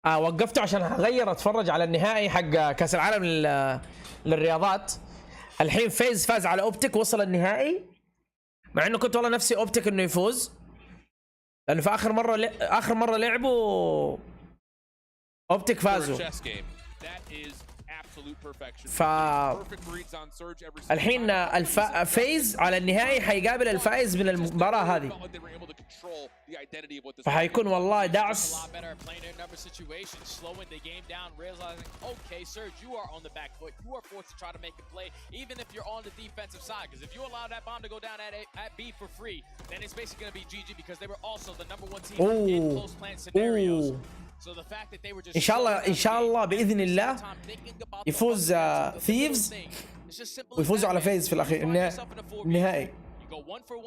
وقفته عشان هغير اتفرج على النهائي حق كاس العالم للرياضات. الحين فيز فاز على اوبتيك، وصل النهائي، مع انه كنت والله نفسي اوبتيك انه يفوز، لانه في اخر مره لعبوا اوبتيك فازوا. الحين فيز على النهائي حيقابل الفائز من المباراة هذه، فحيكون والله دعس. ان شاء الله باذن الله يفوز ثيفز ويفوزوا على فيز في الاخير النهائي. Go one for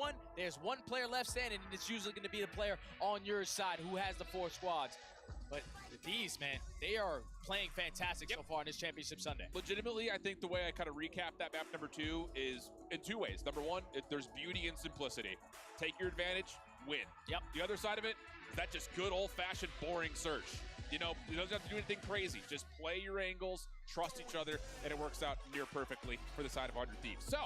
one. There's one player left standing, and it's usually going to be the player on your side who has the 4 squads. But these, man, they are playing fantastic so far in this championship Sunday. Legitimately, I think the way I kind of recap that map number 2 is in 2 ways. Number 1, there's beauty and simplicity. Take your advantage, win. Yep. The other side of it, that's just good old-fashioned boring search. You know, you don't have to do anything crazy. Just play your angles, trust each other, and it works out near perfectly for the side of 100 Thieves. So,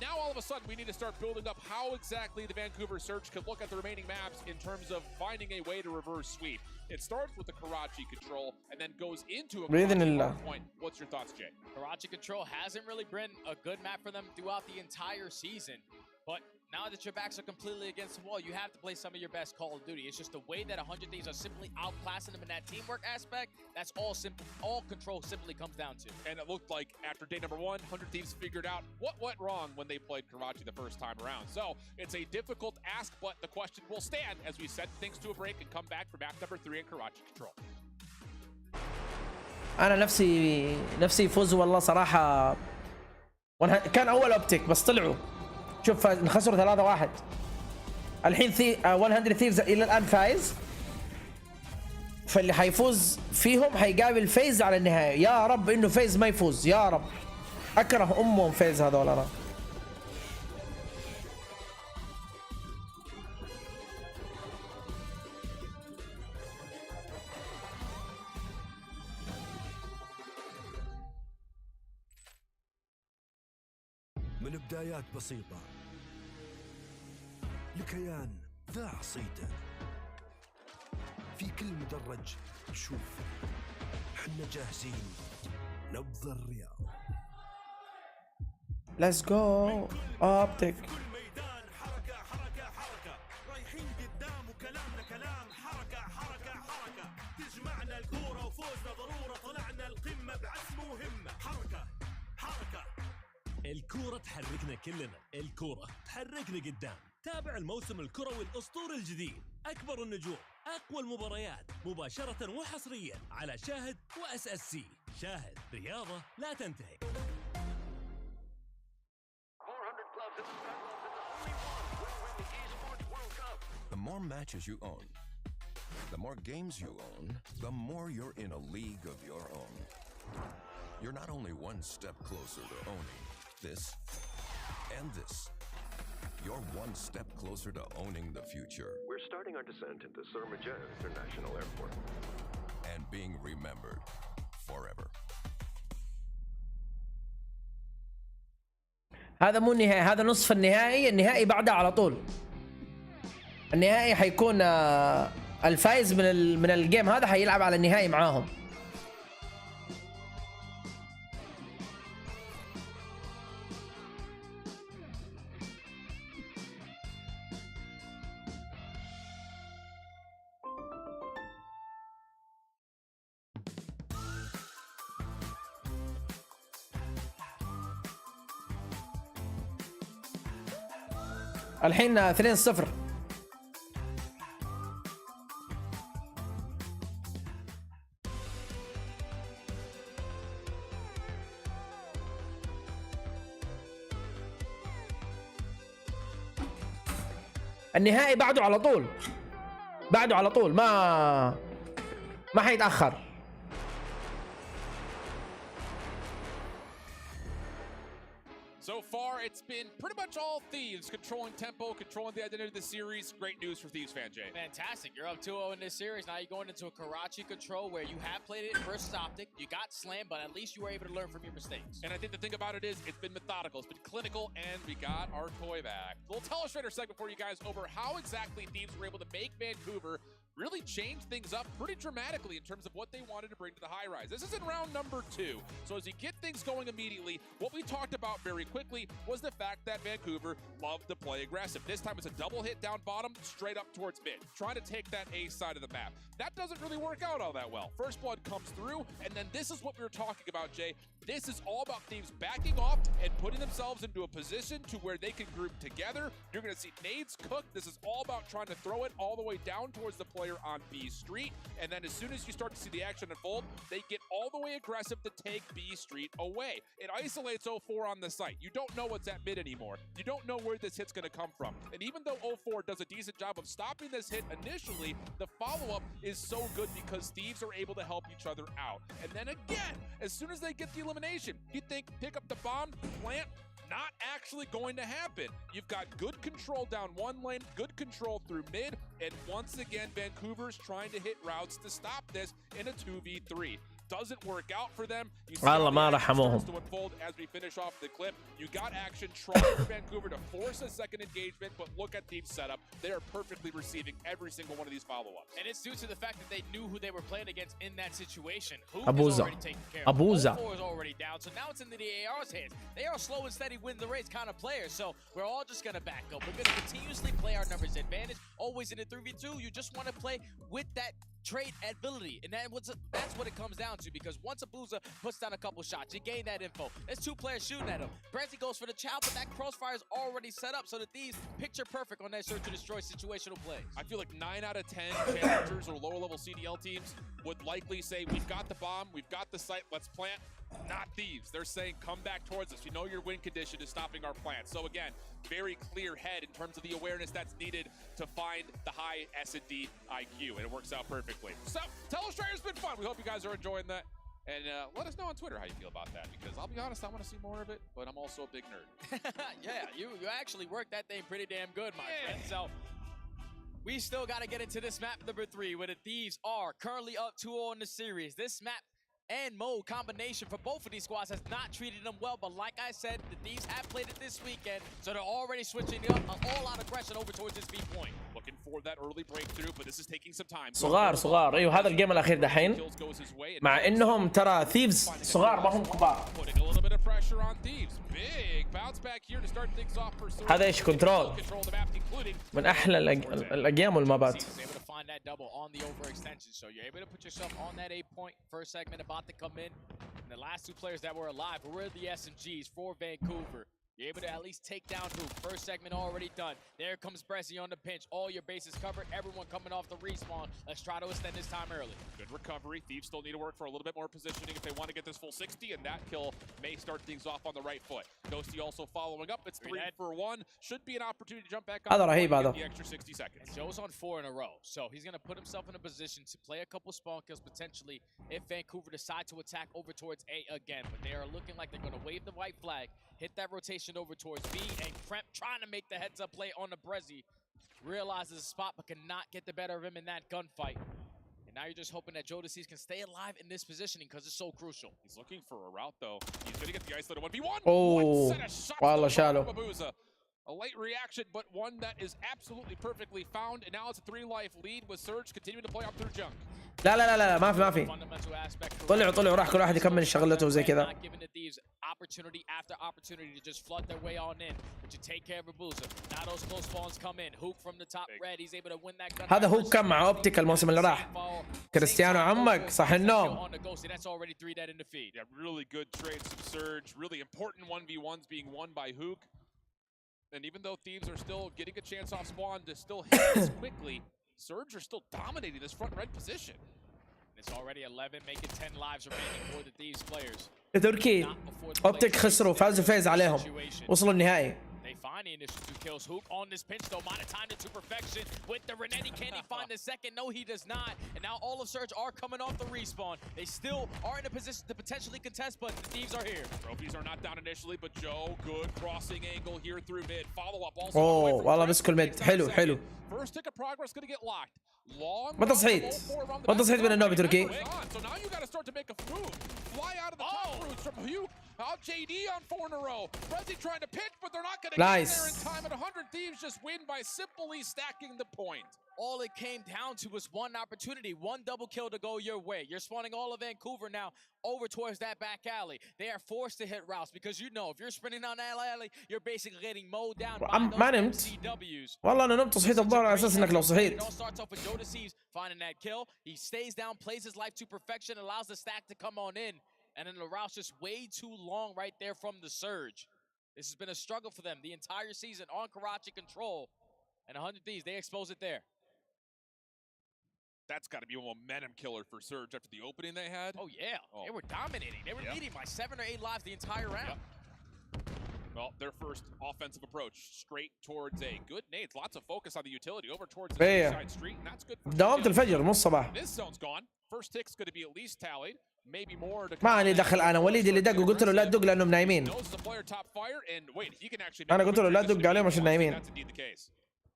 now all of a sudden we need to start building up how exactly the Vancouver search can look at the remaining maps in terms of finding a way to reverse sweep. It starts with the Karachi control and then goes into a Karachi point. What's your thoughts, Jay? Karachi control hasn't really been a good map for them throughout the entire season, but now that your backs are completely against the wall, you have to play some of your best Call of Duty. It's just the way that 100 Thieves are simply outclassing them in that teamwork aspect. That's all control simply comes down to. And it looked like after day number 1, 100 Thieves figured out what went wrong when they played Karachi the first time around. So it's a difficult ask, but the question will stand as we set things to a break and come back for map number 3 in Karachi control. انا نفسي يفوزوا والله صراحه. كان اول اوبتيك بس طلعوا، شوف خسروا 3-1. الحين 100 ثيفز الى الان فايز، فاللي حيفوز فيهم حيقابل فيز على النهايه. يا رب انه فيز ما يفوز، يا رب، اكره امهم فيز هذول انا. من بدايات بسيطة لكيان ذاع صيته، في كل مدرج شوف حنا جاهزين نبض الرياض. Let's go اوبتيك. كل ميدان حركة حركة حركة، رايحين قدام وكلامنا كلام، حركة حركة حركة، تجمعنا الكورة وفوزنا ضرورة، طلعنا القمة بعزم وهمة، حركة حركة. الكورة تحركنا كلنا، الكورة تحركنا قدام. تابع الموسم الكروي الأسطوري الجديد، أكبر النجوم، أقوى المباريات، مباشرة وحصريا على شاهد وSSC. شاهد، رياضة لا تنتهي. The more matches you own, the more games you own, the more you're in a league of your own. You're not only one step closer to owning this and this. You're one step closer to owning the future. We're starting our descent into Surmaja International Airport. And being remembered forever. هذا مو النهائي، هذا نصف النهائي. النهائي بعده على طول. النهائي حيكون الفايز من الجيم هذا حيلعب على النهائي معاهم. الحين 2-0. النهائي بعده على طول، بعده على طول، ما حيتأخر. So far, it's been pretty much all Thieves controlling tempo, controlling the identity of the series. Great news for Thieves fan, Jay. Fantastic. You're up 2-0 in this series. Now you're going into a Karachi control where you have played it versus Optic. You got slammed, but at least you were able to learn from your mistakes. And I think the thing about it is it's been methodical, it's been clinical, and we got our toy back. We'll Telestrator segment for you guys over how exactly Thieves were able to make Vancouver really change things up pretty dramatically in terms of what they wanted to bring to the high rise. This is in round number 2. So as you get things going immediately, what we talked about very quickly was the fact that Vancouver loved to play aggressive. This time it's a double hit down bottom, straight up towards mid, trying to take that A side of the map. That doesn't really work out all that well. First blood comes through, and then this is what we were talking about, Jay. This is all about Thieves backing off and putting themselves into a position to where they can group together. You're going to see nades cook. This is all about trying to throw it all the way down towards the player on B Street. And then as soon as you start to see the action unfold, they get all the way aggressive to take B Street away. It isolates 04 on the site. You don't know what's at mid anymore. You don't know where this hit's going to come from. And even though 04 does a decent job of stopping this hit initially, the follow-up is so good because Thieves are able to help each other out. And then again, as soon as they get the elimination, you think pick up the bomb, plant, not actually going to happen. You've got good control down one lane, good control through mid, and once again, Vancouver's trying to hit routes to stop this in a 2v3. Doesn't work out for them. You see والله ما رحموهم. to unfold as we finish off the clip. You got action trying for Vancouver to force a second engagement, but look at Thieves' setup. They are perfectly receiving every single one of these follow-ups. And it's due to the fact that they knew who they were playing against in that situation. Who is Abuza. already taken care of. Abuza. 04 is already down, so now it's into the AR's hands. They are slow and steady, win the race kind of players, so we're all just going to back up. We're going to continuously play our numbers advantage. Always in a 3v2, you just want to play with that trait ability, and that's what it comes down to, because once Abuza puts down a couple shots, you gain that info. There's 2 players shooting at him. Brezzy goes for the chow, but that crossfire is already set up, so that these picture perfect on that search and destroy situational plays. I feel like 9 out of 10 challengers or lower level CDL teams would likely say, we've got the bomb, we've got the site, let's plant. Not Thieves. They're saying, come back towards us. You know your win condition is stopping our plant. So again, very clear head in terms of the awareness that's needed to find the high S&D IQ, and it works out perfectly. So, Telestrator's been fun. We hope you guys are enjoying that. And let us know on Twitter how you feel about that, because I'll be honest, I want to see more of it, but I'm also a big nerd. Yeah, you actually worked that thing pretty damn good, my friend. So we still got to get into this map number 3, where the Thieves are currently up 2-0 in the series. This map and mode combination for both of these squads has not treated them well, but like I said, the Thieves have played it this weekend, so they're already switching up all-out aggression over towards this B point. Looking for that early breakthrough, but this is taking some time. صغار ايوه هذا الجيم الاخير دحين مع انهم ترى ثيفز صغار ما هم كبار. Putting a little bit of pressure on Thieves. Big bounce back here to start things off for Surge. هذا ايش كنترول من احلى الاجيام والمابات. Find that double on the overextension, so you're able to put yourself on that 8 point. First segment about to come in, and the last 2 players that were alive were the SMGs for Vancouver. You're able to at least take down Hoop. First segment already done. There comes Brezzy on the pinch. All your bases covered. Everyone coming off the respawn. Let's try to extend this time early. Good recovery. Thieves still need to work for a little bit more positioning if they want to get this full 60, and that kill may start things off on the right foot. Ghosty also following up. It's 3 for 1. Should be an opportunity to jump back on the extra 60 seconds. And Joe's on 4 in a row, so he's going to put himself in a position to play a couple spawn kills potentially if Vancouver decide to attack over towards A again. But they are looking like they're going to wave the white flag, hit that rotation over towards B, and Kremp trying to make the heads-up play on the Brezzy. Realizes the spot, but cannot get the better of him in that gunfight. And now you're just hoping that Jodeci's can stay alive in this positioning because it's so crucial. He's looking for a route, though. He's going to get the isolated 1v1. Oh, والله شالو. A late reaction, but one that is absolutely perfectly found. And now it's a 3-life lead with Surge continuing to play up through junk. لا لا لا لا ما في طلعوا راح كل واحد يكمل شغلته وزي كذا. Opportunity after opportunity to just flood their way on in, but you take care of Abuza. Now those close spawns come in. Hook from the top red, he's able to win that gun. هذا هوك كان مع اوبتيك الموسم اللي راح. كريستيانو عمك صح النوم. That's already 3 dead in the feed. Yeah, really good trades from Surge. Really important 1v1s being won by Hook. And even though Thieves are still getting a chance off spawn to still hit this quickly, Surge are still dominating this front red position. It's already 11, making 10 lives remaining for the Thieves players. تركي اوبتيك خسروا فازوا فاز عليهم وصلوا النهائي. They find the the initial 2 kills. Hook on this pinch though, might have timed it to perfection with the Renetti. Can he find the second? No, he does not. And now all of Surge are coming off the respawn. They still are in a position to potentially contest, but the Thieves are here. Trophies are not down initially, but Joe, good crossing angle here through mid. Follow up also. اوه والله مسكوا الميد. حلو حلو. First tick of progress going to get locked. Long. ما تصحيت. ما تصحيت من النوبي تركي. So now you got to start to make a move. Fly out of the top roots from Hugh. Out JD on 4 in a row. Prezi trying to pitch, but they're not going to get there in time. And 100 Thieves just win by simply stacking the point. All it came down to was one opportunity, one double kill to go your way. You're spawning all of Vancouver now over towards that back alley. They are forced to hit routes because you know if you're sprinting down that alley, you're basically getting mowed down by those MCWs. والله انا نمت صحيت الظهر على اساس انك لو صحيت. It all starts off with Joe Deceives finding that kill. He stays down, plays his life to perfection, allows the stack to come on in. And then the route's just way too long right there from the Surge. This has been a struggle for them the entire season on Karachi control. And 100 Thieves, they expose it there. That's got to be a momentum killer for Surge after the opening they had. Oh, yeah. They were dominating. They were leading by 7 or 8 lives the entire round. Well, their first offensive approach straight towards A. Good nades. Lots of focus on the utility over towards the side street. And that's good for دوامة الفجر مو الصباح. This zone's gone. First tick's going to be at least tallied. Maybe more to ما علي دخل انا وليد اللي دق وقلت له لا تدق لانهم نايمين. انا قلت له لا تدق عليهم عشان نايمين.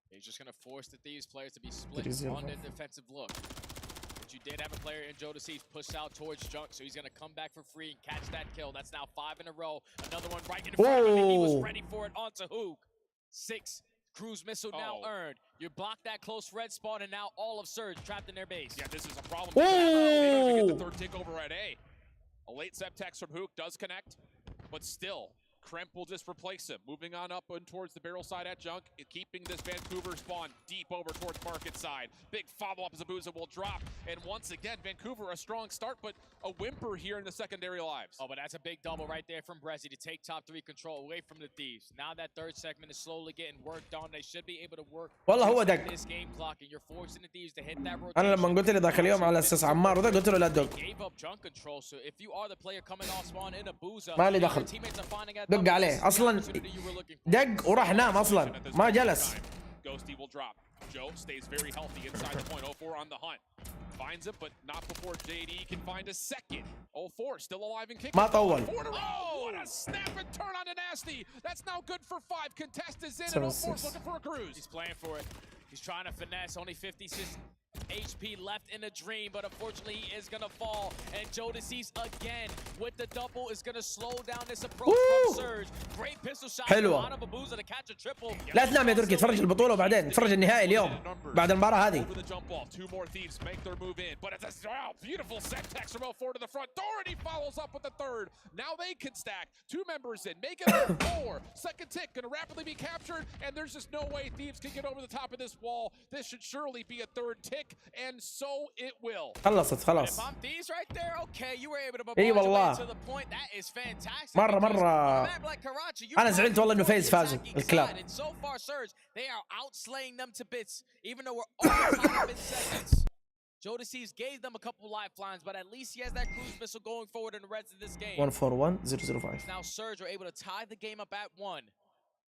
He's just going to force the Thieves players to be split on their defensive look. But you did have a player in Joe Deceives push out towards Junk, so he's going to come back for free and catch that kill. That's now 5 in a row. Another one right in front of him. He was ready for it onto Hook. 6 cruise missile now earned. You block that close red spawn, and now all of Surge trapped in their base. Yeah, this is a problem. They get the third tick over at A. A late Septex from Hook does connect, but still. Kremp will just replace him. Moving on up and towards the barrel side at Junk, keeping this Vancouver spawn deep over towards market side. Big follow-up as Abuza will drop. And once again, Vancouver a strong start, but a whimper here in the secondary lives. Oh, but that's a big double right there from Brezzy to take top 3 control away from the Thieves. Now that third segment is slowly getting worked on. They should be able to work this game clock, and you're forcing the Thieves to hit that rotation. انا لما قلت لي ذاك اليوم على اساس عمار وذا قلت له لا تدق. Gave up junk control, so if you are the player coming off spawn in Abuza, ما لي دخل. دق عليه اصلا دق وراح نام اصلا ما جلس. Ghosty will drop. Joe stays very healthy inside the point. 04 on the hunt. Finds him, but not before JD can find a second. 04 still alive and kicking. ما طول. What a snap and turn on to Nasty. That's now good for 5. Contest is in and 04's looking for a cruise. He's playing for it. He's trying to finesse. Only 56 HP left in a dream, but unfortunately he is gonna fall. And Joe Deceives again with the double is gonna slow down this approach from Surge. Great pistol shot out of Abuza to catch a triple. لا تنام يا تركي اتفرج البطولة وبعدين اتفرج النهائي اليوم بعد المباراة هذه. Two more Thieves make their move in, but it's a beautiful Septex from 04 to the front. Doherty follows up with the third. Now they can stack 2 members in, make it 4. Second tick gonna rapidly be captured, and there's just no way Thieves can get over the top of this wall. This should surely be a third tick, and so it will. خلصت خلاص. If I'm Thieves right there, okay, you were able to اي والله. to the point. That is fantastic. مرة أنا زعلت والله إنه فيز فازوا الكلاب. And so far Surge, they are outslaying them to bits, even though we're all in seconds. Joe Deceives gave them a couple lifelines, but at least he has that cruise missile going forward in the rest of this game. 141-005. Now Surge are able to tie the game up at 1.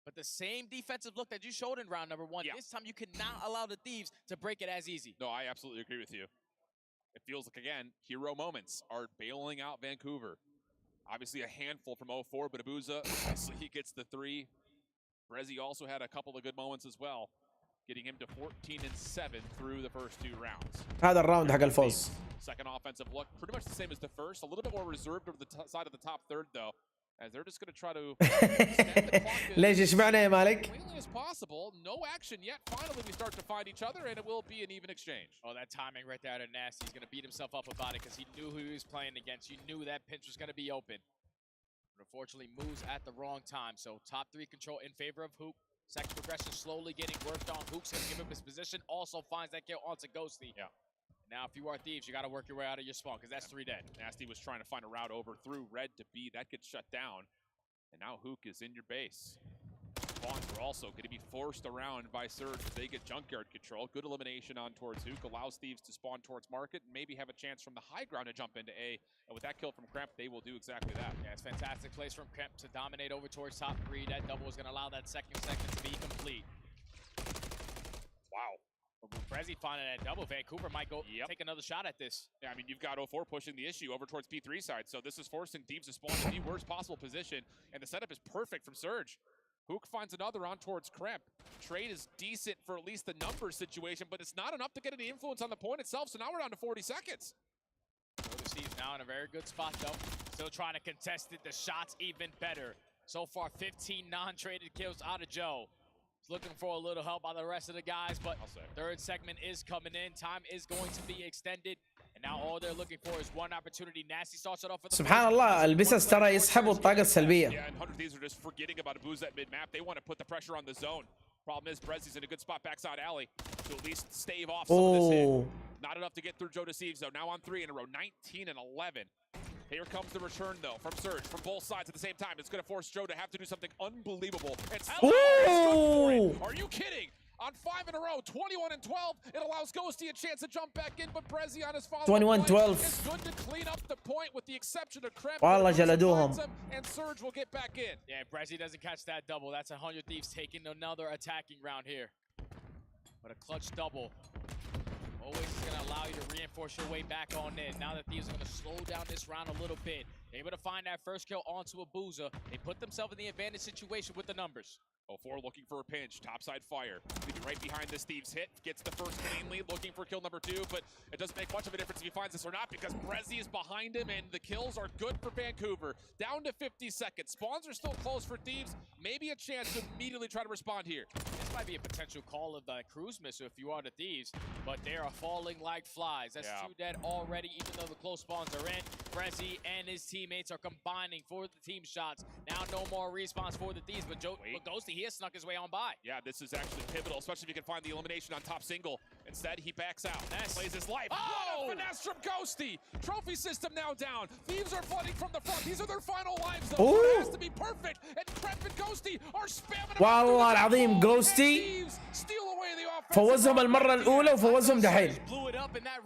But the same defensive look that you showed in round number 1, this time you cannot allow the Thieves to break it as easy. No, I absolutely agree with you. It feels like, again, hero moments are bailing out Vancouver. Obviously a handful from 04, but Abuza, obviously he gets the 3. Brezzy also had a couple of good moments as well, getting him to 14-7 through the first 2 rounds. هذا الراوند حق الفوز. Second offensive look, pretty much the same as the first. A little bit more reserved over the side of the top third, though, as they're just going to try to extend the clock ليش اشمعنى يا مالك؟ quickly as possible. No action yet. Finally, we start to find each other, and it will be an even exchange. Oh, that timing right there to Nasty. He's going to beat himself up about it because he knew who he was playing against. You knew that pinch was going to be open. But unfortunately, moves at the wrong time. So top 3 control in favor of Hoop. Second progression slowly getting worked on. Hoop's going to give him his position. Also finds that kill onto Ghosty. Yeah. Now, if you are Thieves, you got to work your way out of your spawn because that's 3 dead. Nasty was trying to find a route over through red to B. That gets shut down. And now Hook is in your base. Spawns are also going to be forced around by Surge as they get Junkyard control. neutral. Good elimination on towards Hook. Allows Thieves to spawn towards Market. Maybe have a chance from the high ground to jump into A. And with that kill from Kremp, they will do exactly that. Yeah, it's fantastic place from Kremp to dominate over towards top 3. That double is going to allow that second segment to be complete. Wow. Brezzy finding that double. Vancouver might go take another shot at this. Yeah, I mean, you've got 04 pushing the issue over towards P3 side. So this is forcing Thieves to spawn in the worst possible position. And the setup is perfect from Surge. Hook finds another on towards Kremp. Trade is decent for at least the numbers situation, but it's not enough to get any influence on the point itself. So now we're down to 40 seconds. Steve's now in a very good spot, though. Still trying to contest it. The shots even better. So far, 15 non-traded kills out of Joe. He's looking for a little help by the rest of the guys, but third segment is coming in. Time is going to be extended. And now all they're looking for is one opportunity. Nasty starts it off with سبحان الله البسس ترى يسحبوا الطاقة السلبية. Yeah, and 100 Thieves are just forgetting about Abuza at mid-map. They want to put the pressure on the zone. Problem is, Brezzy's in a good spot backside alley to at least stave off some of this hit. Not enough to get through Joe Deceives, though. Now on 3 in a row, 19 and 11. Here comes the return, though, from Surge, from both sides at the same time. It's going to force Joe to have to do something unbelievable. And are you kidding? On 5 in a row, 21 and 12. It allows Ghosty a chance to jump back in, but Brezzy on his follow-up 21-12 is good to clean up the point with the exception of Kremp. والله جلدوهم. And Surge will get back in. Yeah, Brezzy doesn't catch that double. That's 100 Thieves taking another attacking round here. But a clutch double always is going to allow you to reinforce your way back on in. Now that Thieves are going to slow down this round a little bit. Able to find that first kill onto Abuza. They put themselves in the advantage situation with the numbers. 04 looking for a pinch, topside fire. Leaving right behind this Thieves hit, gets the first clean lead, looking for kill number 2, but it doesn't make much of a difference if he finds this or not because Brezzy is behind him and the kills are good for Vancouver. Down to 50 seconds. Spawns are still close for Thieves. Maybe a chance to immediately try to respond here. This might be a potential call of the cruise missile if you are the Thieves, but they are falling like flies. That's 2 dead already, even though the close spawns are in. Brezzy and his teammates are combining for the team shots. Now no more respawns for the Thieves, but Ghosty, he has snuck his way on by. Yeah, this is actually pivotal, especially if you can find the elimination on top single. Instead, he backs out. Plays his life. Oh! What a finesse from Ghosty! Trophy system now down. Thieves are flooding from the front. These are their final lives, though. It has to be perfect. And Kremp and Ghosty are spamming. والله العظيم Ghosty فوزهم المرة الأولى وفوزهم دحين.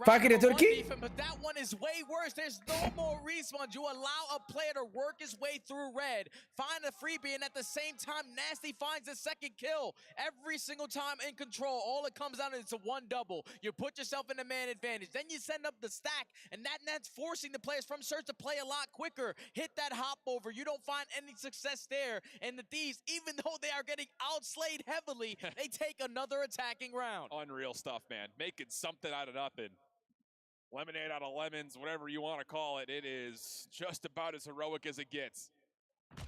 فاكر يا تركي؟ But that one is way worse. There's no more respawns. You allow a player to work his way through red, find a freebie, and at the same time, Nasty finds the second kill. Every single time in control, all it comes down to is a one double. You put yourself in a man advantage. Then you send up the stack, and that's forcing the players from Surge to play a lot quicker. Hit that hop over. You don't find any success there. And the Thieves, even though they are getting outslayed heavily, they take another attacking round. Unreal stuff, man. Making something out of nothing. Lemonade out of lemons, whatever you want to call it. It is just about as heroic as it gets.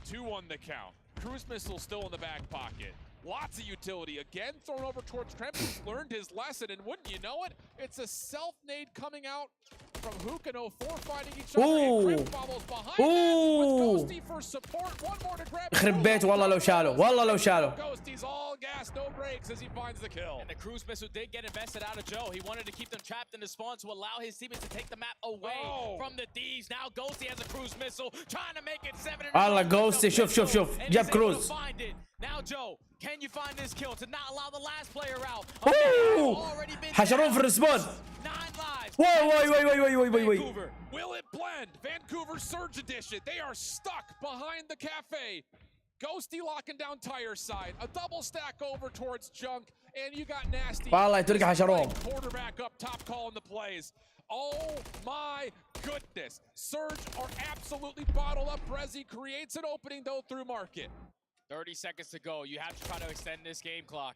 2-1 the count. Cruise missile still in the back pocket. Lots of utility. Again, thrown over towards Kremp. He's learned his lesson, and wouldn't you know it, it's a self-nade coming out from Hook and 04 fighting each other. And Kremp follows behind that with Ghosty for support. One more to grab. يخرب بيت والله لو شالوا والله لو شالوا. Ghosty's all gas, no brakes as he finds the kill. And the cruise missile did get invested out of Joe. He wanted to keep them trapped in the spawn to allow his teammates to take the map away from the Thieves. Now Ghosty has a cruise missile, trying to make it 7. والله Ghosty شوف جاب كروز. Now Joe, can you find this kill to not allow the last player out? حشرون في الرسبون. 9 lives. وي. Will it blend? Vancouver Surge Edition. They are stuck behind the cafe. Ghosty locking down tire side. A double stack over towards Junk. And you got Nasty. والله تركي حشرون. Quarterback up top calling the plays. Oh my goodness. Surge are absolutely bottled up. Brezzy creates an opening though through Market. 30 seconds to go. You have to try to extend this game clock.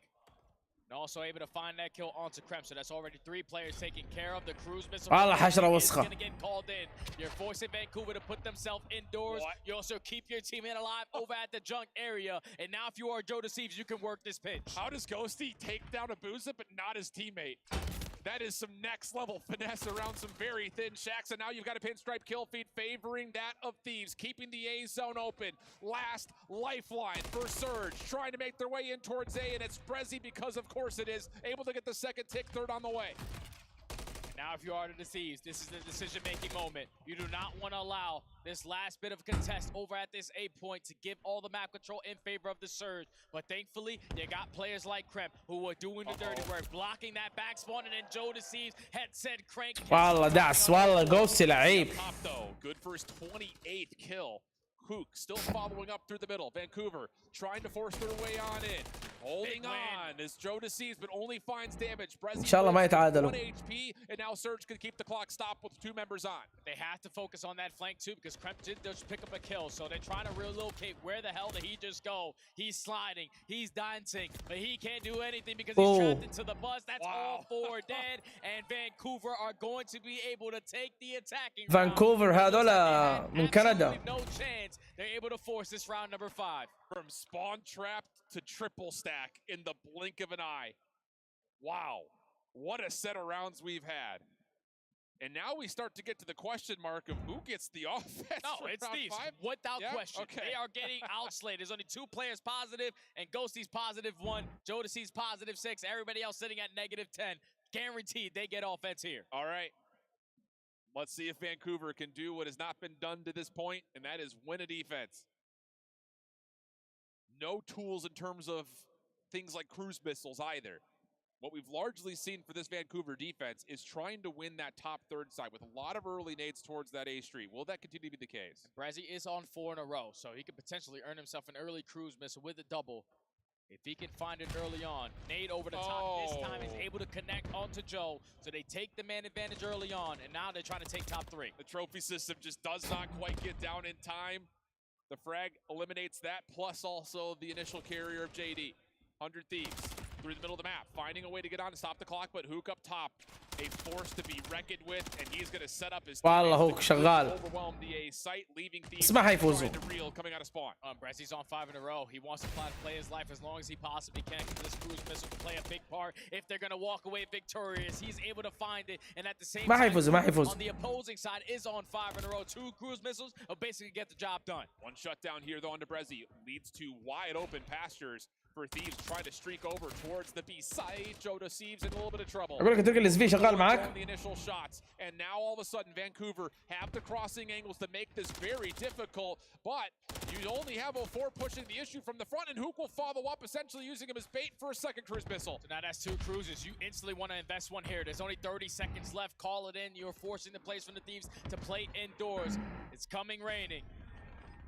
And also able to find that kill onto Kremp. So that's already 3 players taken care of. The cruise missile والله حشرة وسخة. is going to get called in. You're forcing Vancouver to put themselves indoors. You also keep your teammate alive over at the junk area. And now if you are Joe Deceives, you can work this pitch. How does Ghosty take down Abuza but not his teammate? That is some next level finesse around some very thin shacks. And now you've got a pinstripe kill feed favoring that of Thieves, keeping the A zone open. Last lifeline for Surge, trying to make their way in towards A, and it's Brezzy because of course it is, able to get the second tick, third on the way. Now, if you are the Thieves, this is the decision-making moment. You do not want to allow this last bit of contest over at this A point to give all the map control in favor of the Surge. But thankfully, you got players like Kremp who are doing the dirty work, blocking that back spawn, and then Joe Deceives headset crank. والله دعس والله جوستي لعيب. Top though, good for his 28th kill. Hook still following up through the middle. Vancouver trying to force their way on in. Holding on as Joe Deceives, but only finds damage. إن شاء الله ما يتعادلوا. 1 HP, and now Surge can keep the clock stopped with 2 members on. They have to focus on that flank too because Kremp did just pick up a kill, so they're trying to relocate. Where the hell did he just go? He's sliding, he's dancing, but he can't do anything because he's trapped into the bus. That's all 4 dead, and Vancouver are going to be able to take the attacking round. فانكوفر هذول من كندا. No chance. They're able to force this round number 5. From spawn trap to triple stack in the blink of an eye. Wow, what a set of rounds we've had. And now we start to get to the question mark of who gets the offense. No, it's Thieves, without question. Okay. They are getting outslayed. There's only 2 players positive, and Ghosty's positive 1. Joe Deceives positive 6. Everybody else sitting at negative 10. Guaranteed they get offense here. All right. Let's see if Vancouver can do what has not been done to this point, and that is win a defense. No tools in terms of things like cruise missiles either. What we've largely seen for this Vancouver defense is trying to win that top third side with a lot of early nades towards that A street. Will that continue to be the case? Brezzy is on 4 in a row, so he could potentially earn himself an early cruise missile with a double. If he can find it early on, nade over the top. This time he's able to connect onto Joe, so they take the man advantage early on, and now they're trying to take top 3. The trophy system just does not quite get down in time. The frag eliminates that, plus also the initial carrier of JD. 100 Thieves through the middle of the map, finding a way to get on to stop the clock, but Hook up top, a force to be reckoned with, and he's going to set up his والله هوك شغال. overwhelm the A site, leaving Thieves اسمعها يفوزوا. trying to reel coming out of spawn. Brezzy's on 5 in a row. He wants to play his life as long as he possibly can, because this cruise missile can play a big part if they're going to walk away victorious. He's able to find it, and at the same ما time, حيفوزوا ما حيفوزوا. on the opposing side is on 5 in a row. 2 cruise missiles will basically get the job done. One shutdown here though onto Brezzy leads to wide open pastures for Thieves trying to streak over towards the B side. Joe Deceives in a little bit of trouble. أقول لك تركي الاس في شغال معك. The initial shots, and now all of a sudden Vancouver have the crossing angles to make this very difficult, but you only have 04 pushing the issue from the front, and Hook will follow up, essentially using him as bait for a second cruise missile. So now that's 2 cruises. You instantly want to invest 1 here. There's only 30 seconds left. Call it in. You're forcing the plays from the Thieves to play indoors. It's coming raining.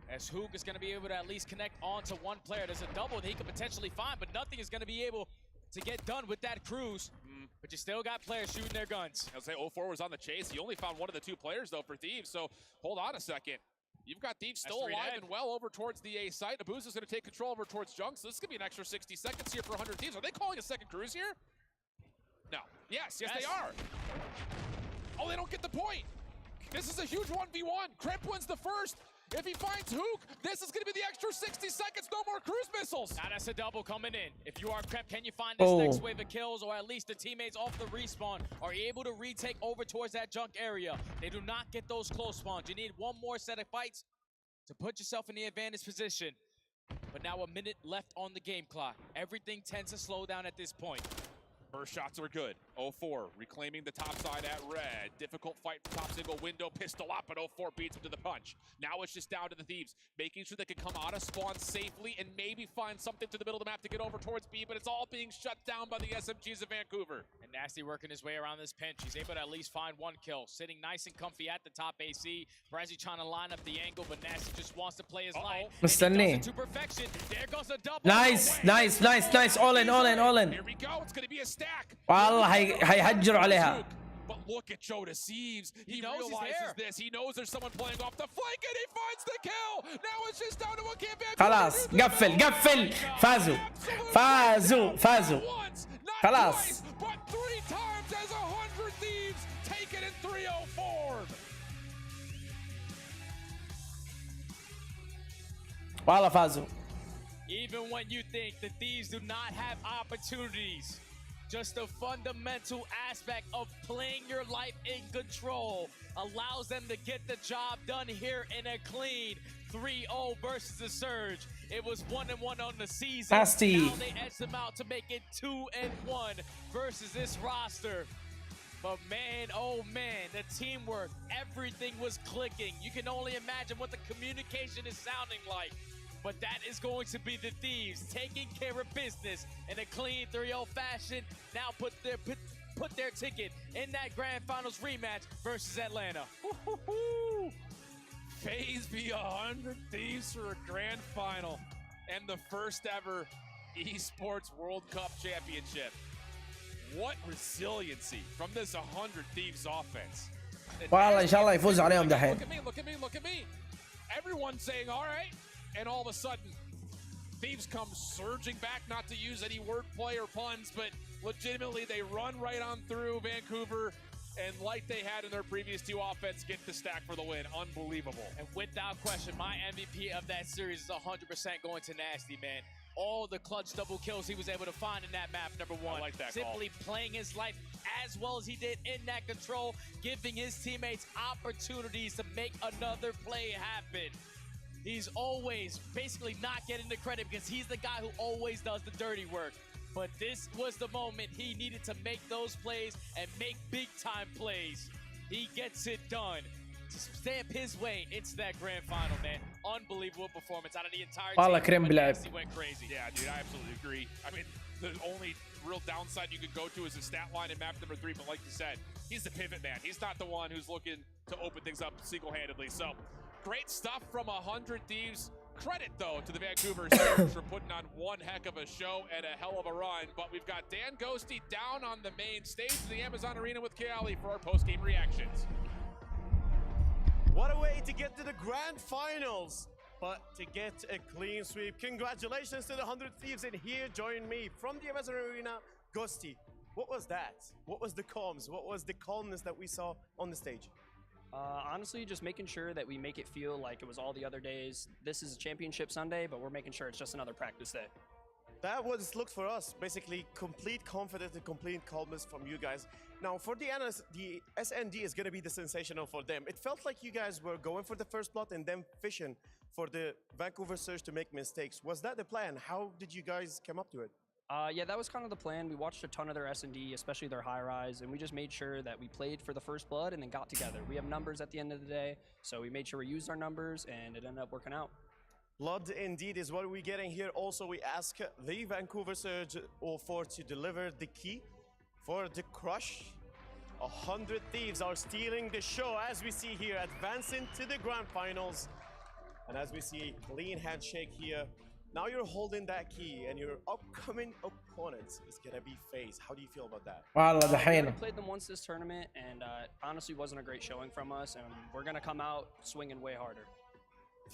As Hook is going to be able to at least connect onto 1 player. There's a double that he could potentially find, but nothing is going to be able to get done with that cruise. But you still got players shooting their guns. I'll say 04 was on the chase. He only found 1 of the 2 players though for Thieves, so hold on a second. You've got Thieves still alive and well over towards the A site. Abuza's going to take control over towards Junk, so this is going to be an extra 60 seconds here for 100 Thieves. Are they calling a second cruise here? No. Yes, they are. Oh, they don't get the point. This is a huge 1v1. Kremp wins the first. If he finds Hook, this is going to be the extra 60 seconds. No more cruise missiles. Now that's a double coming in. If you are Kremp, can you find this next wave of kills, or at least the teammates off the respawn are able to retake over towards that junk area? They do not get those close spawns. You need 1 more set of fights to put yourself in the advantage position. But now a minute left on the game clock. Everything tends to slow down at this point. First shots are good. 04 reclaiming the top side at red. Difficult fight for top single window. Pistol up, but 04 beats him to the punch. Now it's just down to the Thieves, making sure they can come out of spawn safely and maybe find something to the middle of the map to get over towards B, but it's all being shut down by the SMGs of Vancouver. And Nasty working his way around this pinch. He's able to at least find 1 kill. Sitting nice and comfy at the top AC. Brezzy trying to line up the angle, but Nasty just wants to play his life. مستنيه. To perfection. There goes a double. Nice. All in. Here we go. It's going to be a stack. والله هيهجروا عليها. But look at Joe Deceives. He realizes this. He knows there's someone playing off the flank, and he finds the kill. Now it's just down to what can't be. خلاص قفل فازوا خلاص. But 3 times as 100 Thieves take it in 3:04. والله فازوا. Even when you think the Thieves do not have opportunities, just the fundamental aspect of playing your life in control allows them to get the job done here in a clean 3-0 versus the Surge. It was 1-1 on the season. Nasty. Now they edged them out to make it 2-1 versus this roster. But man, oh man, the teamwork, everything was clicking. You can only imagine what the communication is sounding like. But that is going to be the Thieves taking care of business in a clean 3-0 fashion. Now put their ticket in that Grand Finals rematch versus Atlanta. FaZe be 100 Thieves for a grand final and the first ever Esports World Cup Championship. What resiliency from this 100 Thieves offense. والله ان شاء الله يفوز عليهم دحين. Look at me. Everyone's saying all right, and all of a sudden Thieves come surging back, not to use any wordplay or puns, but legitimately they run right on through Vancouver, and like they had in their previous two offense, get the stack for the win. Unbelievable. And without question, my MVP of that series is 100% going to Nasty, man. All the clutch double kills he was able to find in that map, number one. I like that Simply call. playing his life as well as he did in that control, giving his teammates opportunities to make another play happen. He's always basically not getting the credit because he's the guy who always does the dirty work. But this was the moment he needed to make those plays and make big time plays. He gets it done to stamp his way into that grand final, man. Unbelievable performance out of the entire والله team. كريم But بلعب. Nasty went crazy. Yeah, dude, I absolutely agree. I mean, the only real downside you could go to is the stat line in map number 3, but like you said, he's the pivot man. He's not the one who's looking to open things up single-handedly. So, great stuff from 100 Thieves. Credit, though, to the Vancouver Steelers for putting on one heck of a show and a hell of a run. But we've got Dan Ghosty down on the main stage of the Amazon Arena with Kayali for our post-game reactions. What a way to get to the grand finals, but to get a clean sweep. Congratulations to the 100 Thieves, and here join me from the Amazon Arena, Ghosty. What was that? What was the comms? What was the calmness that we saw on the stage? Honestly, just making sure that we make it feel like it was all the other days. This is a championship Sunday, but we're making sure it's just another practice day. That was looked for us. Basically, complete confidence and complete calmness from you guys. Now, for the analysts, the SND is going to be the sensational for them. It felt like you guys were going for the first blood and then fishing for the Vancouver Surge to make mistakes. Was that the plan? How did you guys come up to it? Yeah, that was kind of the plan. We watched a ton of their S&D, especially their high rise, and we just made sure that we played for the first blood and then got together. We have numbers at the end of the day, so we made sure we used our numbers, and it ended up working out. Blood indeed is what we're getting here. Also, we ask the Vancouver Surge for to deliver the key for the crush. 100 Thieves are stealing the show, as we see here, advancing to the grand finals. And as we see, clean handshake here. Now you're holding that key, and your upcoming opponent is gonna be FaZe. How do you feel about that? والله We دحين. played them once this tournament, and honestly wasn't a great showing from us, and we're going to come out swinging way harder.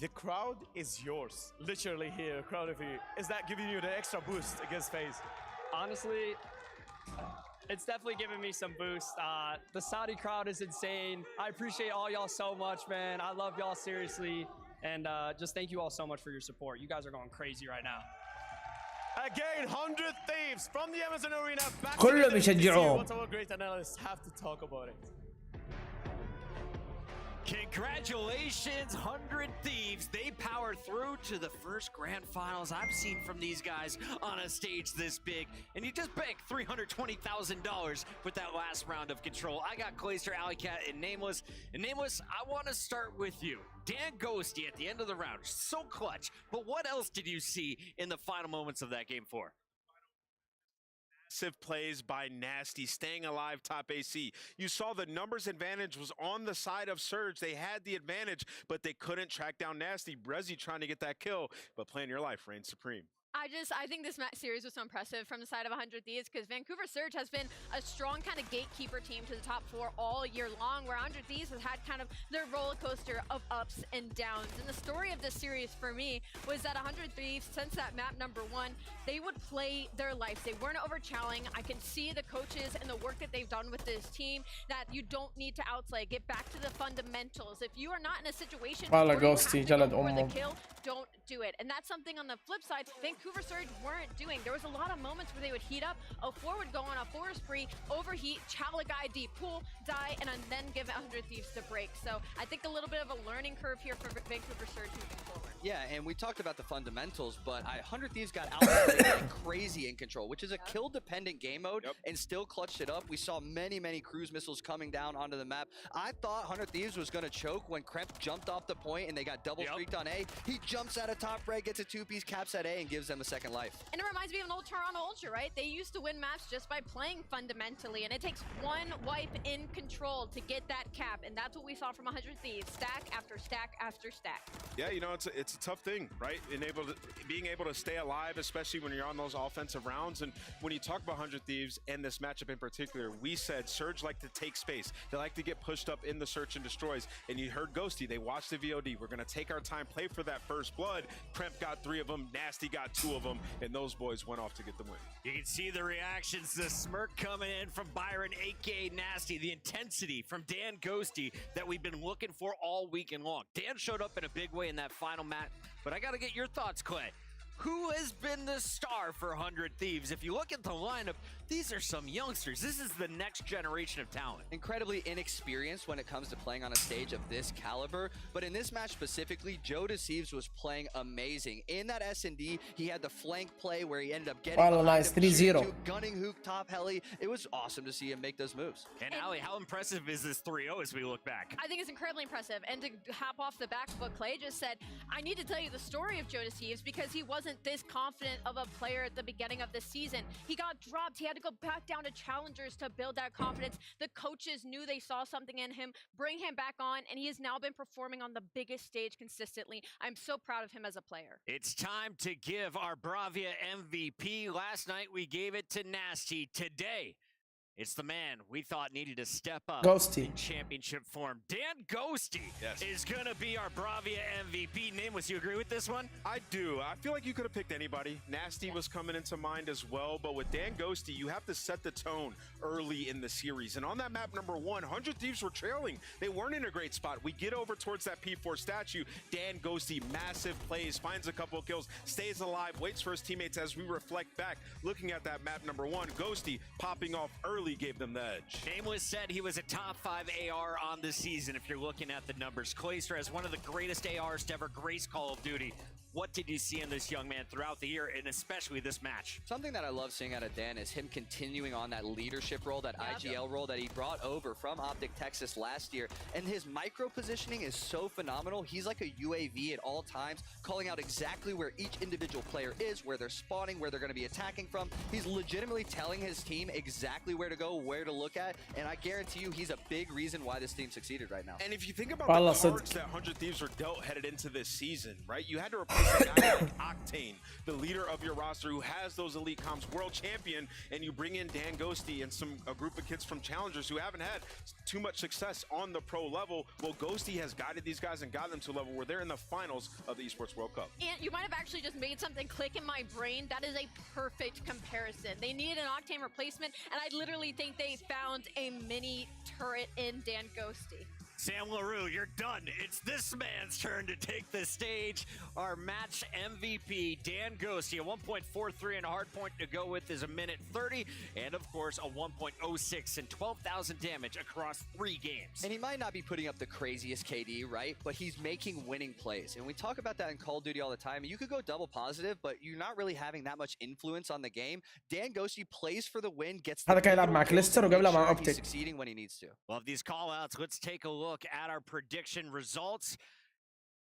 The crowd is yours, literally here, crowd of you. Is that giving you the extra boost against FaZe? Honestly, it's definitely giving me some boost. The Saudi crowd is insane. I appreciate all y'all so much, man. I love y'all seriously. And just thank you all so much for your support. You guys are going crazy right now. Again, 100 Thieves from the Amazon Arena. Back كلهم together to see يشجعوهم. what our great analysts have to talk about it. Congratulations, 100 Thieves. They powered through to the first grand finals I've seen from these guys on a stage this big. And you just banked $320,000 with that last round of control. I got Clayster, Alleycat, and Nameless. And Nameless, I want to start with you. Dan Ghosty at the end of the round, so clutch. But what else did you see in the final moments of that game 4? Massive plays by Nasty, staying alive top AC. You saw the numbers advantage was on the side of Surge. They had the advantage, but they couldn't track down Nasty. Brezzy trying to get that kill, but playing your life reigns supreme. I think this series was so impressive from the side of 100 Thieves because Vancouver Surge has been a strong kind of gatekeeper team to the top 4 all year long, where 100 Thieves has had kind of their roller coaster of ups and downs. And the story of this series for me was that 100 Thieves, since that map number 1, they would play their life. They weren't over-challenging. I can see the coaches and the work that they've done with this team, that you don't need to outplay. Get back to the fundamentals. If you are not in a situation where you have to go for the kill, don't do it. And that's something on the flip side Vancouver Surge weren't doing. There was a lot of moments where they would heat up, a 4 would go on a 4 spree, overheat, chow a guy deep pool, die, and then give 100 Thieves the break. So I think a little bit of a learning curve here for Vancouver Surge moving forward. Yeah, and we talked about the fundamentals, but 100 Thieves got out like crazy in control, which is a kill-dependent game mode, and still clutched it up. We saw many, many cruise missiles coming down onto the map. I thought 100 Thieves was going to choke when Kremp jumped off the point and they got double streaked on A. He jumps out of top right, gets a two-piece, caps at A, and gives them a second life. And it reminds me of an old Toronto Ultra, right? They used to win maps just by playing fundamentally, and it takes one wipe in control to get that cap, and that's what we saw from 100 Thieves, stack after stack after stack. Yeah, you know, it's a tough thing, right? Being able to stay alive, especially when you're on those offensive rounds. And when you talk about 100 Thieves and this matchup in particular, we said Surge like to take space. They like to get pushed up in the search and destroys. And you heard Ghosty, they watched the VOD. We're going to take our time, play for that first blood. Kremp got 3 of them, Nasty got 2 of them, and those boys went off to get the win. You can see the reactions, the smirk coming in from Byron, aka Nasty, the intensity from Dan Ghosty that we've been looking for all weekend long. Dan showed up in a big way in that final match, but I got to get your thoughts, Clay. Who has been the star for 100 Thieves? If you look at the lineup, these are some youngsters. This is the next generation of talent. Incredibly inexperienced when it comes to playing on a stage of this caliber, but in this match specifically, Joe Deceives was playing amazing. In that S&D, he had the flank play where he ended up getting nice 3-0, gunning hook top heli. It was awesome to see him make those moves. And Ali, how impressive is this 3-0 as we look back? I think it's incredibly impressive. And to hop off the back of what Clay just said, I need to tell you the story of Joe Deceives because he wasn't this confident of a player at the beginning of the season. He got dropped. He had to go back down to challengers to build that confidence. The coaches knew they saw something in him, bring him back on, and he has now been performing on the biggest stage consistently. I'm so proud of him as a player. It's time to give our Bravia MVP. Last night we gave it to Nasty. Today, it's the man we thought needed to step up Ghosty. in championship form. Dan Ghosty is going to be our Bravia MVP. Nimbus, you agree with this one? I do. I feel like you could have picked anybody. Nasty was coming into mind as well, but with Dan Ghosty, you have to set the tone early in the series. And on that map number 1, 100 Thieves were trailing. They weren't in a great spot. We get over towards that P4 statue. Dan Ghosty, massive plays, finds a couple of kills, stays alive, waits for his teammates as we reflect back. Looking at that map number 1, Ghosty popping off early gave them the edge. Nameless said he was a top 5 AR on the season if you're looking at the numbers. Clayster has one of the greatest ARs to ever grace Call of Duty. What did you see in this young man throughout the year, and especially this match? Something that I love seeing out of Dan is him continuing on that leadership role, that IGL role that he brought over from Optic Texas last year. And his micro positioning is so phenomenal. He's like a UAV at all times, calling out exactly where each individual player is, where they're spawning, where they're going to be attacking from. He's legitimately telling his team exactly where to go, where to look at, and I guarantee you he's a big reason why this team succeeded right now. And if you think about the cards that 100 Thieves were dealt headed into this season, right? You had to replace a guy like Octane, the leader of your roster who has those elite comps, world champion, and you bring in Dan Ghosty and a group of kids from challengers who haven't had too much success on the pro level. Well, Ghosty has guided these guys and got them to a level where they're in the finals of the Esports World Cup. And you might have actually just made something click in my brain. That is a perfect comparison. They needed an Octane replacement, and I literally think they found a mini turret in Dan Ghosty. Sam LaRue, you're done. It's this man's turn to take the stage. Our match MVP, Dan Ghosty, a 1.43 and a hard point to go with is a minute 30, and of course a 1.06 and 12,000 damage across 3 games. And he might not be putting up the craziest KD, right? But he's making winning plays. And we talk about that in Call of Duty all the time. You could go double positive, but you're not really having that much influence on the game. Dan Ghosty plays for the win, gets the هذا كان يلعب مع كليستر وقبله مع he's اوبتيك. succeeding when he needs to. Love these call-outs. Let's take a look at our prediction results.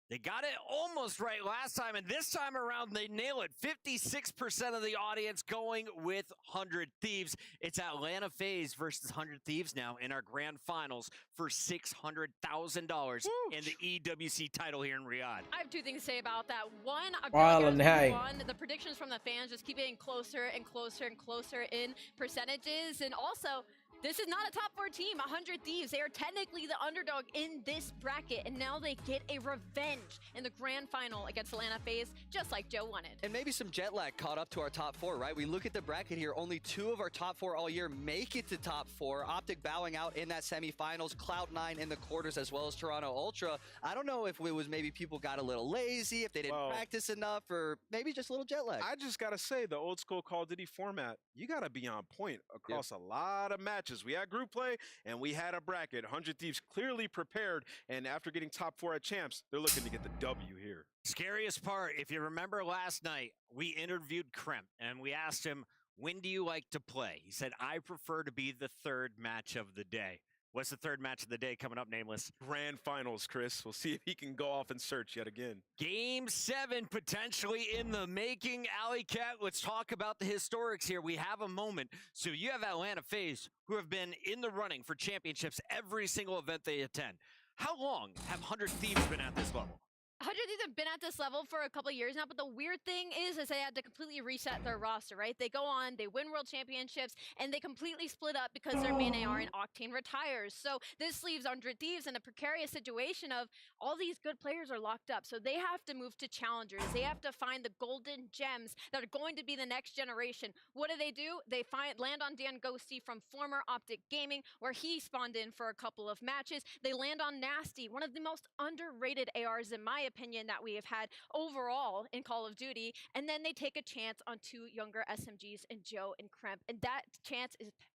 They got it almost right last time, and this time around they nail it. 56% of the audience going with 100 Thieves. It's Atlanta FaZe versus 100 Thieves now in our grand finals for $600,000 in the EWC title here in Riyadh. I have 2 things to say about that. One, النهائي. the predictions from the fans just keep getting closer and closer and closer in percentages, and also this is not a top 4 team, 100 Thieves. They are technically the underdog in this bracket, and now they get a revenge in the grand final against Atlanta FaZe, just like Joe wanted. And maybe some jet lag caught up to our top 4, right? We look at the bracket here, only 2 of our top 4 all year make it to top 4. Optic bowing out in that semifinals, Cloud9 in the quarters, as well as Toronto Ultra. I don't know if it was maybe people got a little lazy, if they didn't practice enough, or maybe just a little jet lag. I just got to say, the old school Call of Duty format, you got to be on point across a lot of matches matches. We had group play and we had a bracket. 100 Thieves clearly prepared, and after getting top 4 at champs, they're looking to get the W here. Scariest part, if you remember last night, we interviewed Kremp and we asked him, when do you like to play? He said, I prefer to be the third match of the day. What's the third match of the day coming up, Nameless? Grand finals, Chris. We'll see if he can go off and search yet again. Game 7 potentially in the making. Alley Cat, let's talk about the historics here. We have a moment. So you have Atlanta FaZe, who have been in the running for championships every single event they attend. How long have 100 Thieves been at this level? 100 Thieves have been at this level for a couple of years now, but the weird thing is they had to completely reset their roster, right? They go on, they win world championships, and they completely split up because their main AR and Octane retires. So this leaves 100 Thieves in a precarious situation of all these good players are locked up. So they have to move to challengers. They have to find the golden gems that are going to be the next generation. What do? They land on Dan Ghosty from former Optic Gaming, where he spawned in for a couple of matches. They land on Nasty, one of the most underrated ARs in my opinion that we have had overall in Call of Duty, and then they take a chance on 2 younger SMGs in Joe and Kremp, and that chance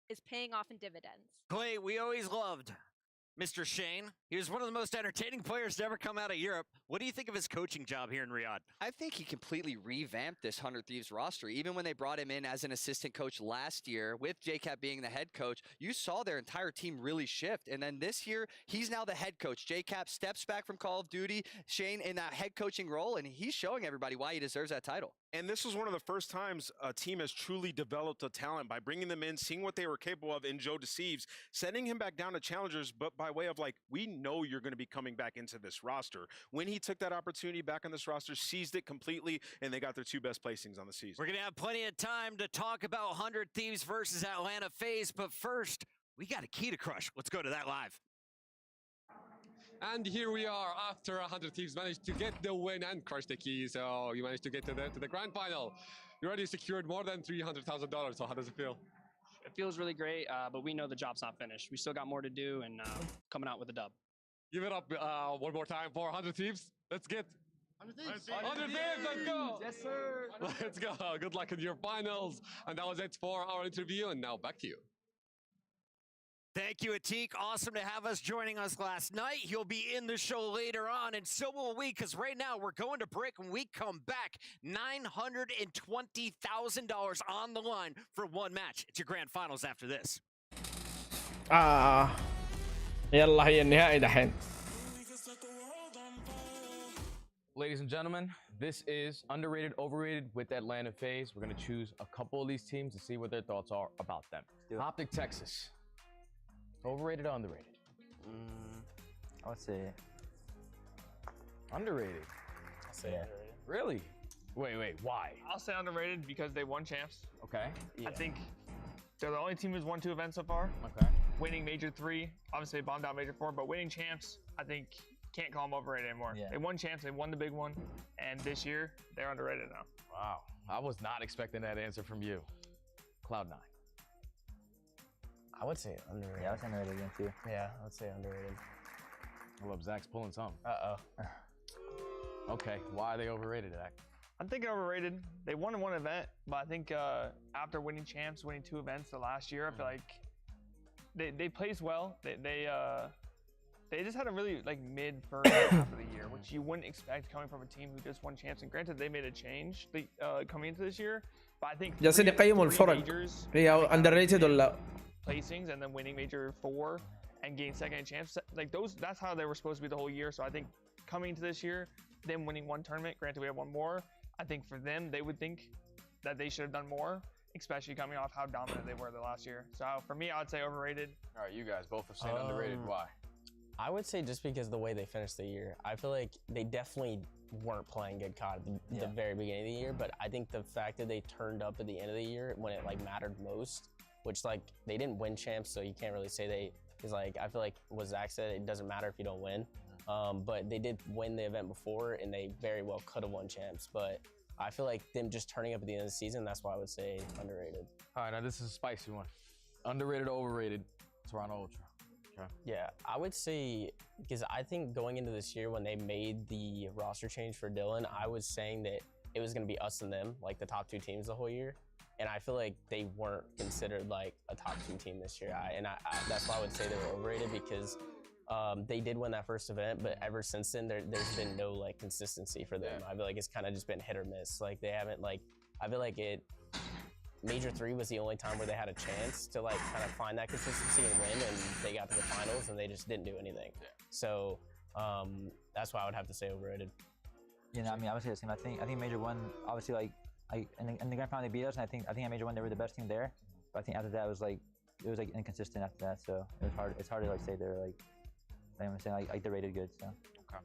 is paying off in dividends. Clay, we always loved Mr. Shane. He was one of the most entertaining players to ever come out of Europe. What do you think of his coaching job here in Riyadh? I think he completely revamped this 100 Thieves roster. Even when they brought him in as an assistant coach last year, with JCap being the head coach, you saw their entire team really shift. And then this year, he's now the head coach. JCap steps back from Call of Duty, Shane in that head coaching role, and he's showing everybody why he deserves that title. And this was one of the first times a team has truly developed a talent by bringing them in, seeing what they were capable of in Joe Deceives, sending him back down to challengers, but by way of like, we know you're going to be coming back into this roster. When he took that opportunity back on this roster, seized it completely, and they got their 2 best placings on the season. We're going to have plenty of time to talk about 100 Thieves versus Atlanta FaZe, but first, we got a key to crush. Let's go to that live. And here we are after 100 Thieves managed to get the win and crush the key. So you managed to get to the grand final. You already secured more than $300,000. So how does it feel? It feels really great, but we know the job's not finished. We still got more to do, and coming out with a dub. Give it up one more time for 100 Thieves. Let's get 100 Thieves. 100 Thieves, let's go. Yes, sir. Let's go. Good luck in your finals. And that was it for our interview. And now back to you. Thank you, Atik. Awesome to have us joining us last night. He'll be in the show later on, and so will we, because right now we're going to break. When we come back, $920,000 on the line for one match. It's your grand finals after this. يلا هي النهائي دحين. Ladies and gentlemen, this is Underrated, Overrated with Atlanta FaZe. We're going to choose a couple of these teams to see what their thoughts are about them. Optic Texas. Overrated or underrated? I would say underrated. I'll say underrated. Really? Wait, why? I'll say underrated because they won champs. Okay. I think they're the only team who's won 2 events so far. Okay. Winning Major 3, obviously they bombed out Major 4, but winning champs, I think can't call them overrated anymore. Yeah. They won champs, they won the big one, and this year they're underrated now. Wow. I was not expecting that answer from you. Cloud9. I would say underrated. Yeah, I would say underrated again too. Yeah, I would say underrated. I love Zach's pulling some. Uh-oh. Okay, why are they overrated, Zach? I'm thinking overrated. They won 1 event, but I think after winning champs, winning 2 events the last year, I feel like they placed well. They just had a really mid first half of the year, which you wouldn't expect coming from a team who just won champs. And granted, they made a change coming into this year, but I think جالسين يقيموا الفرق هي underrated ولا placings and then winning Major 4 and getting second in champs, that's how they were supposed to be the whole year. So I think coming into this year, them winning 1 tournament, granted we have 1 more, I think for them, they would think that they should have done more, especially coming off how dominant they were the last year. So for me, I would say overrated. All right, you guys both have said underrated. Why? I would say just because the way they finished the year. I feel like they definitely weren't playing good COD at the very beginning of the year, but I think the fact that they turned up at the end of the year when it mattered most, which they didn't win champs, so you can't really say they, because I feel like what Zach said, it doesn't matter if you don't win. But they did win the event before, and they very well could have won champs. But I feel like them just turning up at the end of the season, that's why I would say underrated. All right, now this is a spicy one. Underrated or overrated? Toronto Ultra. Okay. Yeah, I would say, because I think going into this year when they made the roster change for Dylan, I was saying that it was going to be us and them, the top 2 teams the whole year. and I feel like they weren't considered like a top 2 team this year. That's why I would say they were overrated because they did win that first event, but ever since then there's been no like consistency for them. I feel like it's kind of just been hit or miss. Like they haven't like I feel like Major 3 was the only time where they had a chance to like kind of find that consistency and win, and they got to the finals and they just didn't do anything. So that's why I would have to say overrated. You know, I mean, obviously the same. I think Major 1, obviously like in the grand final they beat us, and I think at Major 1 they were the best team there. But I think after that it was like inconsistent after that. So it was hard. It's hard to like say they're like I'm saying like they're rated good. So okay.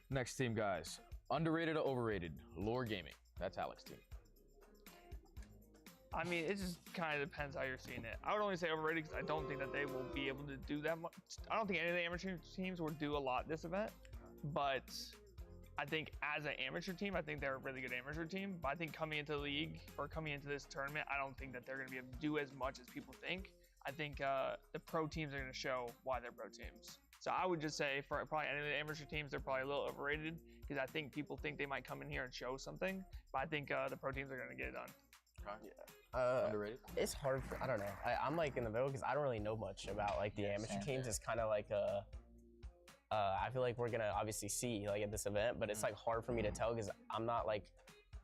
Next team, guys. Underrated or overrated? Lore Gaming. That's Alex's team. I mean, it just kind of depends how you're seeing it. I would only say overrated because I don't think that they will be able to do that much. I don't think any of the amateur teams will do a lot this event, but I think as an amateur team, I think they're a really good amateur team. But I think coming into the league or coming into this tournament, I don't think that they're going to be able to do as much as people think. I think the pro teams are going to show why they're pro teams. So I would just say for probably any of the amateur teams, they're probably a little overrated because I think people think they might come in here and show something, but I think the pro teams are going to get it done. Okay. Yeah. Underrated? It's hard for, I don't know. I'm like in the middle because I don't really know much about like the amateur teams. It's kind of like I feel like we're gonna obviously see like at this event, but it's like hard for me to tell because I'm not like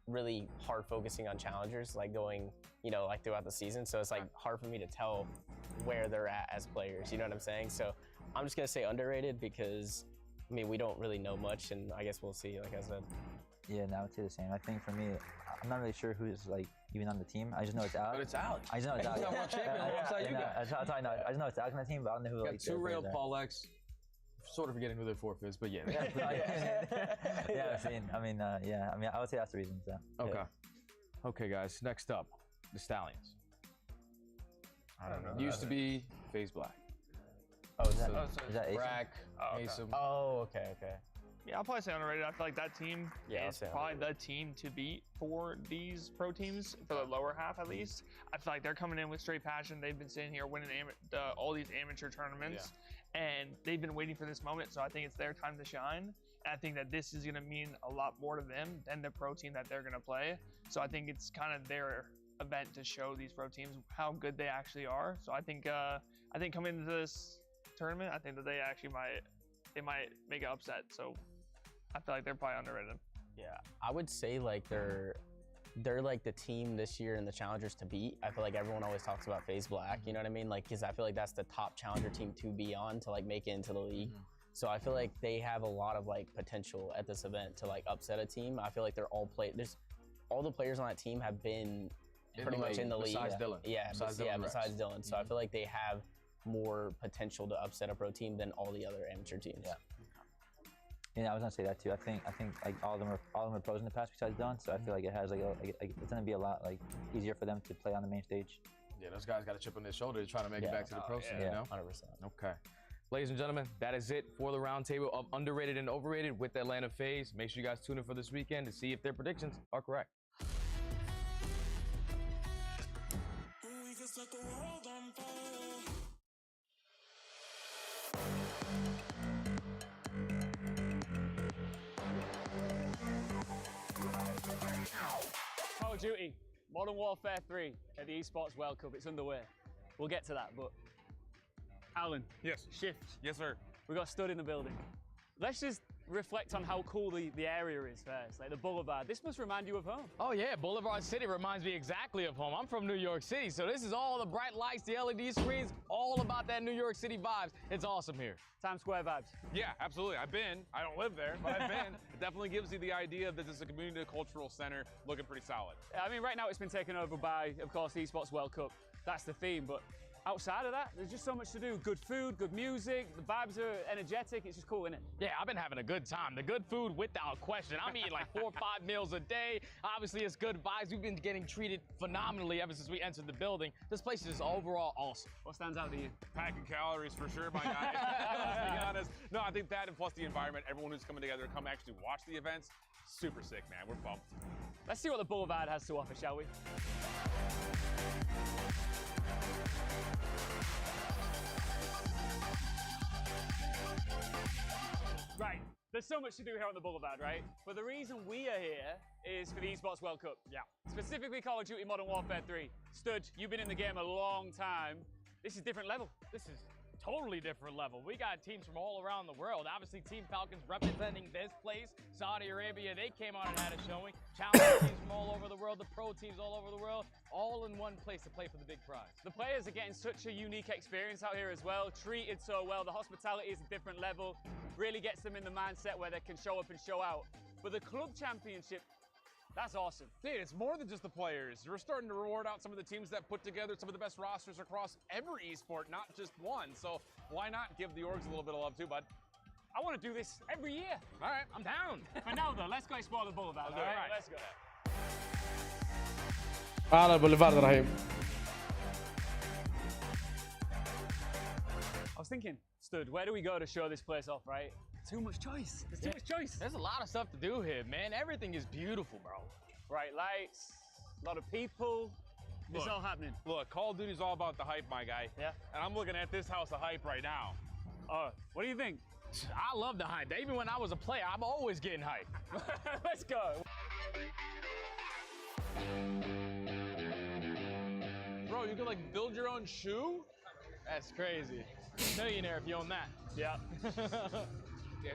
really hard focusing on challengers like going, you know, like throughout the season. So it's like hard for me to tell where they're at as players. You know what I'm saying? So I'm just gonna say underrated because I mean we don't really know much, and I guess we'll see. Like I said. Yeah, no, I would say the same. I think for me, I'm not really sure who's like even on the team. I just know it's Alex. But it's Alex. I just know it's Alex. He's world champion alongside you guys. That's how I know. I just know it's Alex on the team, but I don't know who. Got like, 2 rail Paul X. Sort of forgetting who their 4th is, but yeah. Yeah, I mean, I would say that's the reason. So. Okay. Yeah. Okay, guys. Next up, the Stallions. I don't know. Used to be FaZe Black. Oh, is that Ace? Brack, okay. Asim. Oh, okay. Yeah, I'll probably say underrated. I feel like that team Yeah, is probably the team to beat for these pro teams, for the lower half at least. I feel like they're coming in with straight passion. They've been sitting here winning all these amateur tournaments, and they've been waiting for this moment, so I think it's their time to shine. And I think that this is going to mean a lot more to them than the pro team that they're going to play. So I think it's kind of their event to show these pro teams how good they actually are. So I think coming into this tournament, I think that they actually might make an upset. So I feel like they're probably underrated. Yeah, I would say like they're like the team this year in the challengers to beat. I feel like everyone always talks about FaZe Black, you know what I mean? Like, because I feel like that's the top challenger team to be on to like make it into the league. So I feel like they have a lot of like potential at this event to like upset a team. I feel like they're all all the players on that team have been pretty much in the league. Besides Dylan. Yeah, besides Dylan. So I feel like they have more potential to upset a pro team than all the other amateur teams. Yeah, I was gonna say that too. I think like all of them are pros in the past besides Dylan, so I feel like it has it's gonna be a lot like easier for them to play on the main stage. Yeah, those guys got a chip on their shoulder to try to make it back to the pro scene, you know? 100%. Okay. Ladies and gentlemen, that is it for the roundtable of underrated and overrated with Atlanta FaZe. Make sure you guys tune in for this weekend to see if their predictions are correct. Call of Duty, Modern Warfare 3 at the Esports World Cup. It's underway. We'll get to that, but Alan. Yes. Shift. Yes, sir. We got Stud in the building. Let's just reflect on how cool the area is first, like the Boulevard. This must remind you of home. Oh yeah, Boulevard City reminds me exactly of home. I'm from New York City, so this is all the bright lights, the LED screens, all about that New York City vibes. It's awesome here. Times Square vibes. Yeah, absolutely. I've been. I don't live there, but I've been. It definitely gives you the idea that this is a community cultural center looking pretty solid. I mean, right now it's been taken over by, of course, the Esports World Cup. That's the theme, but outside of that, there's just so much to do. Good food, good music, the vibes are energetic. It's just cool, isn't it? Yeah, I've been having a good time. The good food without question. I'm eating like 4 or 5 meals a day. Obviously, it's good vibes. We've been getting treated phenomenally ever since we entered the building. This place is overall awesome. What stands out to you? Packing calories for sure, my guy. Let's be honest. No, I think that and plus the environment, everyone who's coming together to come actually watch the events, super sick, man. We're pumped. Let's see what the Boulevard has to offer, shall we? Right, There's so much to do here on the Boulevard, right? But the reason we are here is for the Esports World Cup. Yeah. Specifically Call of Duty Modern Warfare 3. Stud, you've been in the game a long time. This is different level. This is totally different level. We got teams from all around the world. Obviously, Team Falcons representing this place. Saudi Arabia, they came out and had a showing. Challenge teams from all over the world, the pro teams all over the world, all in one place to play for the big prize. The players are getting such a unique experience out here as well, treated so well. The hospitality is a different level, really gets them in the mindset where they can show up and show out. But the club championship, that's awesome. Dude, it's more than just the players. We're starting to reward out some of the teams that put together some of the best rosters across every esport, not just one. So why not give the orgs a little bit of love too, bud? I want to do this every year. All right, I'm down. For now, though, let's go explore the Boulevard. All right, let's go. البوليفارد رهيب. I was thinking, Stud, where do we go to show this place off, right? Too much choice. There's too much choice. There's a lot of stuff to do here, man. Everything is beautiful, bro. Bright lights, a lot of people. It's all happening. Look, Call of Duty's all about the hype, my guy. Yeah. And I'm looking at this house of hype right now. What do you think? I love the hype. Even when I was a player, I'm always getting hype. Let's go. Bro, you can like build your own shoe? That's crazy. Millionaire if you own that. Yeah. Dude,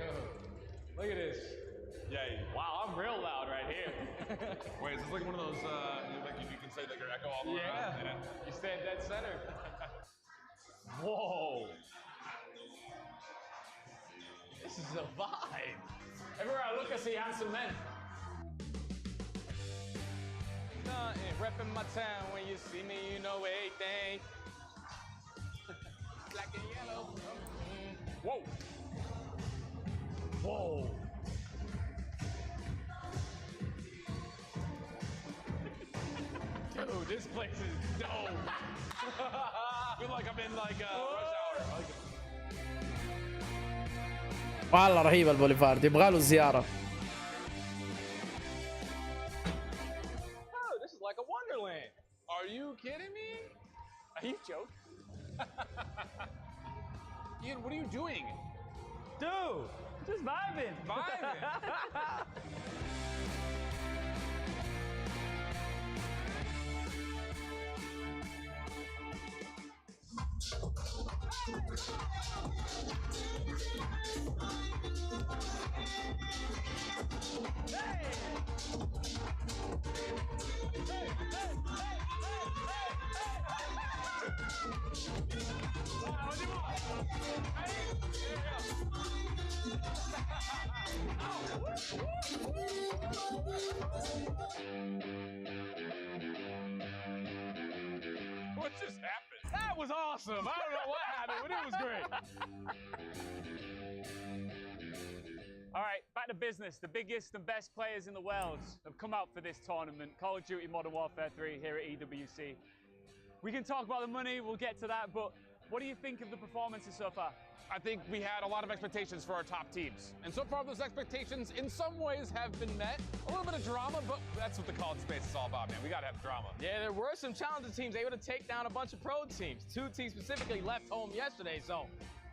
look at this. Yeah. Wow, I'm real loud right here. Wait, is this like one of those, like you can say like your echo all the way around? Yeah. You stand dead center. Whoa. This is a vibe. Everywhere I look, I see handsome men. Nothing, repping my town. When you see me, you know everything. Black and yellow. Whoa. Whoa. Dude, this place is dope. I feel like I'm in like rush hour. والله رهيب البوليفارد يبغى له زيارة. Oh, this is like a wonderland. Are you kidding me? Are you joking? Ian, what are you doing? Dude, just vibing. What just happened? That was awesome. I don't know what happened, but it was great. All right, back to business. The biggest and best players in the world have come out for this tournament, Call of Duty Modern Warfare 3 here at EWC. We can talk about the money, we'll get to that, but what do you think of the performances so far? I think we had a lot of expectations for our top teams. And so far, those expectations in some ways have been met. A little bit of drama, but that's what the college space is all about, man. We gotta have drama. Yeah, there were some challenger teams able to take down a bunch of pro teams. 2 teams specifically left home yesterday, so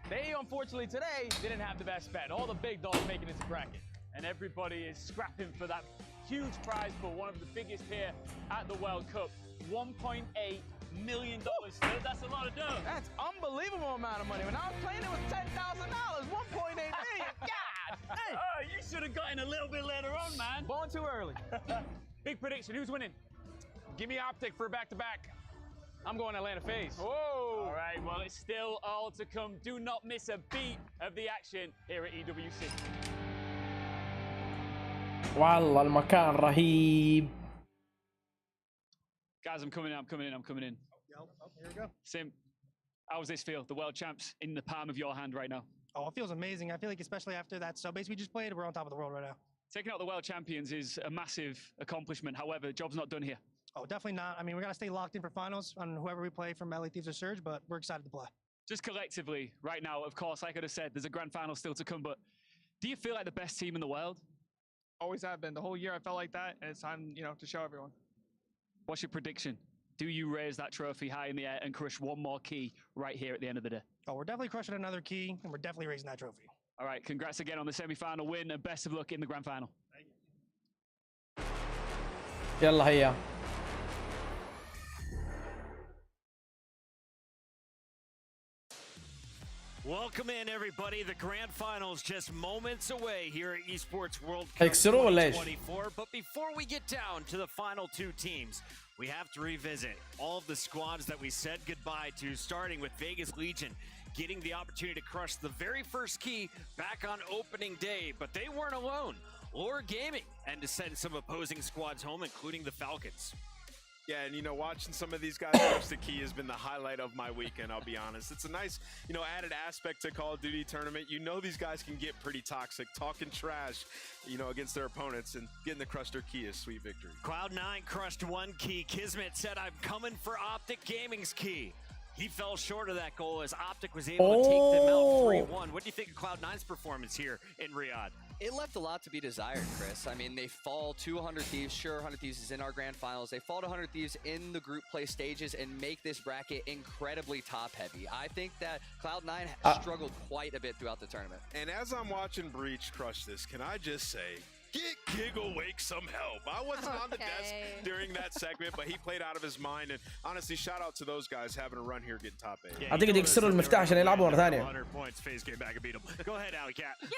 they unfortunately today didn't have the best bet. All the big dogs making it to bracket. And everybody is scrapping for that huge prize pool, one of the biggest here at the World Cup. $1.8 million. That's a lot of dough. That's unbelievable amount of money. When I was playing, it was $10,000. 1.8 million. God. Hey. Oh, you should have gotten a little bit later on, man. Born too early. Big prediction. Who's winning? Give me Optic for back-to-back. I'm going Atlanta FaZe. Whoa. All right, well, it's still all to come. Do not miss a beat of the action here at EWC. والله المكان رهيب. Guys, I'm coming in. Here we go. Sim, how does this feel? The world champs in the palm of your hand right now. Oh, it feels amazing. I feel like especially after that subbase we just played, we're on top of the world right now. Taking out the world champions is a massive accomplishment. However, the job's not done here. Oh, definitely not. I mean, we got to stay locked in for finals on whoever we play from LA Thieves or Surge, but we're excited to play. Just collectively, right now, of course, like I just said, there's a grand final still to come, but do you feel like the best team in the world? Always have been. The whole year I felt like that, and it's time, to show everyone. What's your prediction? Do you raise that trophy high in the air and crush one more key right here at the end of the day? Oh, we're definitely crushing another key, and we're definitely raising that trophy. All right, congrats again on the semi-final win and best of luck in the grand final. يلا هيا. Welcome in, everybody. The grand finals just moments away here at Esports World Cup هيكسروا ولا ايش؟ 2024. But before we get down to the final two teams, we have to revisit all of the squads that we said goodbye to, starting with Vegas Legion, getting the opportunity to crush the very first key back on opening day. But they weren't alone. Lore Gaming and to send some opposing squads home, including the Falcons. Yeah, and you know, watching some of these guys crush the key has been the highlight of my weekend, I'll be honest. It's a nice, you know, added aspect to Call of Duty tournament. You know these guys can get pretty toxic, talking trash, you know, against their opponents, and getting the crush their key is sweet victory. Cloud9 crushed one key. Kismet said, I'm coming for Optic Gaming's key. He fell short of that goal as Optic was able to take them out 3-1. What do you think of Cloud9's performance here in Riyadh? It left a lot to be desired, Chris. I mean, they fall to 100 Thieves. Sure, 100 Thieves is in our grand finals. They fall to 100 Thieves in the group play stages and make this bracket incredibly top-heavy. I think that Cloud9 struggled quite a bit throughout the tournament. And as I'm watching Breach crush this, can I just say, get Gigglewake some help. I wasn't on the desk during that segment, but he played out of his mind. And honestly, shout out to those guys having a run here getting top 8. اعتقد يكسروا المفتاح عشان يلعبوا مرة ثانية. 100 points, FaZe came back and beat him. Go ahead, Alley Cat. Yeah,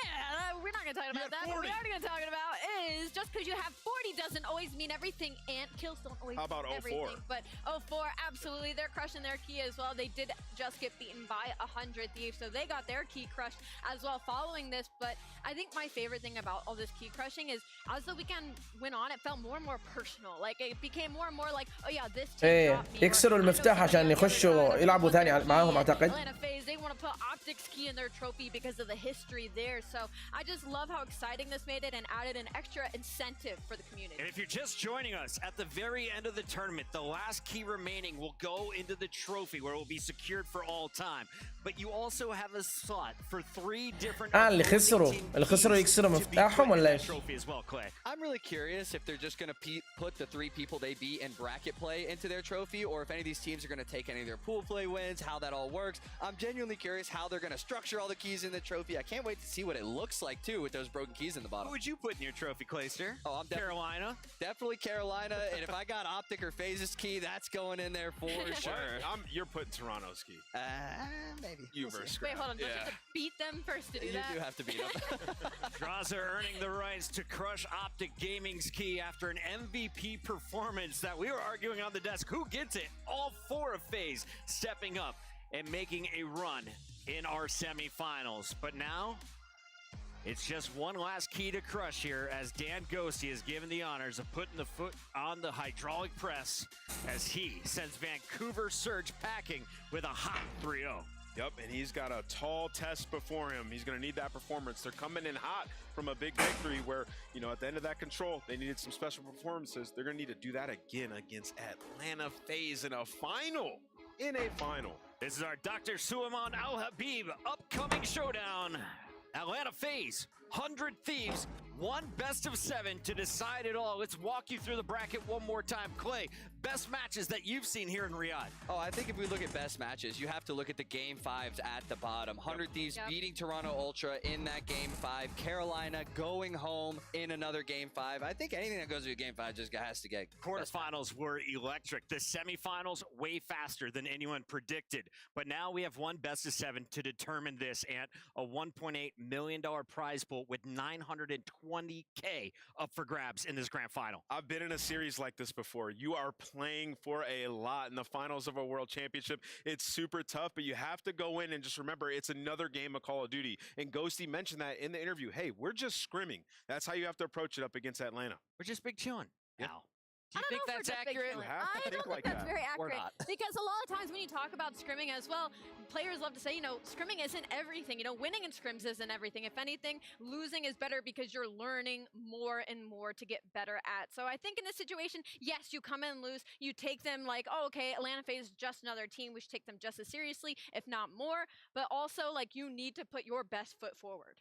we're not going to talk about that. What we are going to talk about is just because you have 40 doesn't always mean everything, and kills don't always How about mean everything. 04? But 04, absolutely, they're crushing their key as well. They did just get beaten by 100 Thieves, so they got their key crushed as well following this. But I think my favorite thing about all this key crushing is as the weekend went on, it felt more and more personal. Like it became more and more like, oh yeah, this team ايه dropped me. يكسروا المفتاح عشان يخشوا يلعبوا ثاني معاهم اعتقد. Atlanta FaZe, they want to put Optic's key in their trophy because of the history there. So I just love how exciting this made it and added an extra incentive for the community. And if you're just joining us, at the very end of the tournament, the last key remaining will go into the trophy where it will be secured for all time. But you also have a slot for 3 different اللي خسروا يكسروا مفتاحهم ولا ايش؟ trophy as well, Clay. I'm really curious if they're just going to put the 3 people they beat in bracket play into their trophy, or if any of these teams are going to take any of their pool play wins, how that all works. I'm genuinely curious how they're going to structure all the keys in the trophy. I can't wait to see what it looks like, too, with those broken keys in the bottom. Who would you put in your trophy, Clayster? Oh, I'm Carolina. Definitely Carolina, and if I got Optic or FaZe's key, that's going in there for sure. You're putting Toronto's key. Maybe. You versus Wait, hold on. Don't you have to beat them first to do that? You do have to beat them. Draza earning the rights to crush Optic Gaming's key after an MVP performance that we were arguing on the desk. Who gets it? All 4 of FaZe stepping up and making a run in our semifinals. But now, it's just one last key to crush here as Dan Ghosty is given the honors of putting the foot on the hydraulic press as he sends Vancouver Surge packing with a hot 3-0. Yep, and he's got a tall test before him. He's going to need that performance. They're coming in hot from a big victory where, you know, at the end of that control, they needed some special performances. They're going to need to do that again against Atlanta FaZe in a final. This is our Dr. Suleiman Al-Habib upcoming showdown. Atlanta FaZe, 100 Thieves, one best of 7 to decide it all. Let's walk you through the bracket one more time. Clay, best matches that you've seen here in Riyadh. Oh, I think if we look at best matches, you have to look at the Game 5s at the bottom. 100 Thieves beating Toronto Ultra in that Game 5. Carolina going home in another Game 5. I think anything that goes to a Game 5 just has to get... Quarterfinals were electric. The semifinals way faster than anyone predicted. But now we have one best of 7 to determine this, and a $1.8 million prize pool with $920K up for grabs in this grand final. I've been in a series like this before. You are playing for a lot in the finals of a world championship. It's super tough, but you have to go in and just remember it's another game of Call of Duty. And Ghosty mentioned that in the interview. Hey, we're just scrimming. That's how you have to approach it up against Atlanta. We're just big chillin'. Yeah. Now, do you think that's accurate? I don't think that's very accurate. Because a lot of times when you talk about scrimming as well, players love to say, you know, scrimming isn't everything. You know, winning in scrims isn't everything. If anything, losing is better because you're learning more and more to get better at. So I think in this situation, yes, you come in and lose. You take them like, oh, okay, Atlanta FaZe is just another team. We should take them just as seriously, if not more. But also, like, you need to put your best foot forward.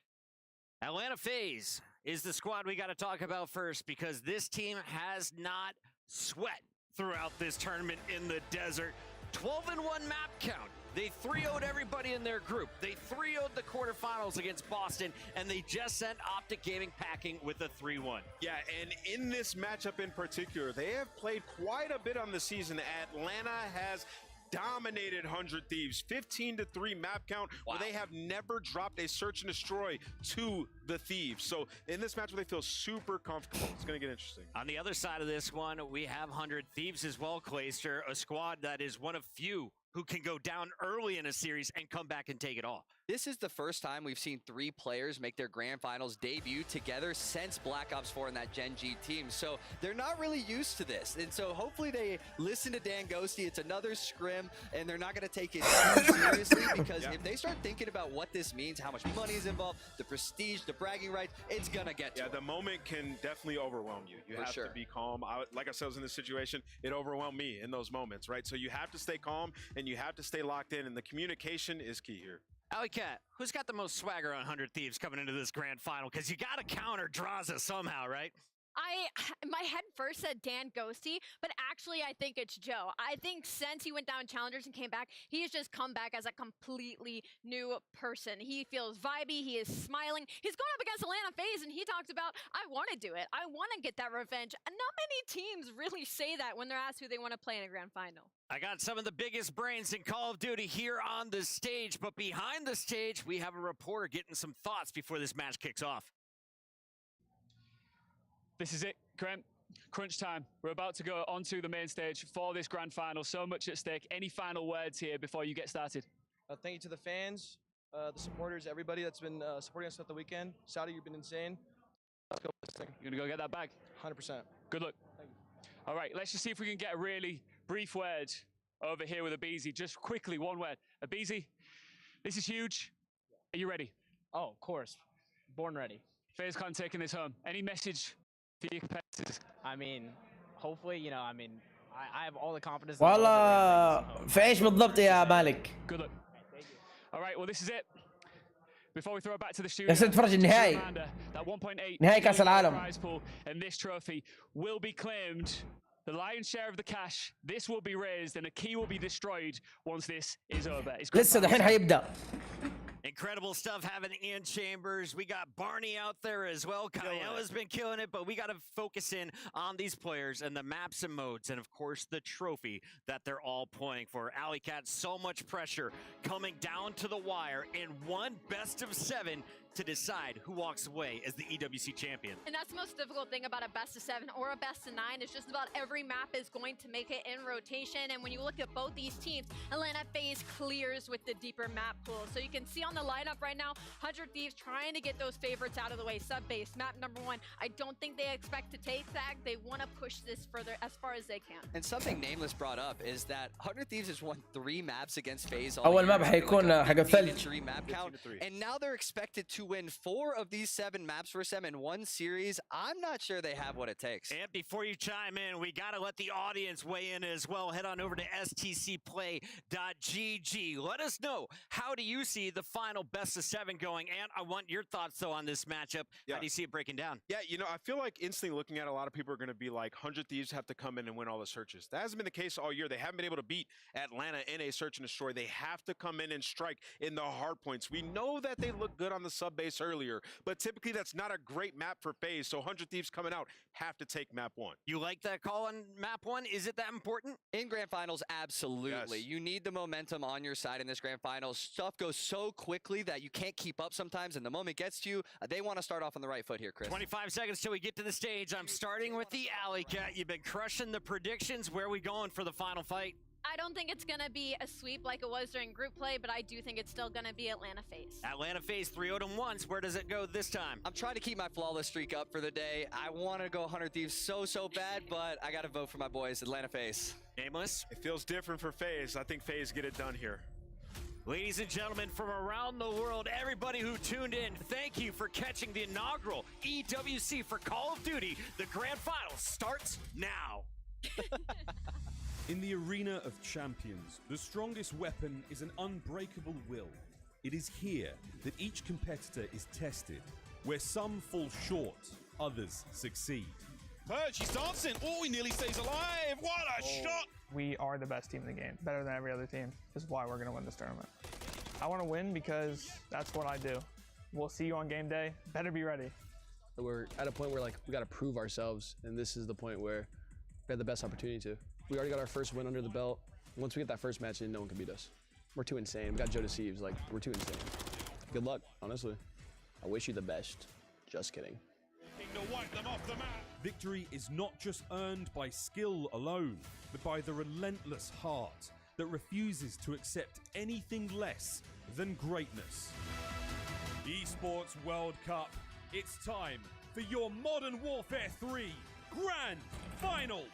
Atlanta FaZe is the squad we got to talk about first because this team has not sweat throughout this tournament in the desert. 12-1 map count. They 3-0'd everybody in their group. They 3-0'd the quarterfinals against Boston, and they just sent Optic Gaming packing with a 3-1. Yeah, and in this matchup in particular, they have played quite a bit on the season. Atlanta has dominated 100 Thieves, 15-3 map count, where they have never dropped a search and destroy to the Thieves. So in this matchup, they feel super comfortable. It's going to get interesting. On the other side of this one, we have 100 Thieves as well, Clayster, a squad that is one of few who can go down early in a series and come back and take it all. This is the first time we've seen 3 players make their grand finals debut together since Black Ops 4 and that Gen G team. So they're not really used to this. And so hopefully they listen to Dan Ghosty. It's another scrim, and they're not going to take it too seriously, because if they start thinking about what this means, how much money is involved, the prestige, the bragging rights, it's going to get to them. The moment can definitely overwhelm you. You have to be calm. Like I said, I was in this situation. It overwhelmed me in those moments, right? So you have to stay calm, and you have to stay locked in, and the communication is key here. Alleycat, who's got the most swagger on 100 Thieves coming into this grand final? Because you got to counter Draza somehow, right? My head first said Dan Ghosty, but actually I think it's Joe. I think since he went down challengers and came back, he has just come back as a completely new person. He feels vibey, he is smiling. He's going up against Atlanta FaZe, and he talks about, I want to do it. I want to get that revenge. And not many teams really say that when they're asked who they want to play in a grand final. I got some of the biggest brains in Call of Duty here on the stage, but behind the stage, we have a reporter getting some thoughts before this match kicks off. This is it, Grant. Crunch time. We're about to go onto the main stage for this grand final. So much at stake. Any final words here before you get started? Thank you to the fans, the supporters, everybody that's been supporting us throughout the weekend. Saudi, you've been insane. Let's go with this thing. You're going to go get that bag? 100%. Good luck. Thank you. All right, let's just see if we can get a really brief word over here with Abizi. Just quickly, one word. Abizi, this is huge. Are you ready? Oh, of course. Born ready. FaZeCon taking this home. Any message for your competitors? I mean, hopefully, you know, I have all the confidence. والله في ايش بالضبط يا مالك؟ Good luck. All right, well, this is it. Before we throw it back to the studio, يا تتفرج النهائي. that 1.8 نهائي كأس العالم. prize pool and this trophy will be claimed. The lion's share of the cash, this will be raised, and a key will be destroyed once this is over. لسه دحين حيبدأ. Incredible stuff having Ian Chambers. We got Barney out there as well. Kyle has been killing it, but we got to focus in on these players and the maps and modes, and of course the trophy that they're all playing for. Alleycat, so much pressure coming down to the wire in one best of 7 to decide who walks away as the EWC champion. And that's the most difficult thing about a best of 7 or a best of 9. It's just about every map is going to make it in rotation. And when you look at both these teams, Atlanta FaZe clears with the deeper map pool. So you can see on the lineup right now, 100 Thieves trying to get those favorites out of the way. Sub-base, map number 1. I don't think they expect to take that. They want to push this further as far as they can. And something Nameless brought up is that 100 Thieves has won 3 maps against FaZe all أول year. ماب حيكون حق الثلج. 3 map count, and now they're expected to win 4 of these 7 maps versus them in one series. I'm not sure they have what it takes. And before you chime in, we got to let the audience weigh in as well. Head on over to stcplay.gg. Let us know, how do you see the final best of 7 going? And I want your thoughts, though, on this matchup. How do you see it breaking down? Yeah, you know, I feel like instantly looking at it, a lot of people are going to be like, 100 Thieves have to come in and win all the searches. That hasn't been the case all year. They haven't been able to beat Atlanta in a search and destroy. They have to come in and strike in the hard points. We know that they look good on the sub base earlier, but typically that's not a great map for FaZe. So 100 Thieves coming out have to take map 1. You like that call on map 1? Is it that important? In grand finals, absolutely. Yes. You need the momentum on your side in this grand finals. Stuff goes so quickly that you can't keep up sometimes, and the moment gets to you, they want to start off on the right foot here, Chris. 25 seconds till we get to the stage. I'm starting with the Alleycat. You've been crushing the predictions. Where are we going for the final fight? I don't think it's going to be a sweep like it was during group play, but I do think it's still going to be Atlanta FaZe. Atlanta FaZe 3-0'd them once. Where does it go this time? I'm trying to keep my flawless streak up for the day. I want to go 100 Thieves so bad, but I got to vote for my boys, Atlanta FaZe. Nameless? It feels different for FaZe. I think FaZe get it done here. Ladies and gentlemen from around the world, everybody who tuned in, thank you for catching the inaugural EWC for Call of Duty. The grand final starts now. In the arena of champions, the strongest weapon is an unbreakable will. It is here that each competitor is tested, where some fall short, others succeed. Purge, he's dancing. Oh, he nearly stays alive. What a shot. We are the best team in the game, better than every other team. This is why we're gonna win this tournament. I wanna win because that's what I do. We'll see you on game day. Better be ready. We're at a point where like we gotta prove ourselves, and this is the point where we have the best opportunity to. We already got our first win under the belt. Once we get that first match in, no one can beat us. We're too insane. We got Joe Deceives, like we're too insane. Good luck, honestly. I wish you the best. Just kidding. To wipe them off the map. Victory is not just earned by skill alone, but by the relentless heart that refuses to accept anything less than greatness. Esports World Cup, it's time for your Modern Warfare 3 Grand Finals!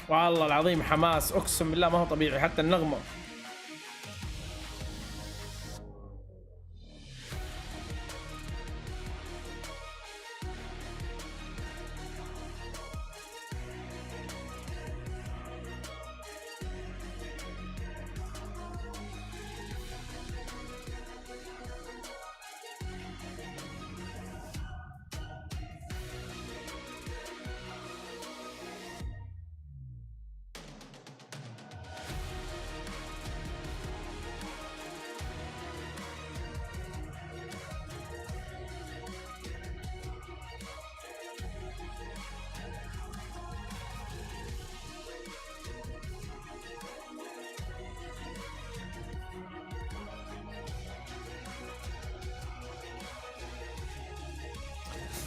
والله العظيم حماس، اقسم بالله ما هو طبيعي حتى النغمة.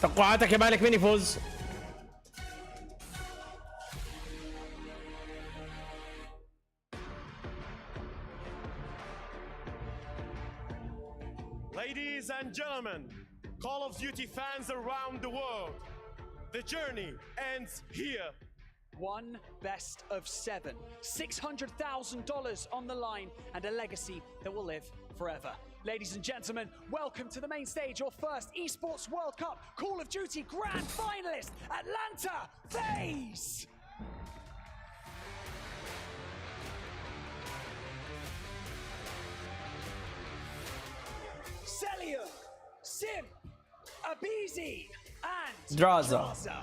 توقعاتك يا مالك مين يفوز؟ Ladies and gentlemen, Call of Duty fans around the world, the journey ends here. One best of 7, $600,000 on the line, and a legacy that will live forever. Ladies and gentlemen, welcome to the main stage, your first Esports World Cup Call of Duty Grand Finalist, Atlanta FaZe! Celio, Sim, Abizi, and Draza.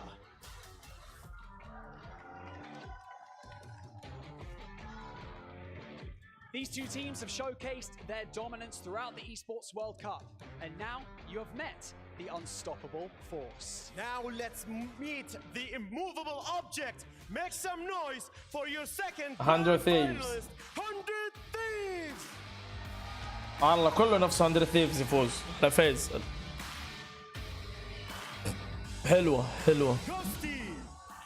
These two teams have showcased their dominance throughout the Esports World Cup, and now you have met the unstoppable force. Now let's meet the immovable object. Make some noise for your second 100 Thieves. finalist, 100 Thieves. والله كله نفسه 100 Thieves يفوز. لا فاز. حلوة حلوة. Ghosty,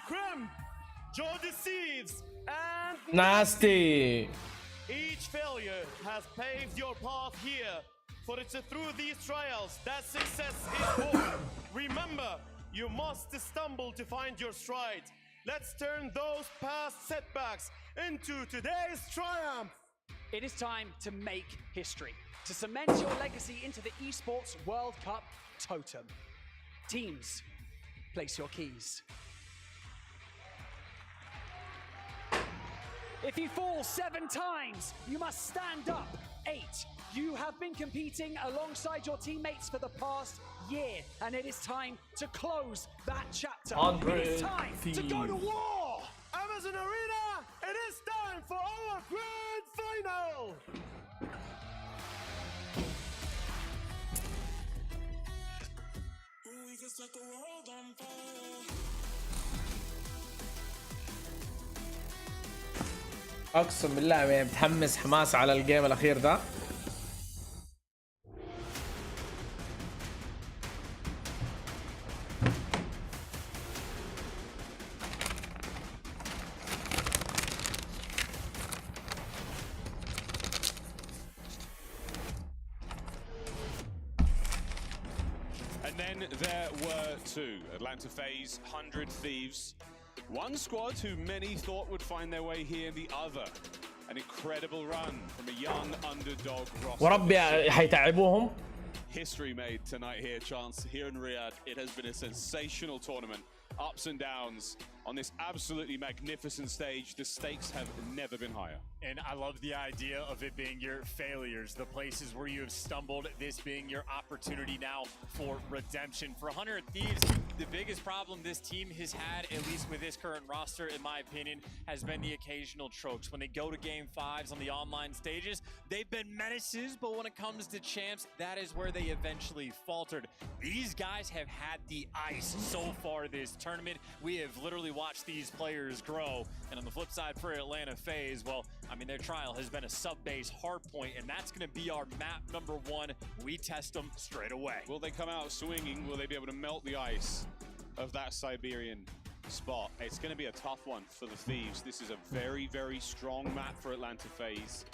Krem, Joe Deceives, and Nasty. Each failure has paved your path here, for it's through these trials that success is born. Remember, you must stumble to find your stride. Let's turn those past setbacks into today's triumph. It is time to make history, to cement your legacy into the Esports World Cup totem. Teams, place your keys. If you fall 7 times, you must stand up 8. You have been competing alongside your teammates for the past year, and it is time to close that chapter. It is time to go to war! Amazon Arena, it is time for our grand final! We can set the world on fire. اقسم بالله يعني متحمس حماس على الجيم الاخير ده. And then there were two. Atlanta FaZe, 100 Thieves. One squad who many thought would find their way here, the other. An incredible run from a young underdog roster. وربي حيتعبوهم. History made tonight here, Chance, here in Riyadh. It has been a sensational tournament. Ups and downs on this absolutely magnificent stage. The stakes have never been higher. And I love the idea of it being your failures, the places where you have stumbled, this being your opportunity now for redemption. For 100 Thieves, the biggest problem this team has had, at least with this current roster, in my opinion, has been the occasional chokes. When they go to Game 5s on the online stages, they've been menaces, but when it comes to champs, that is where they eventually faltered. These guys have had the ice so far this tournament. We have literally watched these players grow. And on the flip side for Atlanta FaZe, well, I mean, their trial has been a sub-base hard point, and that's going to be our map number 1. We test them straight away. Will they come out swinging? Will they be able to melt the ice of that Siberian spot? It's going to be a tough one for the Thieves. This is a very, very strong map for Atlanta FaZe.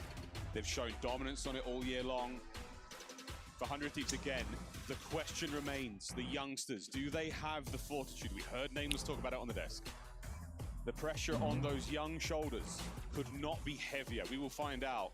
They've shown dominance on it all year long. For 100 Thieves again, the question remains, the youngsters, do they have the fortitude? We heard Nameless talk about it on the desk. The pressure on those young shoulders could not be heavier. We will find out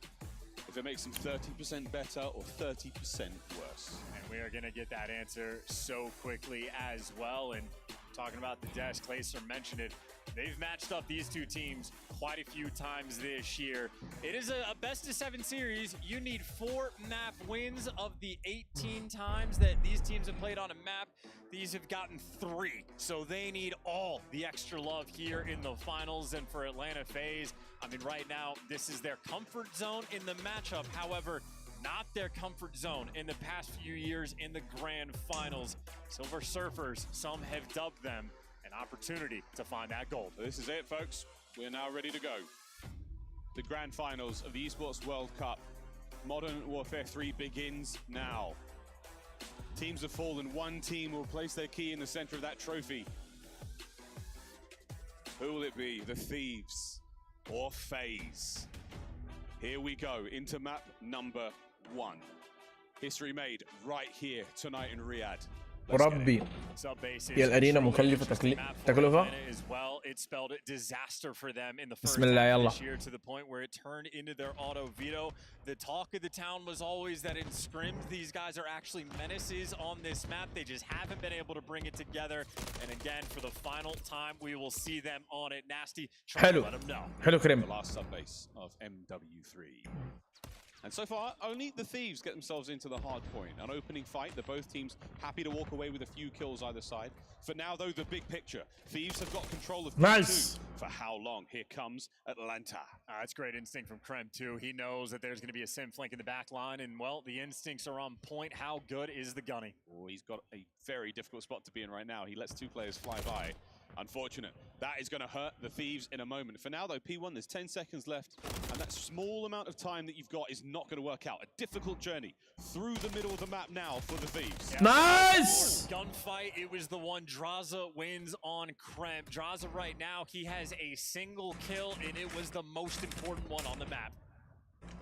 if it makes them 30% better or 30% worse. And we are going to get that answer so quickly as well. And talking about the desk, Glacier mentioned it. They've matched up these two teams quite a few times this year. It is a best-of-7 series. You need 4 map wins of the 18 times that these teams have played on a map. These have gotten 3, so they need all the extra love here in the finals. And for Atlanta FaZe, I mean, right now, this is their comfort zone in the matchup. However, not their comfort zone in the past few years in the grand finals. Silver Surfers, some have dubbed them an opportunity to find that gold. This is it, folks. We're now ready to go. The grand finals of the Esports World Cup. Modern Warfare 3 begins now. Teams have fallen. One team will place their key in the center of that trophy. Who will it be? The Thieves or FaZe? Here we go into map number 1. History made right here tonight in Riyadh. وربي هي الأرينا مكلفة تكلفة. As well, it spelled disaster for them in the first بسم الله يلا. this year to the point where it turned into their auto veto. The talk of the town was always that in scrims, these guys are actually menaces on this map. They just haven't been able to bring it together. And again, for the final time, we will see them on it. Nasty, try to let them know. حلو كريم. The last subbase of MW3. And so far, only the Thieves get themselves into the hard point. An opening fight, they're both teams happy to walk away with a few kills either side. For now, though, the big picture. Thieves have got control of Nice. P2. For how long? Here comes Atlanta. That's great instinct from Krem, too. He knows that there's going to be a sim flank in the back line, and, well, the instincts are on point. How good is the gunny? Oh, he's got a very difficult spot to be in right now. He lets 2 players fly by. Unfortunate. That is going to hurt the Thieves in a moment. For now, though, P1, there's 10 seconds left, and that small amount of time that you've got is not going to work out. A difficult journey through the middle of the map now for the Thieves. Yeah, Nice! Gunfight, it was the one. Draza wins on Krem. Draza right now, he has a single kill, and it was the most important one on the map.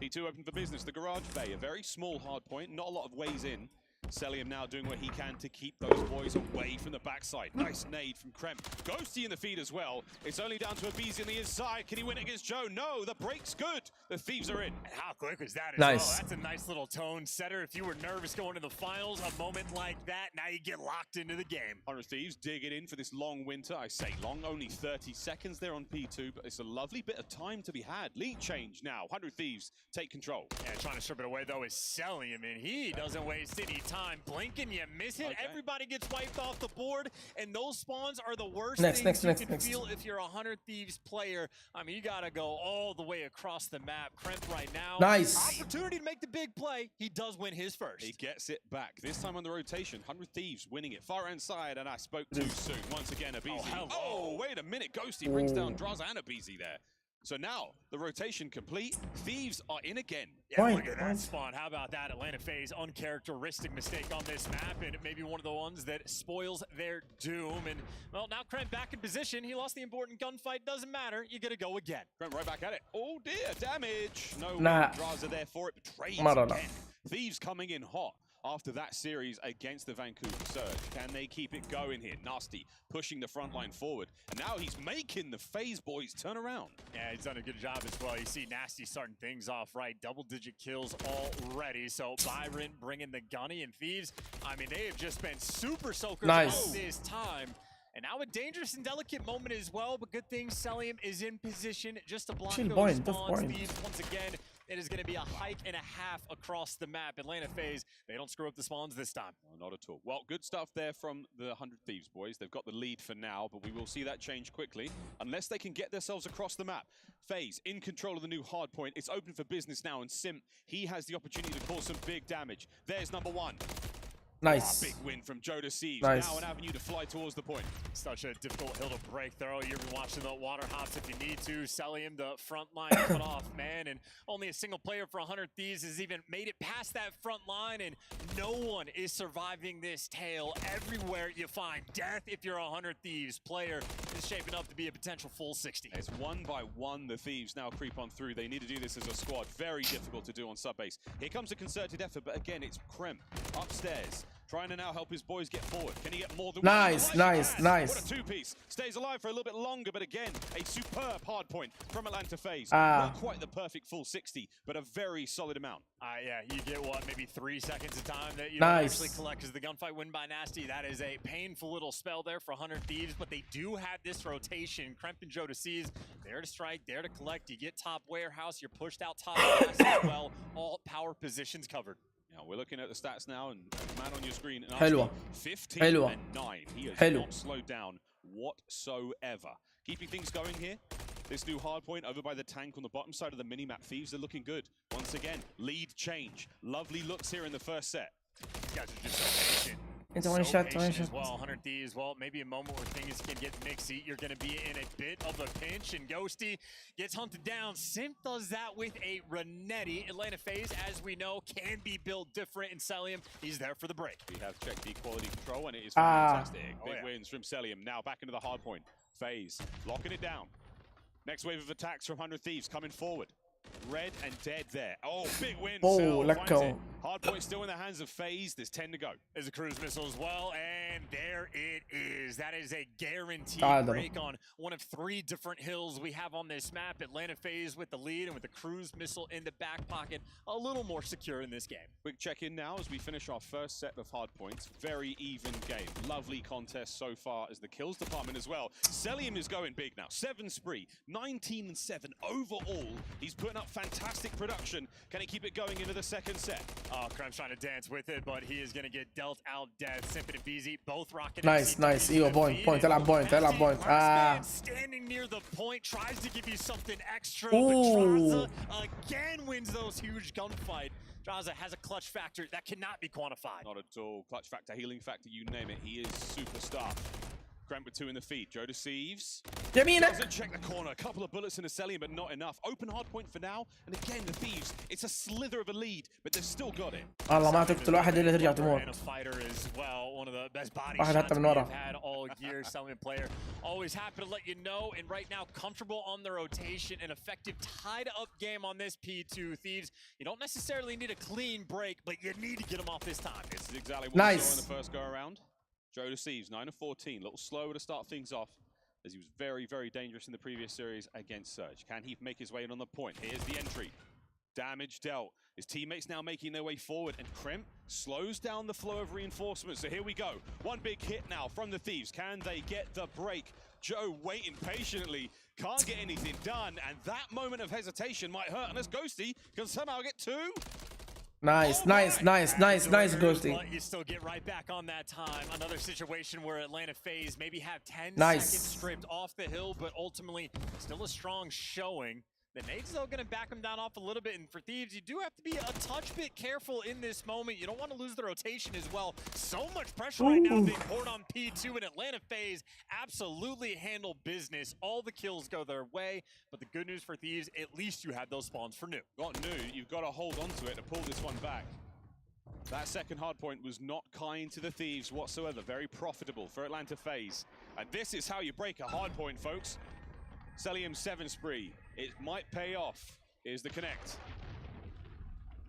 P2 open for business. The garage bay, a very small hard point, not a lot of ways in. Selim now doing what he can to keep those boys away from the backside. Nice nade from Krem. Ghosty in the feed as well. It's only down to a Beezy on the inside. Can he win against Joe? No, the break's good. The Thieves are in. And how quick was that as Nice. well? That's a nice little tone setter. If you were nervous going to the finals, a moment like that, now you get locked into the game. 100 Thieves digging in for this long winter. I say long, only 30 seconds there on P2, but it's a lovely bit of time to be had. Lead change now. 100 Thieves take control. Yeah, trying to strip it away though is Selim, and he doesn't waste any time. Blink and you miss it. Everybody gets wiped off the board, and those spawns are the worst things you can feel if you're a 100 Thieves player. I mean, you gotta go all the way across the map. Kremp right now. Nice. Opportunity to make the big play. He does win his first. He gets it back. This time on the rotation, 100 Thieves winning it. Far inside, and I spoke too soon. Once again, a Beezy. Oh, wait a minute. Ghosty brings down Draza and a Beezy there. So now, the rotation complete. Thieves are in again. Yeah, look at that spawn. How about that? Atlanta FaZe, uncharacteristic mistake on this map, and maybe one of the ones that spoils their doom. And, well, now Krem back in position. He lost the important gunfight. Doesn't matter. You got to go again. Krem right back at it. Oh, dear. Damage. No Draza there for it. Betrays Madonna. again. Thieves coming in hot. After that series against the Vancouver Surge. Can they keep it going here? Nasty pushing the front line forward. And now he's making the FaZe boys turn around. Yeah, he's done a good job as well. You see Nasty starting things off right. Double-digit kills already. So Byron bringing the gunny, and Thieves, I mean, they have just been super soakers all this time. And now a dangerous and delicate moment as well, but good thing Selim is in position just to block those spawns. Thieves, once again, it is going to be a hike and a half across the map. Atlanta FaZe, they don't screw up the spawns this time. No, not at all. Well, good stuff there from the 100 Thieves boys. They've got the lead for now, but we will see that change quickly unless they can get themselves across the map. FaZe in control of the new hard point. It's open for business now, and Simp, he has the opportunity to cause some big damage. There's number one. Nice. Big win from Joe Deceives. Nice. Now an avenue to fly towards the point. Such a difficult hill to break through. You've been watching the water hops if you need to. Selim, the front line cut off, man. And only a single player for 100 Thieves has even made it past that front line. And no one is surviving this tail. Everywhere you find death if you're a 100 Thieves player is shaping up to be a potential full 60. It's one by one the Thieves now creep on through. They need to do this as a squad. Very difficult to do on sub-base. Here comes a concerted effort, but again, it's Krem upstairs. Trying to now help his boys get forward. Can he get more than one? Nice. What a two-piece. Stays alive for a little bit longer, but again, a superb hard point from Atlanta FaZe. Not quite the perfect full 60, but a very solid amount. Yeah, you get what, maybe 3 seconds of time that you don't actually collect because the gunfight win by Nasty. That is a painful little spell there for 100 Thieves, but they do have this rotation. Kremp and Joe Deceives, there to strike, there to collect. You get top warehouse, you're pushed out top glass as well. All power positions covered. Now we're looking at the stats now, and man on your screen, and حلوة 15 and 9. He has not slowed down whatsoever. Keeping things going here. This new hard point over by the tank on the bottom side of the minimap. Thieves are looking good. Once again, lead change. Lovely looks here in the first set. These guys are just so patient. It's one shot, as well. 100 Thieves, well, maybe a moment where things can get mixy. You're going to be in a bit of a pinch, and Ghosty gets hunted down. Simp does that with a Renetti. Atlanta FaZe, as we know, can be built different, and Selim, he's there for the break. We have checked the quality control, and it is fantastic. Big wins from Selim. Now back into the hard point. FaZe locking it down. Next wave of attacks from 100 Thieves coming forward. Red and dead there. Oh, big win. Oh, let's go. Hard point still in the hands of FaZe. There's 10 to go. There's a cruise missile as well, and there it is. That is a guaranteed break on one of 3 different hills we have on this map. Atlanta FaZe with the lead and with the cruise missile in the back pocket, a little more secure in this game. Quick check-in now as we finish our first set of hard points. Very even game. Lovely contest so far as the kills department as well. Selim is going big now. 7 spree, 19 and 7 overall. He's putting up fantastic production. Can he keep it going into the second set? Oh, Krem's trying to dance with it, but he is going to get dealt out death. Simp and Beezy both rocking. Nice. Evo, point. Standing near the point, tries to give you something extra, but Draza again wins those huge gunfight. Draza has a clutch factor that cannot be quantified. Not at all. Clutch factor, healing factor, you name it. He is superstar. Grant with 2 in the feed. Joe deceives. Jemina. Doesn't check the corner. A couple of bullets in the Celium, but not enough. Open hard point for now. And again, the Thieves. It's a slither of a lead, but they've still got it. والله ما تقتل واحد الا ترجع And تموت. a fighter as well. One of the best body واحد shots حتى من we've ورا. had all year. Selling player. Always happy to let you know. And right now, comfortable on the rotation. An effective tied up game on this P2 Thieves. You don't necessarily need a clean break, but you need to get them off this time. This is exactly what we saw in the first go around. Joe deceives, 9 of 14. A little slower to start things off, as he was very, very dangerous in the previous series against Surge. Can he make his way in on the point? Here's the entry. Damage dealt. His teammates now making their way forward, and Crimp slows down the flow of reinforcements. So here we go. One big hit now from the Thieves. Can they get the break? Joe waiting patiently, can't get anything done, and that moment of hesitation might hurt unless Ghosty can somehow get 2. Nice, Ghosty. But you still get right back on that time. Another situation where Atlanta FaZe maybe have 10 Nice. seconds stripped off the hill, but ultimately still a strong showing. The nade's still going to back them down off a little bit, and for Thieves, you do have to be a touch bit careful in this moment. You don't want to lose the rotation as well. So much pressure right now being poured on P2, and Atlanta FaZe absolutely handle business. All the kills go their way, but the good news for Thieves, at least you have those spawns for new. Got new, you've got to hold on to it to pull this one back. That second hardpoint was not kind to the Thieves whatsoever. Very profitable for Atlanta FaZe. And this is how you break a hardpoint, folks. Celium 7 spree. It might pay off. Here's the connect.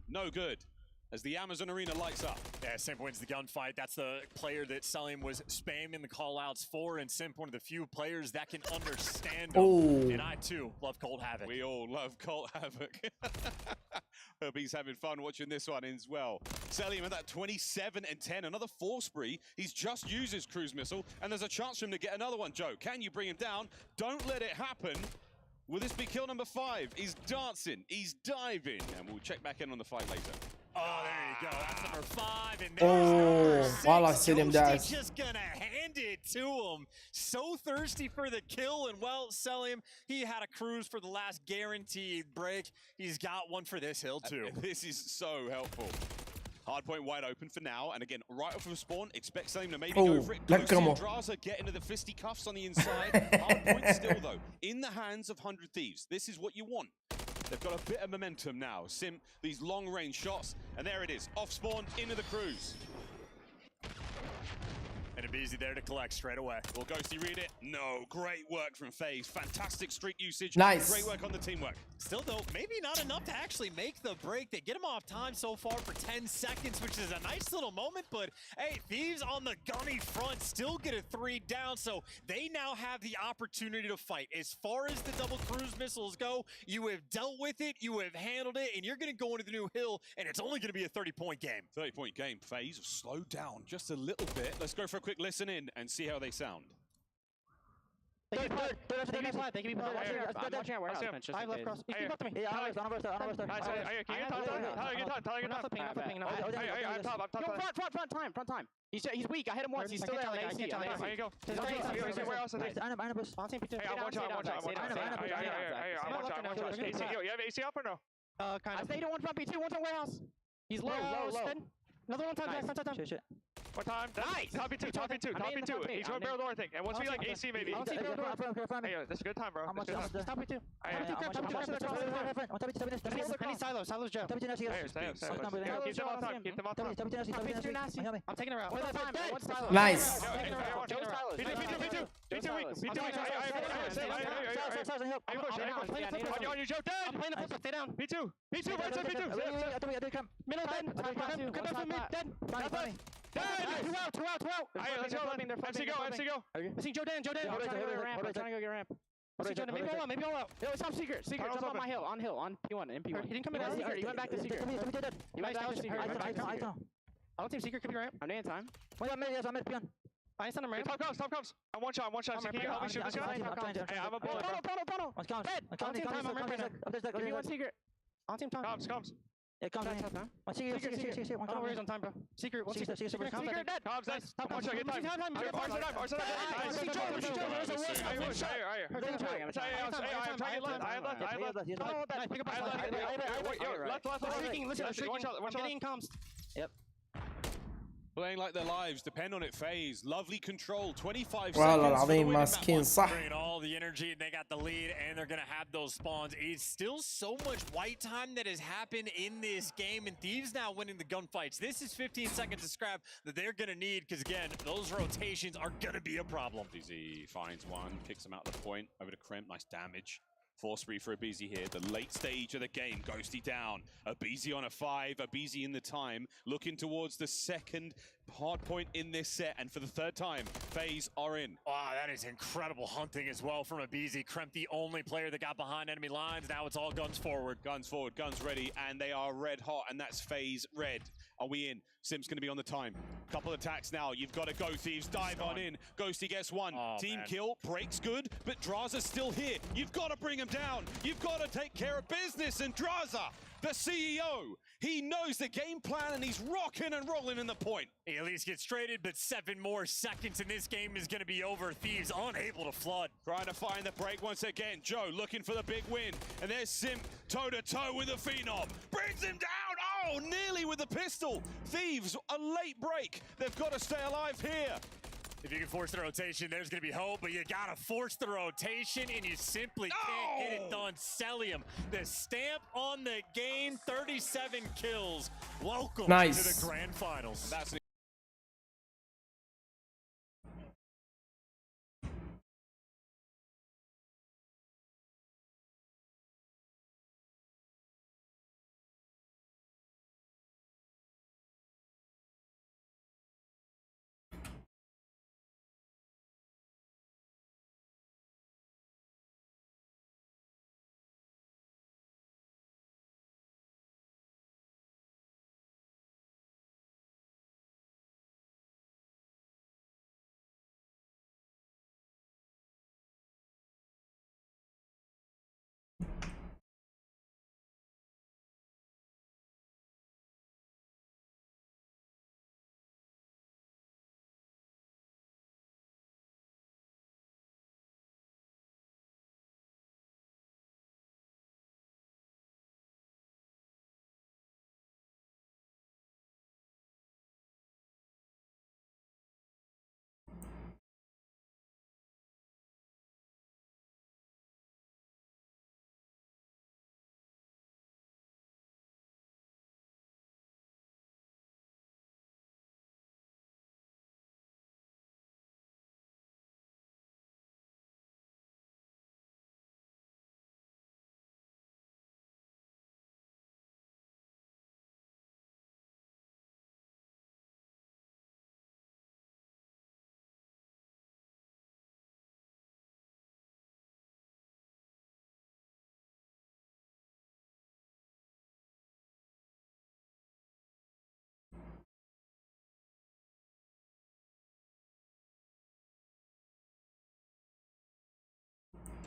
No good. As the Amazon Arena lights up. Yeah, Simp wins the gunfight. That's the player that Celium was spamming the callouts for, and Simp, one of the few players that can understand him. Ooh. And I, too, love Cold Havoc. We all love Cold Havoc. Hope he's having fun watching this one as well. Celium at that 27 and 10, another 4 spree. He's just used his cruise missile, and there's a chance for him to get another one. Joe, can you bring him down? Don't let it happen. Will this be kill number 5? He's dancing, he's diving, and we'll check back in on the fight later. Oh, there you go. That's number 5. And Oh, والله Celium Ghosty داعس. just gonna hand it to him. So thirsty for the kill, and well, Celium, he had a cruise for the last guaranteed break. He's got one for this hill too. This is so helpful. Hardpoint wide open for now, and again, right off of spawn, expect Celium to maybe go for it. لكمه. Draza get into the fisticuffs on the inside. Hardpoint still though, in the hands of 100 Thieves. This is what you want. They've got a bit of momentum now. Simp, these long-range shots, and there it is. Off spawn, into the cruise. And a Beezy there to collect straight away. Will Ghosty read it? No. Great work from FaZe. Fantastic streak usage. Nice. Great work on the teamwork. Still, though, maybe not enough to actually make the break. They get him off time so far for 10 seconds, which is a nice little moment. But, hey, Thieves on the gunny front still get a 3 down, so they now have the opportunity to fight. As far as the double cruise missiles go, you have dealt with it, you have handled it, and you're going to go into the new hill, and it's only going to be a 30-point game. 30-point game. FaZe have slowed down just a little bit. Let's go for a quick listen in and see how they sound. They can be flat. They can be flat. I'm watching our warehouse bench. I have left cross. You can up to me. Can you get top? Front time. He's weak. I hit him once. He's still there. There you go. Warehouse. Hey, you have AC up or no? Kind of. I stayed in one front B2, one's on warehouse. He's low. Another one time, guys. Shit. One time. Nice. Top B2. He's going barrel door thing. And once we like AC maybe. Hey, that's a good time, bro. Stop B2. I need silos. Silos jump. Keep them on top. I'm taking her out. Nice. On you, Joe. Dead. I'm playing the flip. Stay down. B2. Right side B2. Middle dead. Come back from me. Dead. Two out. Let's go. MC go. I see Joe Dan. I'm trying to go get ramp. Maybe all out. Yo, stop secret. Jump on my hill. On P1 and P1. He didn't come in. He went back to secret. He went back to secret. I don't think secret could be ramp. I'm in time. I sent him ramp. Top comes. I'm one shot. Can you help me shoot this guy? Hey, I'm a bullet, bro. Give me one secret. On team time. Comes. Yeah, comes. Secret. Oh, where's on time, bro? Secret. What's secret? Secret dead. Comes. One shot. Get time. Left. I'm getting comms. Yep. Playing like their lives depend on it. Faze, lovely control, 25 والله seconds. العظيم ماسكين صح. Bringing all the energy, and they got the lead, and they're gonna have those spawns. It's still so much white time that has happened in this game, and Thieves now winning the gunfights. This is 15 seconds to scrap that they're gonna need, because again, those rotations are gonna be a problem. BZ finds one, kicks him out the point, over to Crimp, nice damage. Force free for aBeZy here, the late stage of the game. Ghosty down, aBeZy on a 5, aBeZy in the time, looking towards the second hard point in this set, and for the third time, FaZe are in. Wow, that is incredible hunting as well from aBeZy. Kremp, the only player that got behind enemy lines. Now it's all guns forward. Guns forward, guns ready, and they are red hot, and that's FaZe red. Are we in? Sim's going to be on the time. Couple attacks now. You've got to go, Thieves. Dive on in. Ghosty gets one. Team kill. Breaks good, but Draza's still here. You've got to bring him down. You've got to take care of business. And Draza, the CEO, he knows the game plan, and he's rocking and rolling in the point. He at least gets traded, but 7 more seconds, and this game is going to be over. Thieves unable to flood. Trying to find the break once again. Joe looking for the big win. And there's Sim toe-to-toe with the Phenom. Brings him down. Oh, nearly with the pistol. Thieves, a late break. They've got to stay alive here. If you can force the rotation, there's going to be hope, but you got to force the rotation, and you simply can't get it done. Celium, the stamp on the game, 37 kills. Welcome to the grand finals. That's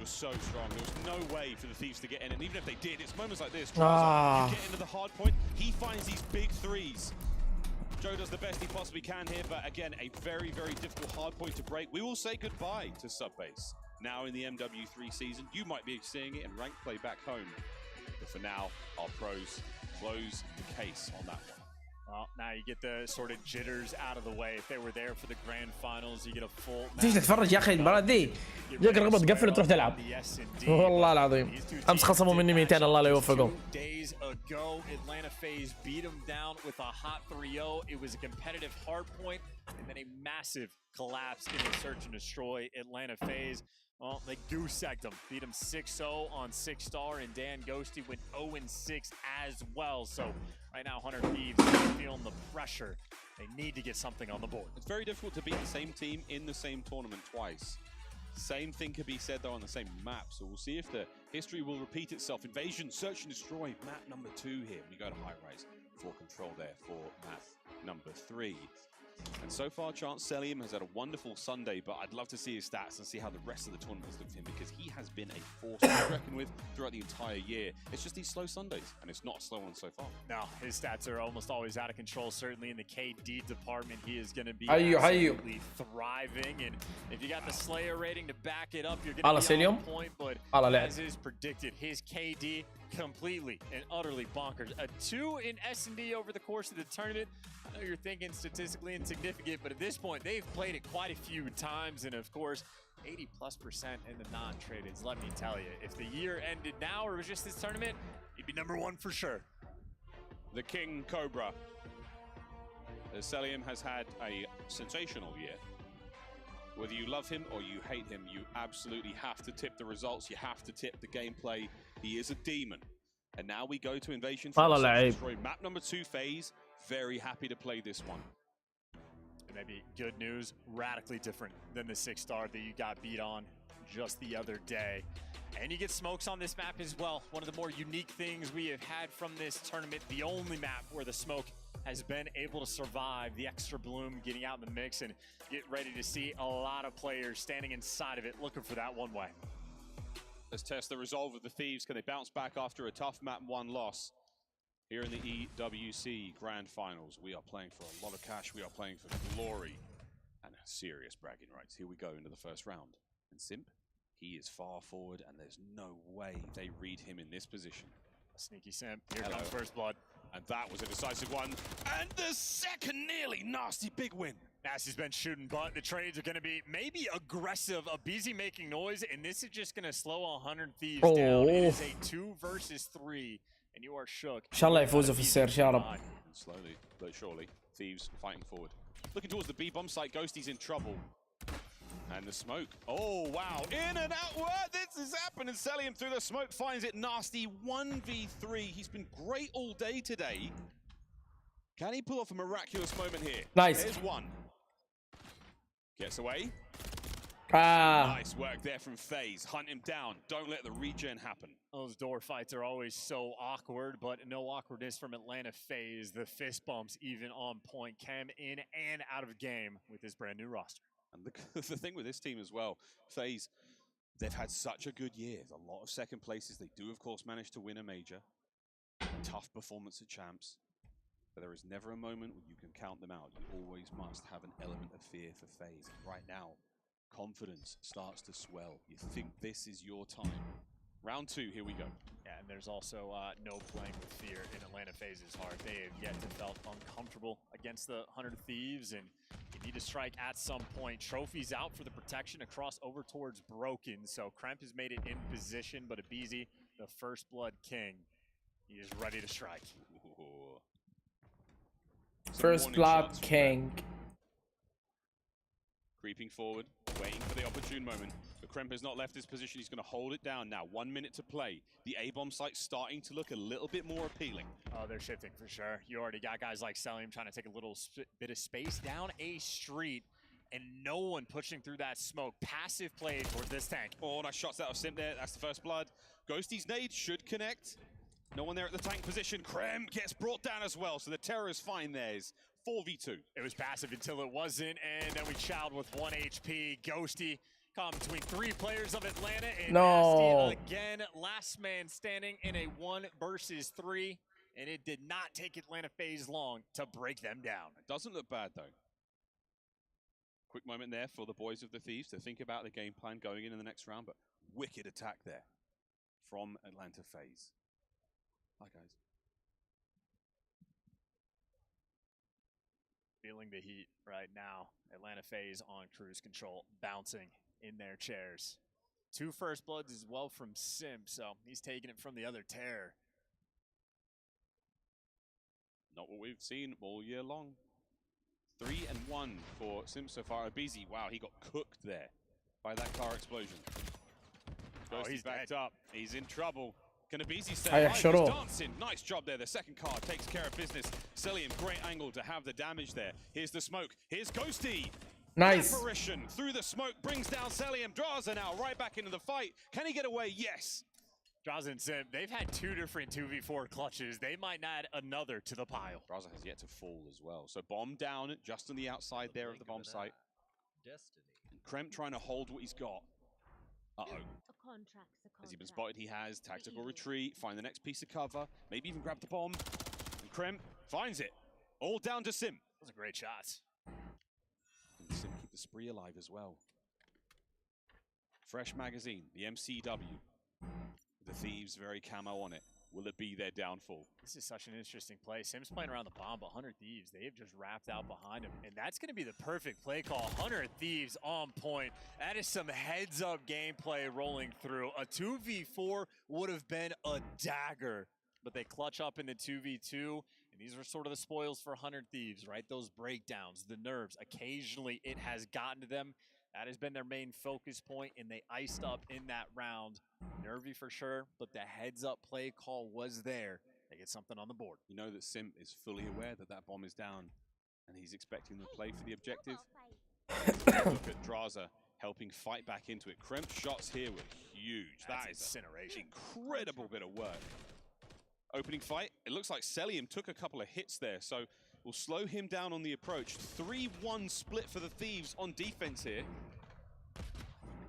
was so strong. There was no way for the Thieves to get in, and even if they did, it's moments like this. You get into the hard point, he finds these big threes. Joe does the best he possibly can here, but again, a very, very difficult hard point to break. We will say goodbye to Subbase. Now in the MW3 season, you might be seeing it in ranked play back home. But for now, our pros close the case on that one. Well, now you get the sort of jitters out of the way. If they were there for the grand finals, you get a full. تيجي تتفرج يا اخي المباراة دي جاك رغبة تقفل وتروح تلعب والله العظيم امس خصموا مني 200 الله لا يوفقهم. Days ago, Atlanta FaZe beat them down with a hot 3-0. It was a competitive hard point, and then a massive collapse in the search and destroy. Atlanta FaZe, well, they goose-egged them, beat them 6-0 on 6-star, and Dan Ghosty went 0-6 as well. So right now, Hunter Thieves is feeling the pressure. They need to get something on the board. It's very difficult to beat the same team in the same tournament twice. Same thing could be said though on the same map, so we'll see if the history will repeat itself. Invasion, search and destroy, map number 2 here. We go to high rise for control there for map number 3. And so far, Chance Celium has had a wonderful Sunday, but I'd love to see his stats and see how the rest of the tournament has looked for him, because he has been a force to reckon with throughout the entire year. It's just these slow Sundays, and it's not a slow one so far. No, his stats are almost always out of control. Certainly in the KD department, he is going to be absolutely thriving. And if you got the Slayer rating to back it up, you're going to be on point. But as is predicted, his KD completely and utterly bonkers. A 2 in S&D over the course of the tournament. I know you're thinking statistically insignificant, but at this point, they've played it quite a few times. And of course, 80+% in the non-tradeds. Let me tell you, if the year ended now or it was just this tournament, he'd be #1 for sure. The King Cobra. Selim has had a sensational year. Whether you love him or you hate him, you absolutely have to tip the results. You have to tip the gameplay. He is a demon. And now we go to Invasion for Destroy. Map number 2, Phase. Very happy to play this one. And maybe good news, radically different than the 6-star that you got beat on just the other day. And you get smokes on this map as well. One of the more unique things we have had from this tournament, the only map where the smoke has been able to survive the extra bloom getting out in the mix, and get ready to see a lot of players standing inside of it looking for that one way. Let's test the resolve of the Thieves. Can they bounce back after a tough map 1 loss? Here in the EWC Grand Finals, we are playing for a lot of cash. We are playing for glory and serious bragging rights. Here we go into the first round. And Simp, he is far forward, and there's no way they read him in this position. A sneaky Simp. Here comes first blood. And that was a decisive one. And the second nearly nasty big win. Nasty's been shooting, but the trades are going to be maybe aggressive. A busy making noise, and this is just going to slow 100 Thieves down. It is a 2 versus 3, and you are shook. ان شاء الله يفوزوا في السيرش يا رب. Slowly but surely, Thieves fighting forward. Looking towards the B bomb site. Ghosty's in trouble. And the smoke. Oh, wow. In and out. What? This is happening. Selim through the smoke finds it. Nasty 1v3. He's been great all day today. Can he pull off a miraculous moment here? Nice. There's one. Gets away. Ah. Nice work there from FaZe. Hunt him down. Don't let the regen happen. Those door fights are always so awkward, but no awkwardness from Atlanta FaZe. The fist bumps even on point. Cam in and out of game with his brand new roster. And the thing with this team as well, FaZe, they've had such a good year. A lot of second places. They do, of course, manage to win a major. Tough performance at champs. But there is never a moment where you can count them out. You always must have an element of fear for FaZe. And right now, confidence starts to swell. You think this is your time. Round 2, here we go. Yeah, and there's also no playing with fear in Atlanta FaZe's heart. They have yet to felt uncomfortable against the 100 Thieves, and you need to strike at some point. Trophy's out for the protection across over towards Broken, so Kremp has made it in position, but Abizi, the first blood king, he is ready to strike. Ooh. First blood king. Creeping forward, waiting for the opportune moment. But Kremp has not left his position. He's going to hold it down now. 1 minute to play. The A-bomb site's starting to look a little bit more appealing. Oh, they're shifting for sure. You already got guys like Selim trying to take a little bit of space down a street, and no one pushing through that smoke. Passive play towards this tank. Oh, nice shots out of Simp there. That's the first blood. Ghosty's nade should connect. No one there at the tank position. Krem gets brought down as well, so the terror is fine there. 4v2. It was passive until it wasn't, and then we chowed with 1 HP. Ghosty caught between 3 players of Atlanta, and Nasty again, last man standing in a 1 versus 3, and it did not take Atlanta FaZe long to break them down. It doesn't look bad, though. Quick moment there for the boys of the Thieves to think about the game plan going in the next round, but wicked attack there from Atlanta FaZe. Hi, guys. Feeling the heat right now. Atlanta FaZe on cruise control, bouncing in their chairs. 2 first bloods as well from Simp, so he's taking it from the other terror. Not what we've seen all year long. 3 and 1 for Simp so far. Abizi, wow, he got cooked there by that car explosion. Oh, he's backed up. He's in trouble. Can Abizi stay Hey, alive? He's sure. dancing. Nice job there. The second car takes care of business. Selim, great angle to have the damage there. Here's the smoke. Here's Ghosty. Nice. Apparition through the smoke brings down Selim. Draza now right back into the fight. Can he get away? Yes. Draza and Simp, they've had 2 different 2v4 clutches. They might add another to the pile. Draza has yet to fall as well. So bomb down just on the outside there of the bomb site. Destiny. And Kremp trying to hold what he's got. Uh-oh. Has he been spotted? He has. Tactical retreat. Find the next piece of cover. Maybe even grab the bomb. And Kremp finds it. All down to Simp. Those are great shots. And Simp keep the spree alive as well. Fresh magazine. The MCW. The Thieves very camo on it. will it be their downfall? This is such an interesting play. Sim's playing around the bomb, but 100 Thieves, they have just wrapped out behind him. And that's going to be the perfect play call. 100 Thieves on point. That is some heads-up gameplay rolling through. A 2v4 would have been a dagger, but they clutch up into 2v2. And these are sort of the spoils for 100 Thieves, right? Those breakdowns, the nerves. Occasionally, it has gotten to them. That has been their main focus point, and they iced up in that round. Nervy for sure, but the heads-up play call was there. They get something on the board. You know that Sim is fully aware that that bomb is down, and he's expecting them to play for the objective. Look at Draza helping fight back into it. Kremp's shots here were huge. That is incineration. Incredible bit of work. Opening fight, it looks like Celium took a couple of hits there, so we'll slow him down on the approach. 3-1 split for the Thieves on defense here.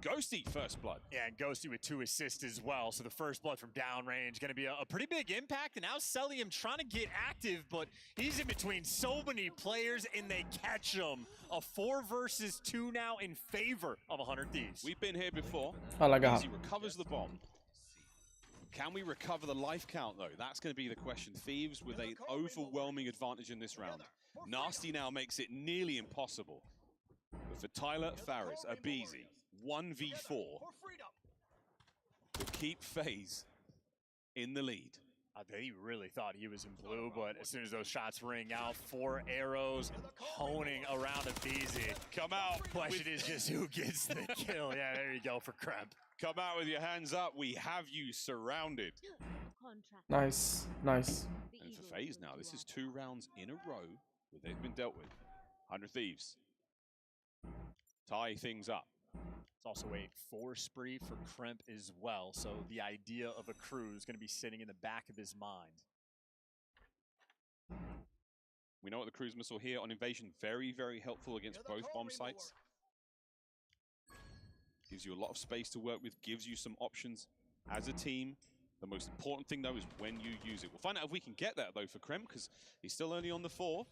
Ghosty first blood. Yeah, and Ghosty with 2 assists as well. So the first blood from downrange going to be a pretty big impact. And now Celium trying to get active, but he's in between so many players and they catch him. A 4 versus 2 now in favor of 100 Thieves. We've been here before. He recovers the bomb. Can we recover the life count though? That's going to be the question. Thieves with an overwhelming advantage in this round. Nasty now makes it nearly impossible. But for Tyler, Faris, Abizi, 1v4 to keep faze in the lead. They really thought he was in blue, but as soon as those shots ring out, 4 arrows honing around Abizi. Come out. Question is just who gets the kill. Yeah, there you go for Kremp. Come out with your hands up. We have you surrounded. Nice, nice. And for faze now, this is 2 rounds in a row where they've been dealt with. 100 Thieves tie things up. It's also a 4 spree for Kremp as well, so the idea of a crew is going to be sitting in the back of his mind. We know what the cruise missile here on Invasion, very, very helpful against both bomb sites. Gives you a lot of space to work with, gives you some options as a team. The most important thing, though, is when you use it. We'll find out if we can get that, though, for Kremp, because he's still only on the 4.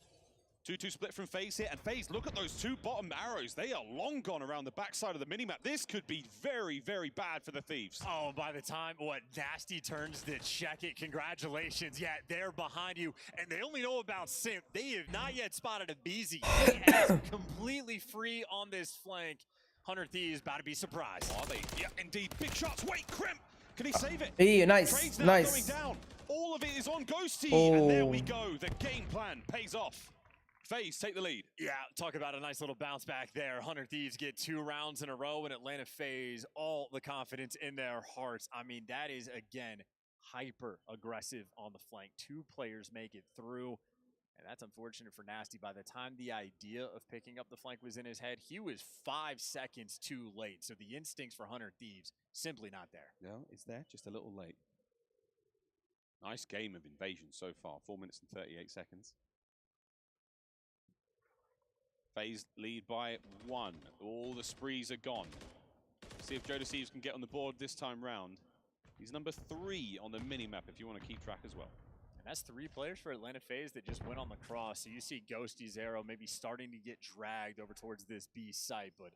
2-2 split from faze here, and faze, look at those 2 bottom arrows. They are long gone around the backside of the minimap. This could be very, very bad for the Thieves. Oh, by the time Nasty turns to check it, congratulations. Yeah, they're behind you, and they only know about Simp. They have not yet spotted Abizi. He is completely free on this flank. 100 Thieves about to be surprised. Are they? Yeah, indeed. Big shots. Wait, Kremp. Can he save it? Hey, nice, Trade's now nice. going down. All of it is on Ghosty, Oh. and there we go. The game plan pays off. faze take the lead. Yeah, talk about a nice little bounce back there. 100 Thieves get 2 rounds in a row, and Atlanta faze all the confidence in their hearts. I mean, that is, again, hyper aggressive on the flank. 2 players make it through. And that's unfortunate for Nasty. By the time the idea of picking up the flank was in his head, he was 5 seconds too late. So the instincts for 100 Thieves simply not there. No, it's there, just a little late. Nice game of Invasion so far, 4 minutes and 38 seconds. faze lead by 1. All the sprees are gone. See if Jodecives can get on the board this time round. He's number 3 on the minimap if you want to keep track as well. And that's 3 players for Atlanta faze that just went on the cross. So you see Ghosty's arrow maybe starting to get dragged over towards this B site, but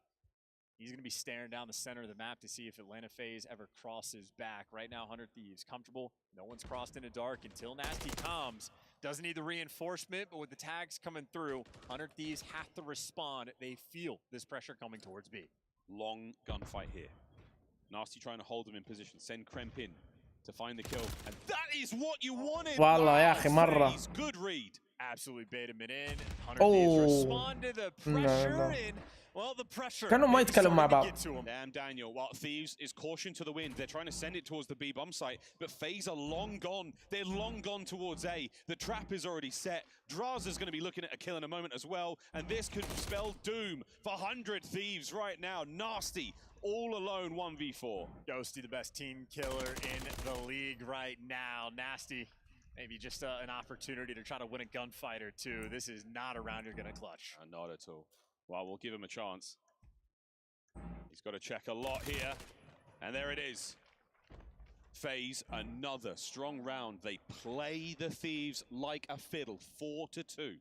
he's going to be staring down the center of the map to see if Atlanta faze ever crosses back. Right now, 100 Thieves comfortable. No one's crossed into dark until Nasty comes. Doesn't need the reinforcement, but with the tags coming through, 100 Thieves have to respond. They feel this pressure coming towards B. Long gunfight here. Nasty trying to hold them in position. Send Kremp in to find the kill. And that is what you wanted! والله يا أخي مرة. faze, good read. Absolutely bait him in. 100 Thieves respond to the pressure and well, the pressure. كانوا ما يتكلموا مع بعض. Damn Daniel. While Thieves is caution to the wind. They're trying to send it towards the B bomb site, but faze are long gone. They're long gone towards A. The trap is already set. Draza's going to be looking at a kill in a moment as well, and this could spell doom for 100 Thieves right now. Nasty, all alone 1v4. Ghosty, the best team killer in the league right now. Nasty, maybe just an opportunity to try to win a gunfight or two. This is not a round you're going to clutch. Not at all. Well, we'll give him a chance. He's got to check a lot here. And there it is. faze, another strong round. They play the Thieves like a fiddle, 4-2.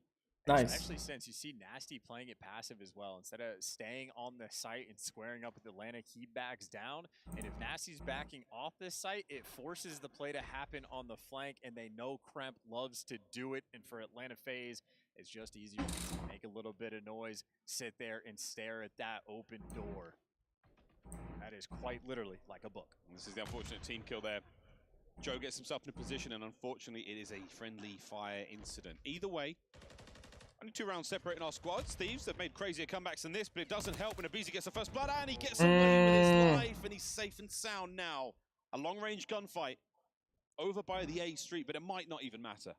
Nice. Especially since you see Nasty playing it passive as well. Instead of staying on the site and squaring up with Atlantic, he backs down. And if Nasty's backing off this site, it forces the play to happen on the flank, and they know Kremp loves to do it. And for Atlanta FaZe, it's just easier to make a little bit of noise, sit there and stare at that open door. That is quite literally like a book. And this is the unfortunate team kill there. Joe gets himself in a position, and unfortunately, it is a friendly fire incident. Either way, only 2 rounds separating our squads. Thieves have made crazier comebacks than this, but it doesn't help when Abizi gets the first blood, and he gets away with his life, and he's safe and sound now. A long-range gunfight over by the A Street, but it might not even matter.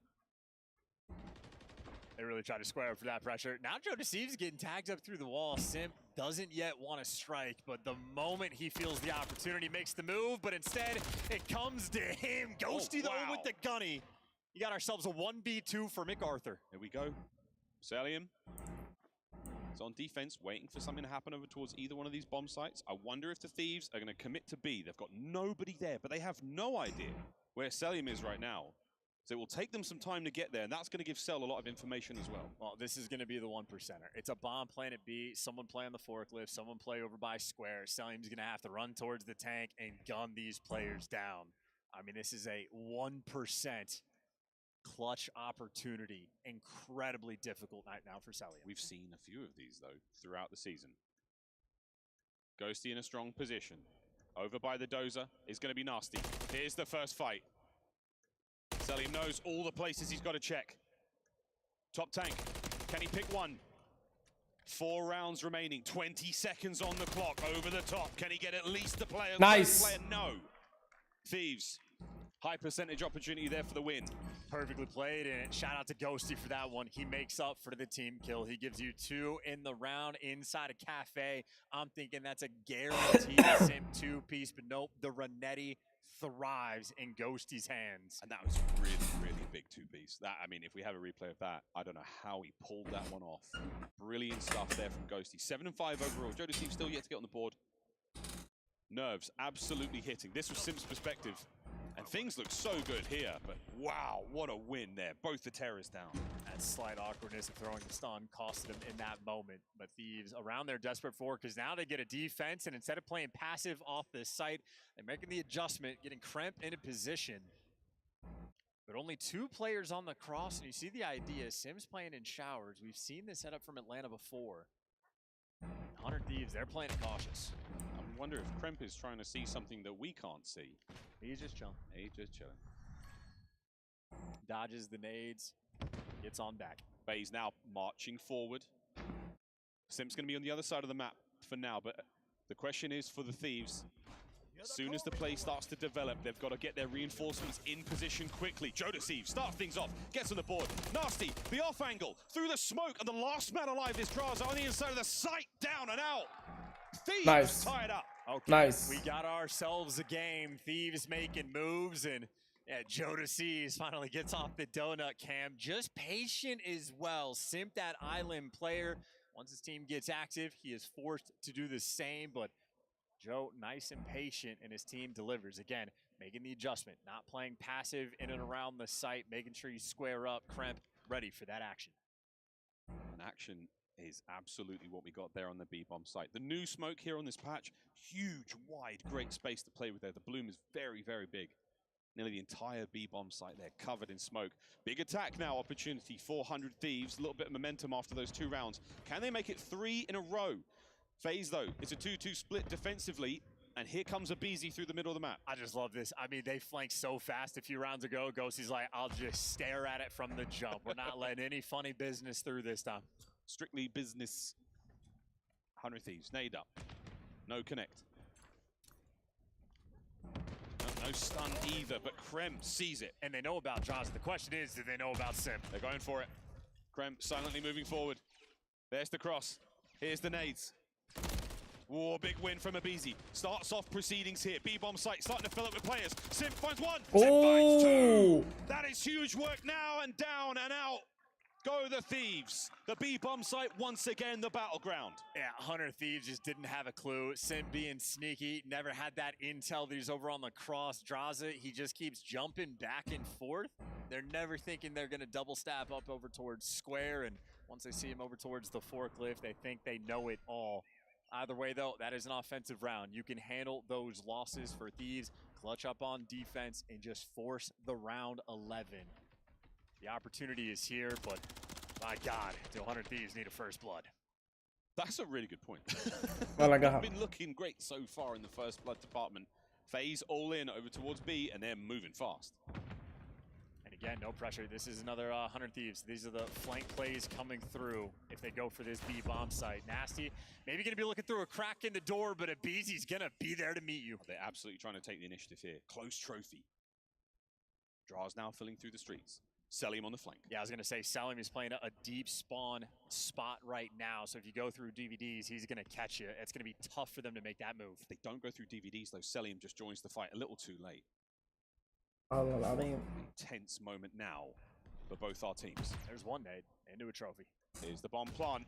They really try to square up for that pressure. Now Joe Deceives getting tagged up through the wall. Simp doesn't yet want to strike, but the moment he feels the opportunity, makes the move, but instead it comes to him. Ghosty though with the gunny. You got ourselves a 1v2 for MacArthur. Here we go. Celium is on defense, waiting for something to happen over towards either one of these bomb sites. I wonder if the Thieves are going to commit to B. They've got nobody there, but they have no idea where Celium is right now. So it will take them some time to get there, and that's going to give Cell a lot of information as well. Well, this is going to be the 1%er. It's a bomb playing at B, someone play on the forklift, someone play over by square. Celium's going to have to run towards the tank and gun these players down. I mean, this is a 1% clutch opportunity. Incredibly difficult night now for Celium. We've seen a few of these, though, throughout the season. Ghosty in a strong position. Over by the dozer is going to be nasty. Here's the first fight. Celium knows all the places he's got to check. Top tank, can he pick one? 4 rounds remaining, 20 seconds on the clock, over the top. Can he get at least the player? Nice. Player? No. Thieves, high percentage opportunity there for the win. Perfectly played, and shout out to Ghosty for that one. He makes up for the team kill. He gives you 2 in the round inside a cafe. I'm thinking that's a guaranteed Sim 2-piece, but nope, the Renetti thrives in Ghosty's hands. And that was really, really big 2-piece. That, I mean, if we have a replay of that, I don't know how he pulled that one off. Brilliant stuff there from Ghosty. 7-5 overall. Joe Deceive still yet to get on the board. Nerves absolutely hitting. This was Sim's perspective. And things look so good here, but wow, what a win there. Both the terrors down. That slight awkwardness of throwing the stun costed them in that moment. But Thieves around there desperate for, because now they get a defense, and instead of playing passive off this site, they're making the adjustment, getting Kremp into position. But only 2 players on the cross, and you see the idea. Sim's playing in showers. We've seen this setup from Atlanta before. 100 Thieves, they're playing it cautious. I wonder if Kremp is trying to see something that we can't see. He's just chilling. He's just chilling. Dodges the nades, gets on back. FaZe now marching forward. Sim's going to be on the other side of the map for now, but the question is for the Thieves. As soon as the play starts to develop, they've got to get their reinforcements in position quickly. Joe Deceive starts things off, gets on the board. Nasty, the off angle, through the smoke, and the last man alive is Draza on the inside of the site, down and out. Thieves tied up. Okay, nice. We got ourselves a game. Thieves making moves, and yeah, Joe Deceive finally gets off the donut cam. Just patient as well. Simp that island player. Once his team gets active, he is forced to do the same, but Joe, nice and patient, and his team delivers. Again, making the adjustment, not playing passive in and around the site, making sure you square up. Kremp ready for that action. And action is absolutely what we got there on the B-bomb site. The new smoke here on this patch, huge, wide, great space to play with there. The bloom is very, very big. Nearly the entire B-bomb site there covered in smoke. Big attack now, opportunity, 400 Thieves, a little bit of momentum after those 2 rounds. Can they make it 3 in a row? FaZe, though, it's a 2-2 split defensively, and here comes Abizi through the middle of the map. I just love this. I mean, they flanked so fast a few rounds ago. Ghosty's like, I'll just stare at it from the jump. We're not letting any funny business through this time. Strictly business. 100 Thieves, nade up. No connect. No stun either, but Kremp sees it. And they know about Jaws. The question is, do they know about Sim? They're going for it. Kremp silently moving forward. There's the cross. Here's the nades. Whoa, big win from Abizi. Starts off proceedings here. B-bomb site starting to fill up with players. Sim finds 1. Sim finds 2. That is huge work now, and down and out go the Thieves. The B-bomb site once again the battleground. Yeah, 100 Thieves just didn't have a clue. Sim being sneaky, never had that intel that he's over on the cross. Draza, he just keeps jumping back and forth. They're never thinking they're going to double stab up over towards square, and Once they see him over towards the forklift, they think they know it all. Either way, though, that is an offensive round. You can handle those losses for Thieves, clutch up on defense, and just force the round 11. The opportunity is here, but my God, do 100 Thieves need a first blood? That's a really good point. Well, I They've got been looking great so far in the first blood department. FaZe all in over towards B, and they're moving fast. And again, no pressure. This is another 100 Thieves. These are the flank plays coming through if they go for this B bomb site. Nasty, maybe gonna be looking through a crack in the door, but Abeezy's gonna be there to meet you. They're absolutely trying to take the initiative here. Close trophy. Draws now filling through the streets. Selim on the flank. Yeah, I was going to say, Selim is playing a deep spawn spot right now, so if you go through DVDs, he's going to catch you. It's going to be tough for them to make that move. If they don't go through DVDs, though, Selim just joins the fight a little too late. Intense moment now for both our teams. There's one nade into a trophy. Here's the bomb plant.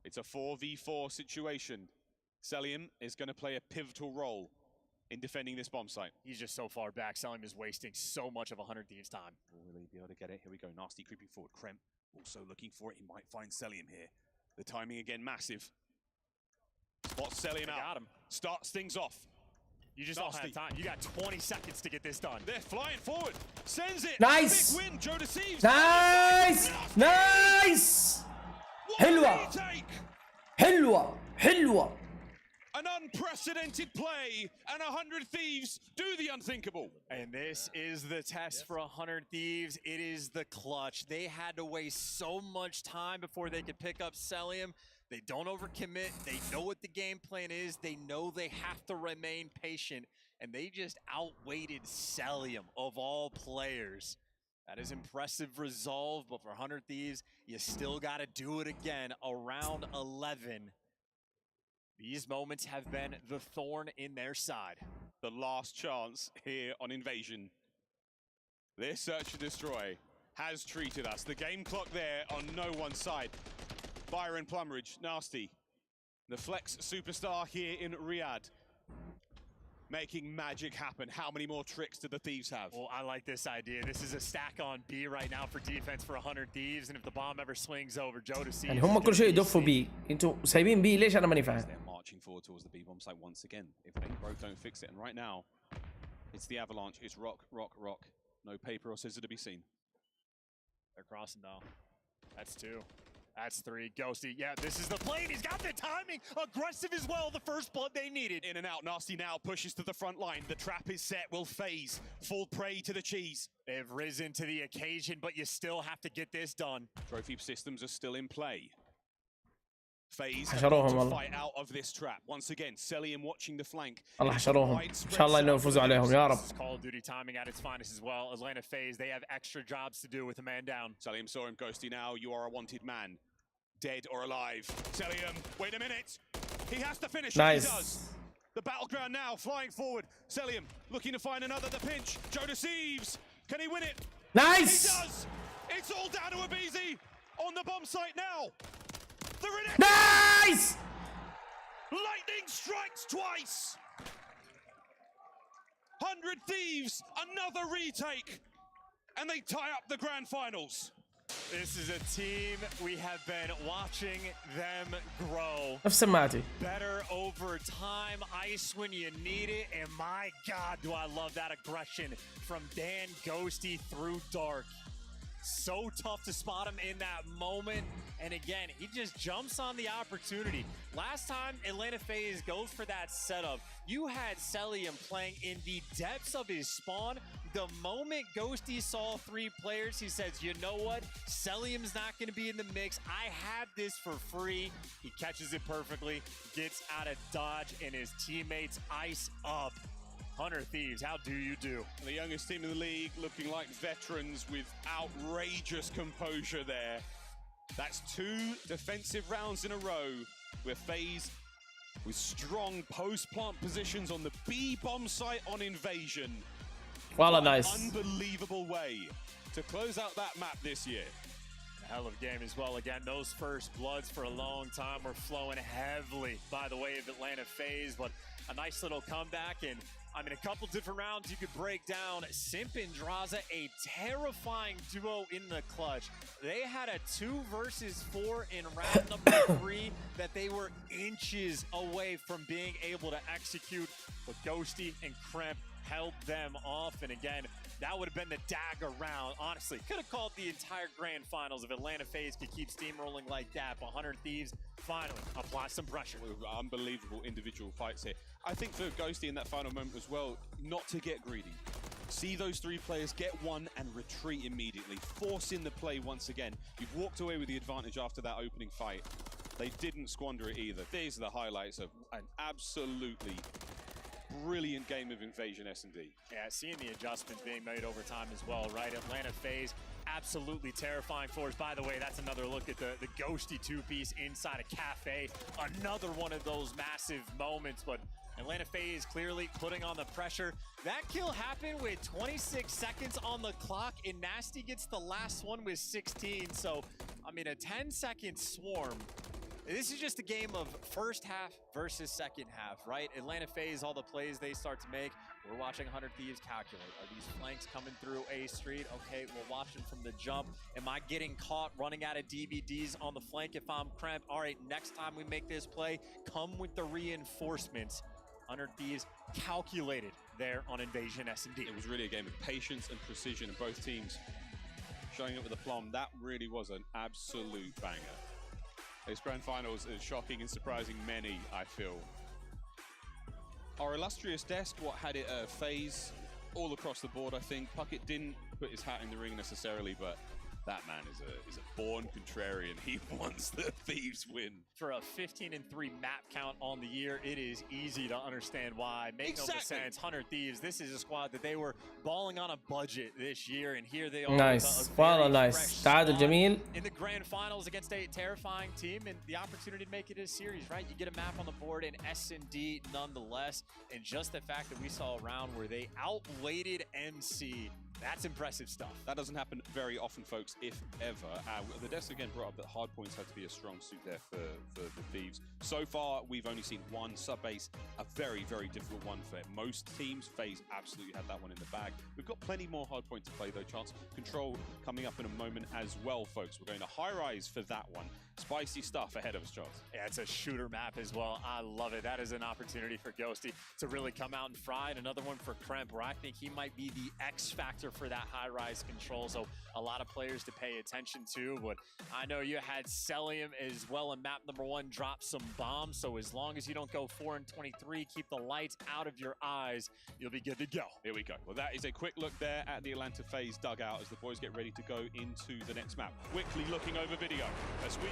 It's a 4v4 situation. Selim is going to play a pivotal role in defending this bomb site. He's just so far back. Selim is wasting so much of 100 Thieves' time. Will he be able to get it? Here we go. Nasty creeping forward. Krem also looking for it. He might find Selim here. The timing again, massive. Spots Selim out. Got him. Starts things off. You just don't have time. You got 20 seconds to get this done. They're flying forward. Sends it. Nice. Big win. Joe deceives. Nice. Nice. حلوة. حلوة. حلوة. An unprecedented play, and 100 Thieves do the unthinkable. And this is the test for 100 Thieves. It is the clutch. They had to waste so much time before they could pick up Selim. They don't overcommit. They know what the game plan is. They know they have to remain patient, and they just outweighted Selim of all players. That is impressive resolve, but for 100 Thieves, you still got to do it again around 11. These moments have been the thorn in their side. The last chance here on Invasion. This search and destroy has treated us. The game clock there on no one side. Byron Plumridge, Nasty. The flex superstar here in Riyadh. Making magic happen. How many more tricks do the Thieves have? Well, I like this idea. This is a stack on B right now for defense for 100 Thieves, and if the bomb ever swings over, Joe deceives. يعني هم كل شيء يدفوا بي، انتوا سايبين بي ليش انا ماني فاهم؟ They're marching forward towards the B bomb site once again. If it ain't broke, don't fix it. And right now, it's the avalanche. It's rock, rock, rock. No paper or scissor to be seen. They're crossing though. That's 2. That's 3. Ghosty, yeah, this is the play. He's got the timing. Aggressive as well. The first blood they needed. In and out. Nasty now pushes to the front line. The trap is set. Will FaZe fall prey to the cheese. They've risen to the occasion, but you still have to get this done. Trophy systems are still in play. FaZe حشروهم to fight out of this trap. Once again, Selim watching the flank. الله حشروهم. إن شاء الله إنه يفوزوا عليهم يا رب. Call of Duty timing at its finest as well. Atlanta FaZe, they have extra jobs to do with a man down. Selim saw him. Ghosty now. You are a wanted man. Dead or alive. Selim, wait a minute. He has to finish. Nice. He does. The battleground now, flying forward. Selim looking to find another. The pinch. Joe deceives. Can he win it? Nice. He does. It's all down to Abeezy on the bomb site now. They're in it. Nice. Lightning strikes twice. 100 Thieves, another retake. And they tie up the grand finals. This is a team we have been watching them grow. نفس سماعتي. Better over time, ice when you need it, and my God, do I love that aggression from Dan Ghosty through Dark. So tough to spot him in that moment, and again, he just jumps on the opportunity. Last time Atlanta FaZe goes for that setup, you had Selim playing in the depths of his spawn. The moment Ghosty saw 3 players, he says, you know what? Selim's not going to be in the mix. I have this for free. He catches it perfectly, gets out of dodge, and his teammates ice up. 100 Thieves, how do you do? The youngest team in the league looking like veterans with outrageous composure there. That's 2 defensive rounds in a row where FaZe with strong post-plant positions on the B bomb site on Invasion. Wallah, nice. Unbelievable way to close out that map this year. A hell of a game as well. Again, those first bloods for a long time were flowing heavily by the way of Atlanta FaZe, but a nice little comeback, and I mean, a couple different rounds you could break down. Simp and Draza, a terrifying duo in the clutch. They had a 2 versus 4 in round number 3 that they were inches away from being able to execute, but Ghosty and Kremp held them off. And again, that would have been the dagger round. Honestly, could have called the entire grand finals if Atlanta FaZe could keep steamrolling like that. But 100 Thieves finally apply some pressure. Unbelievable individual fights here. I think for Ghosty in that final moment as well, not to get greedy. See those 3 players get one and retreat immediately, force in the play once again. You've walked away with the advantage after that opening fight. They didn't squander it either. These are the highlights of an absolutely brilliant game of Invasion S&D. Yeah, seeing the adjustments being made over time as well, right? Atlanta FaZe, absolutely terrifying force. By the way, that's another look at the Ghosty 2-piece inside a cafe. Another one of those massive moments, but Atlanta FaZe clearly putting on the pressure. That kill happened with 26 seconds on the clock, and Nasty gets the last one with 16. So, I mean, a 10-second swarm. This is just a game of first half versus second half, right? Atlanta FaZe, all the plays they start to make. We're watching 100 Thieves calculate. Are these flanks coming through A Street? Okay, we're watching from the jump. Am I getting caught running out of DVDs on the flank if I'm Kremp? All right, next time we make this play, come with the reinforcements. 100 Thieves calculated there on Invasion S&D. It was really a game of patience and precision, and both teams showing up with aplomb. That really was an absolute banger. This grand finals is shocking and surprising many, I feel. Our illustrious desk, what had it FaZe all across the board, I think. Puckett didn't put his hat in the ring necessarily, but that man is a born contrarian. He wants the Thieves win. For a 15-3 map count on the year, it is easy to understand why. Make no sense. 100 Thieves, this is a squad that they were balling on a budget this year, and here they are. Nice, والله nice. تعادل جميل. In the grand finals against a terrifying team, and the opportunity to make it a series, right? You get a map on the board in S&D nonetheless, and just the fact that we saw a round where they outweighted MC. That's impressive stuff. That doesn't happen very often, folks, if ever. The desk again brought up that hard points had to be a strong suit there for the Thieves. So far, we've only seen one sub-base, a very, very difficult one for most teams. FaZe absolutely had that one in the bag. We've got plenty more hard points to play, though. Chance Control coming up in a moment as well, folks. We're going to high-rise for that one. Spicy stuff ahead of us, Chance. Yeah, it's a shooter map as well. I love it. That is an opportunity for Ghosty to really come out and fry. And another one for Kremp, where I think he might be the X factor for that high-rise control. So a lot of players to pay attention to. But I know you had Celium as well in map number 1 drop some bombs. So as long as you don't go 4 and 23, keep the lights out of your eyes, you'll be good to go. Here we go. Well, that is a quick look there at the Atlanta FaZe dugout as the boys get ready to go into the next map. Quickly looking over video as we...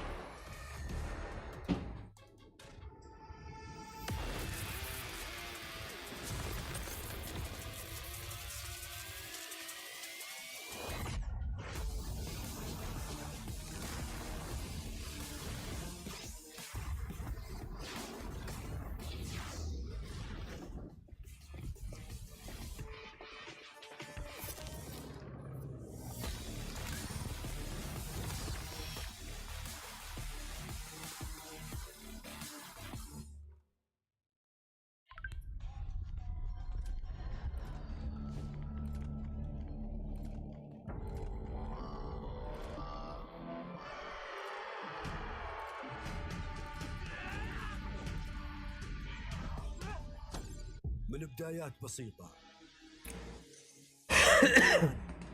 من بدايات بسيطة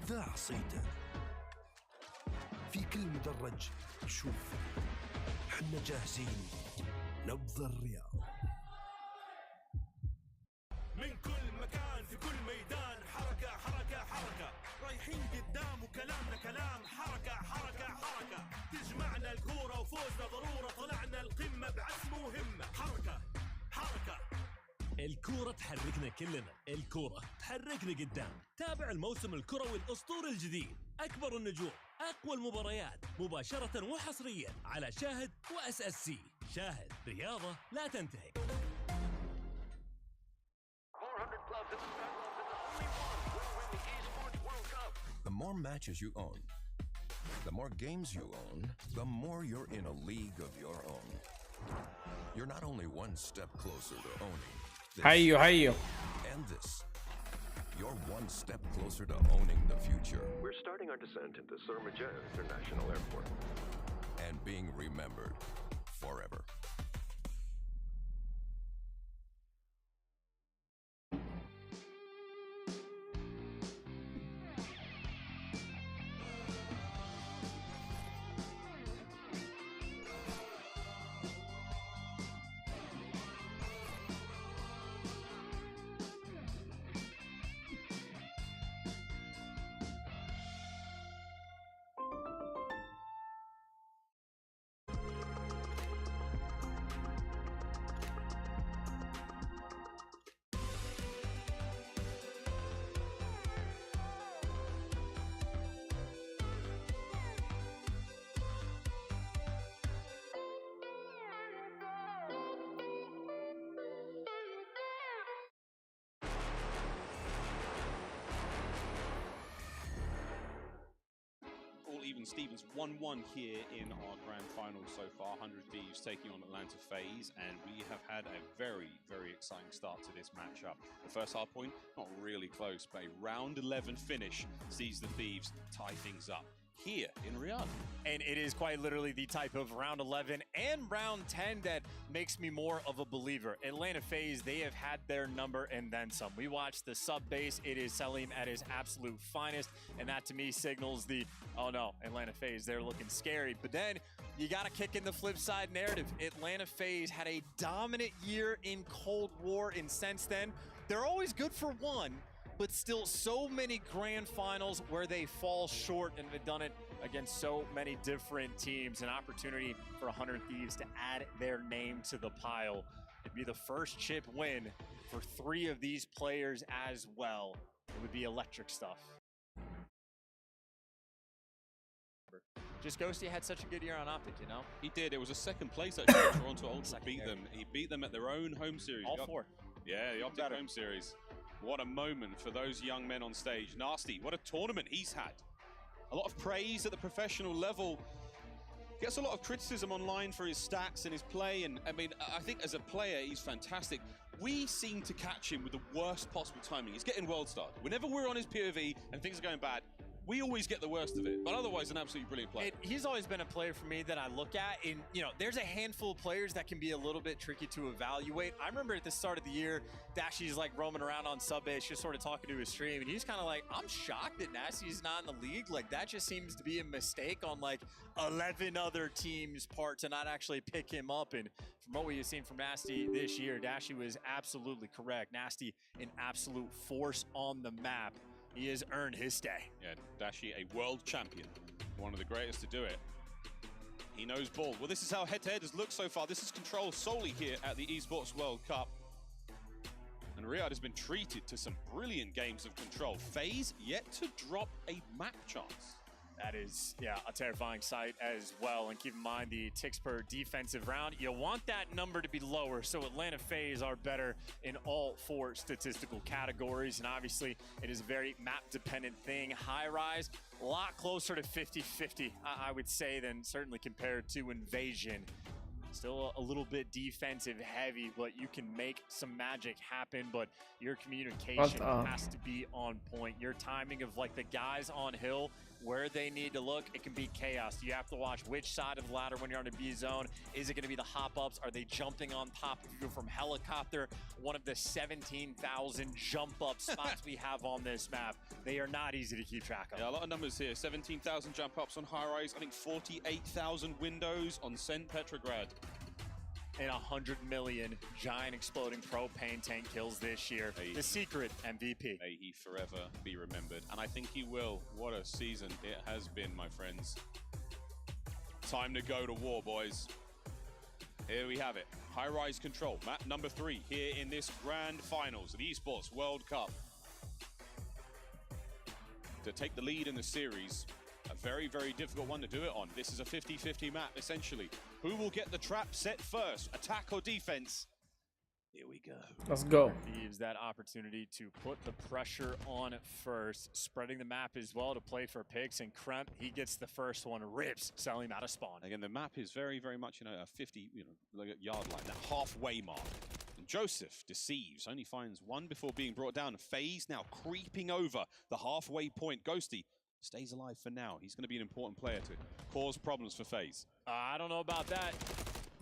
ذا عصيته في كل مدرج شوف حنا جاهزين نبض الرياض من كل مكان في كل ميدان حركة حركة حركة رايحين قدام وكلامنا كلام حركة حركة حركة تجمعنا الكورة وفوزنا ضرورة طلعنا القمة بعزم وهمة حركة حركة الكورة تحركنا كلنا الكورة تحركنا قدام تابع الموسم الكروي الأسطوري الجديد أكبر النجوم أقوى المباريات مباشرة وحصريا على شاهد وSSC شاهد رياضة لا تنتهي 400 clubs in the Starclub and the only one who will win the Esports World Cup. The more matches you own, the more games you own, the more you're in a league of your own. You're not only one step closer to owning حيو حيو And this. You're one step closer to owning the future. We're starting our descent into Surmaja International Airport. And being remembered forever. Even Stevens 1-1 here in our grand final so far. 100 Thieves taking on Atlanta FaZe, and we have had a very, very exciting start to this matchup. The first hard point, not really close, but a round 11 finish sees the Thieves tie things up here in Riyadh. And it is quite literally the type of round 11 and round 10 that makes me more of a believer. Atlanta FaZe, they have had their number and then some. We watched the sub base. It is Selim at his absolute finest, and that to me signals the, oh no, Atlanta FaZe, they're looking scary. But then you got to kick in the flip side narrative. Atlanta FaZe had a dominant year in Cold War, and since then, they're always good for one, but still so many grand finals where they fall short, and have done it against so many different teams. An opportunity for 100 Thieves to add their name to the pile. It'd be the first chip win for 3 of these players as well. It would be electric stuff. Just Ghosty had such a good year on Optic, you know? He did. It was a second place actually. Toronto Ultra beat them. He beat them at their own home series. All 4. Yeah, the Optic home series. What a moment for those young men on stage. Nasty, what a tournament he's had. A lot of praise at the professional level. Gets a lot of criticism online for his stats and his play, and I mean, I think as a player, he's fantastic. We seem to catch him with the worst possible timing. He's getting world starred. Whenever we're on his POV and things are going bad, we always get the worst of it, but otherwise an absolutely brilliant player. He's always been a player for me that I look at, and you know, there's a handful of players that can be a little bit tricky to evaluate. I remember at the start of the year, Dashy's like roaming around on sub base, just sort of talking to his stream, and he's kind of like, I'm shocked that Nasty's not in the league. Like, that just seems to be a mistake on like 11 other teams' part to not actually pick him up. And from what we've seen from Nasty this year, Dashy was absolutely correct. Nasty, an absolute force on the map. He has earned his stay. Yeah, Dashy, a world champion, one of the greatest to do it. He knows ball. Well, this is how head-to-head has looked so far. This is Control solely here at the Esports World Cup. And Riyadh has been treated to some brilliant games of Control. FaZe yet to drop a map chance. That is, yeah, a terrifying sight as well. And keep in mind the ticks per defensive round. You want that number to be lower, so Atlanta FaZe are better in all 4 statistical categories. And obviously, it is a very map-dependent thing. High rise, a lot closer to 50-50, I would say, than certainly compared to Invasion. Still a little bit defensive heavy, but you can make some magic happen, but your communication has to be on point. Your timing of like the guys on hill, where they need to look, it can be chaos. You have to watch which side of the ladder when you're on a B zone. Is it going to be the hop-ups? Are they jumping on top of you from helicopter? One of the 17,000 jump-up spots we have on this map. They are not easy to keep track of. Yeah, a lot of numbers here. 17,000 jump-ups on high-rise. I think 48,000 windows on St. Petrograd. And 100 million giant exploding propane tank kills this year. The secret MVP. May he forever be remembered. And I think he will. What a season it has been, my friends. Time to go to war, boys. Here we have it. High-rise Control, map number 3 here in this grand finals of the Esports World Cup. To take the lead in the series, a very, very difficult one to do it on. This is a 50-50 map, essentially. Who will get the trap set first? Attack or defense? Here we go. Let's go. Thieves that opportunity to put the pressure on first, spreading the map as well to play for picks, and Kremp, he gets the first one, rips Selim out of spawn. Again, the map is very, very much, a 50, like a yard line, that halfway mark. And Joseph deceives, only finds one before being brought down. FaZe now creeping over the halfway point. Ghosty stays alive for now. He's going to be an important player to cause problems for FaZe. I don't know about that.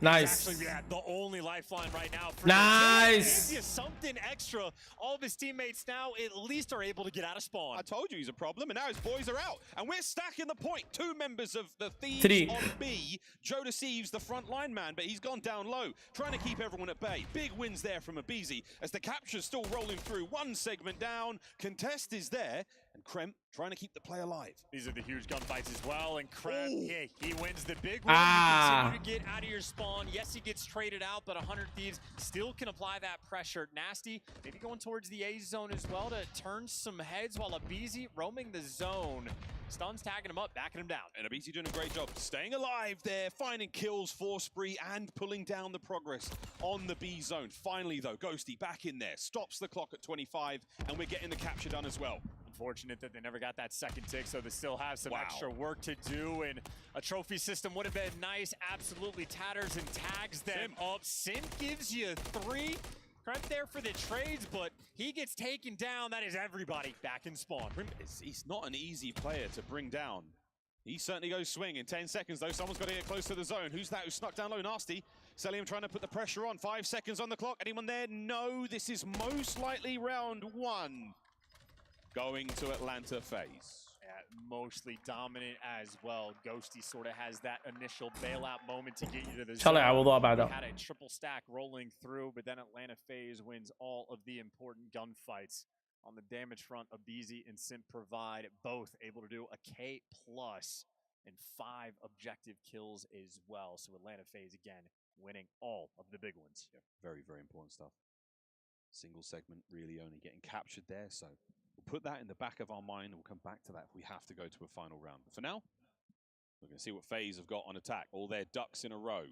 Nice. He's actually the only lifeline right now. For Nice. Gives you something extra. All of his teammates now at least are able to get out of spawn. I told you he's a problem, and now his boys are out. And we're stacking the point. 2 members of the Thieves on B. Joe Deceives, the front line man, but he's gone down low, trying to keep everyone at bay. Big wins there from aBeZy as the capture's still rolling through. 1 segment down. Contest is there. And Kremp trying to keep the play alive. These are the huge gunfights as well. And Kremp, yeah, he wins the big one. You continue to get out of your spawn. Yes, he gets traded out, but 100 Thieves still can apply that pressure. Nasty, maybe going towards the A zone as well to turn some heads while aBeZy roaming the zone. Stuns tagging him up, backing him down. And aBeZy doing a great job staying alive there, finding kills for Spree and pulling down the progress on the B zone. Finally, though, Ghosty back in there, stops the clock at 25, and we're getting the capture done as well. Unfortunate that they never got that second tick, so they still have some extra work to do, and a trophy system would have been nice. Absolutely tatters and tags them up. Sim gives you 3. Kremp there for the trades, but he gets taken down. That is everybody back in spawn. He's not an easy player to bring down. He certainly goes swing in 10 seconds, though. Someone's got to get close to the zone. Who's that who snuck down low? Nasty. Cellium trying to put the pressure on. 5 seconds on the clock. Anyone there? No. This is most likely round 1. Going to Atlanta FaZe. Yeah, mostly dominant as well. Ghosty sort of has that initial bailout moment to get you to the zone. He had a triple stack rolling through, but then Atlanta FaZe wins all of the important gunfights. On the damage front, aBeZy and Simp provide both able to do a K+ and 5 objective kills as well. So Atlanta FaZe again winning all of the big ones. Yeah, very, very important stuff. Single segment really only getting captured there, so we'll put that in the back of our mind. We'll come back to that if we have to go to a final round. But for now, we're going to see what FaZe have got on attack. All their ducks in a row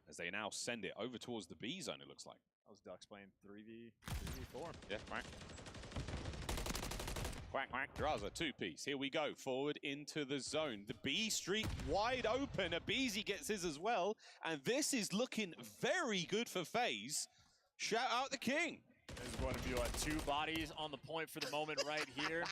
as they now send it over towards the B zone, it looks like. Those ducks playing 3v4. Yeah, quack. Quack, quack. Draza, 2-piece. Here we go. Forward into the zone. The B street wide open. aBeZy gets his as well. And this is looking very good for FaZe. Shout out the king. There's going to be what, 2 bodies on the point for the moment right here.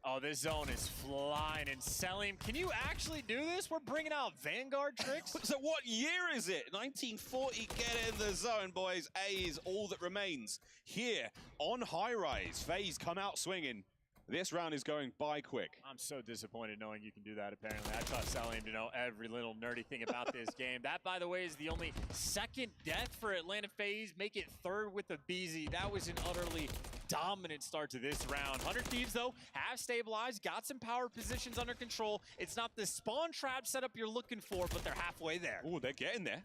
Oh, this zone is flying. And Cellium, can you actually do this? We're bringing out Vanguard tricks. So what year is it? 1940, get in the zone, boys. A is all that remains. Here on high rise, FaZe come out swinging. This round is going by quick. I'm so disappointed knowing you can do that, apparently. I trust Cellium to know every little nerdy thing about this game. That, by the way, is the only second death for Atlanta FaZe. Make it 3rd with aBeZy. That was an utterly dominant start to this round. 100 Thieves, though, have stabilized, got some power positions under control. It's not the spawn trap setup you're looking for, but they're halfway there. Oh, they're getting there.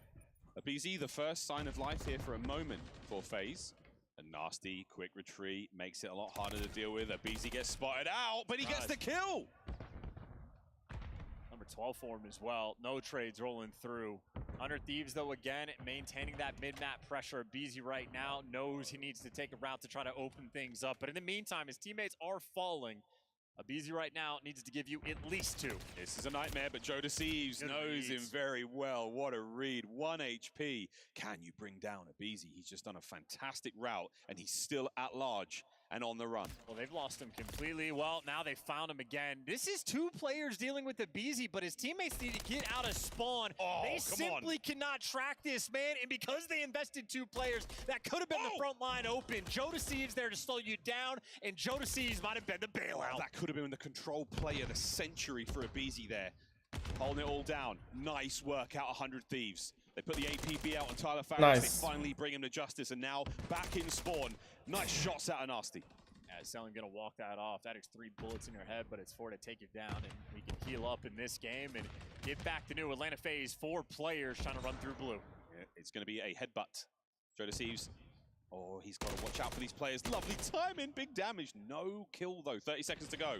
aBeZy, the first sign of life here for a moment for FaZe. A nasty quick retreat makes it a lot harder to deal with. aBeZy gets spotted out, but he gets the kill. Number 12 for him as well. No trades rolling through. 100 Thieves, though, again, maintaining that mid-map pressure. aBeZy right now knows he needs to take a route to try to open things up. But in the meantime, his teammates are falling. aBeZy right now needs to give you at least 2. This is a nightmare, but Joe Deceives knows him very well. What a read. 1 HP. Can you bring down aBeZy? He's just done a fantastic route, and he's still at large and on the run. Well, they've lost him completely. Well, now they found him again. This is 2 players dealing with aBeZy, but his teammates need to get out of spawn. They simply cannot track this, man. And because they invested 2 players, that could have been the front line open. Joe Deceives there to slow you down, and Joe Deceives might have been the bailout. That could have been the control play of the century for aBeZy there. Holding it all down. Nice work out 100 Thieves. They put the APB out on Tyler Farris. Nice. They finally bring him to justice, and now back in spawn. Nice shots out of Nasty. Yeah, Cellium gonna walk that off. That is 3 bullets in your head, but it's 4 to take it down, and we can heal up in this game and get back to new. Atlanta FaZe, 4 players trying to run through blue. Yeah, it's gonna be a headbutt. Joe Deceives. Oh, he's got to watch out for these players. Lovely timing, big damage. No kill though. 30 seconds to go.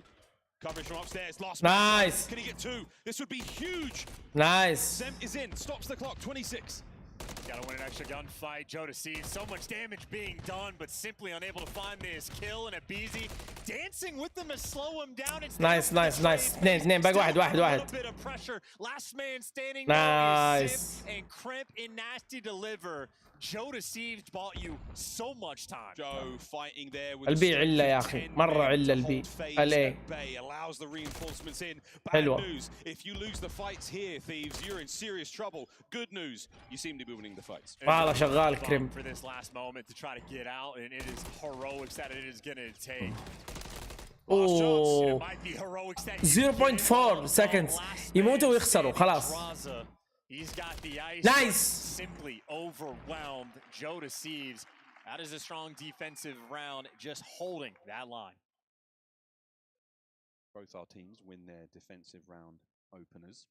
Coverage from upstairs. Last nice. Can he get 2? This would be huge. Nice. Sem is in. Stops the clock. 26. Gotta win an extra gunfight. Joe Deceives, so much damage being done, but simply unable to find this kill. And aBeZy dancing with them to slow him down. It's نايس نايس نايس. اثنين باقي واحد. a bit of pressure. Last man standing. Nice. And Crimp and Nasty deliver. Joe Deceives bought you so much time. Joe fighting there with البي علة يا أخي. مرة علة البي. عليه. allows the reinforcements in. Bad حلوة. news. If you lose the fights here, Thieves, you're in serious trouble. Good news. You seem to be winning the fights. والله شغال كريم. For this last moment to try to get out, and it is heroics that it is going to take. اوه 0.4 seconds يموتوا ويخسروا خلاص. He's got the ice. Nice. Simply overwhelmed Joe Deceives. That is a strong defensive round, just holding that line. Both our teams win their defensive round openers.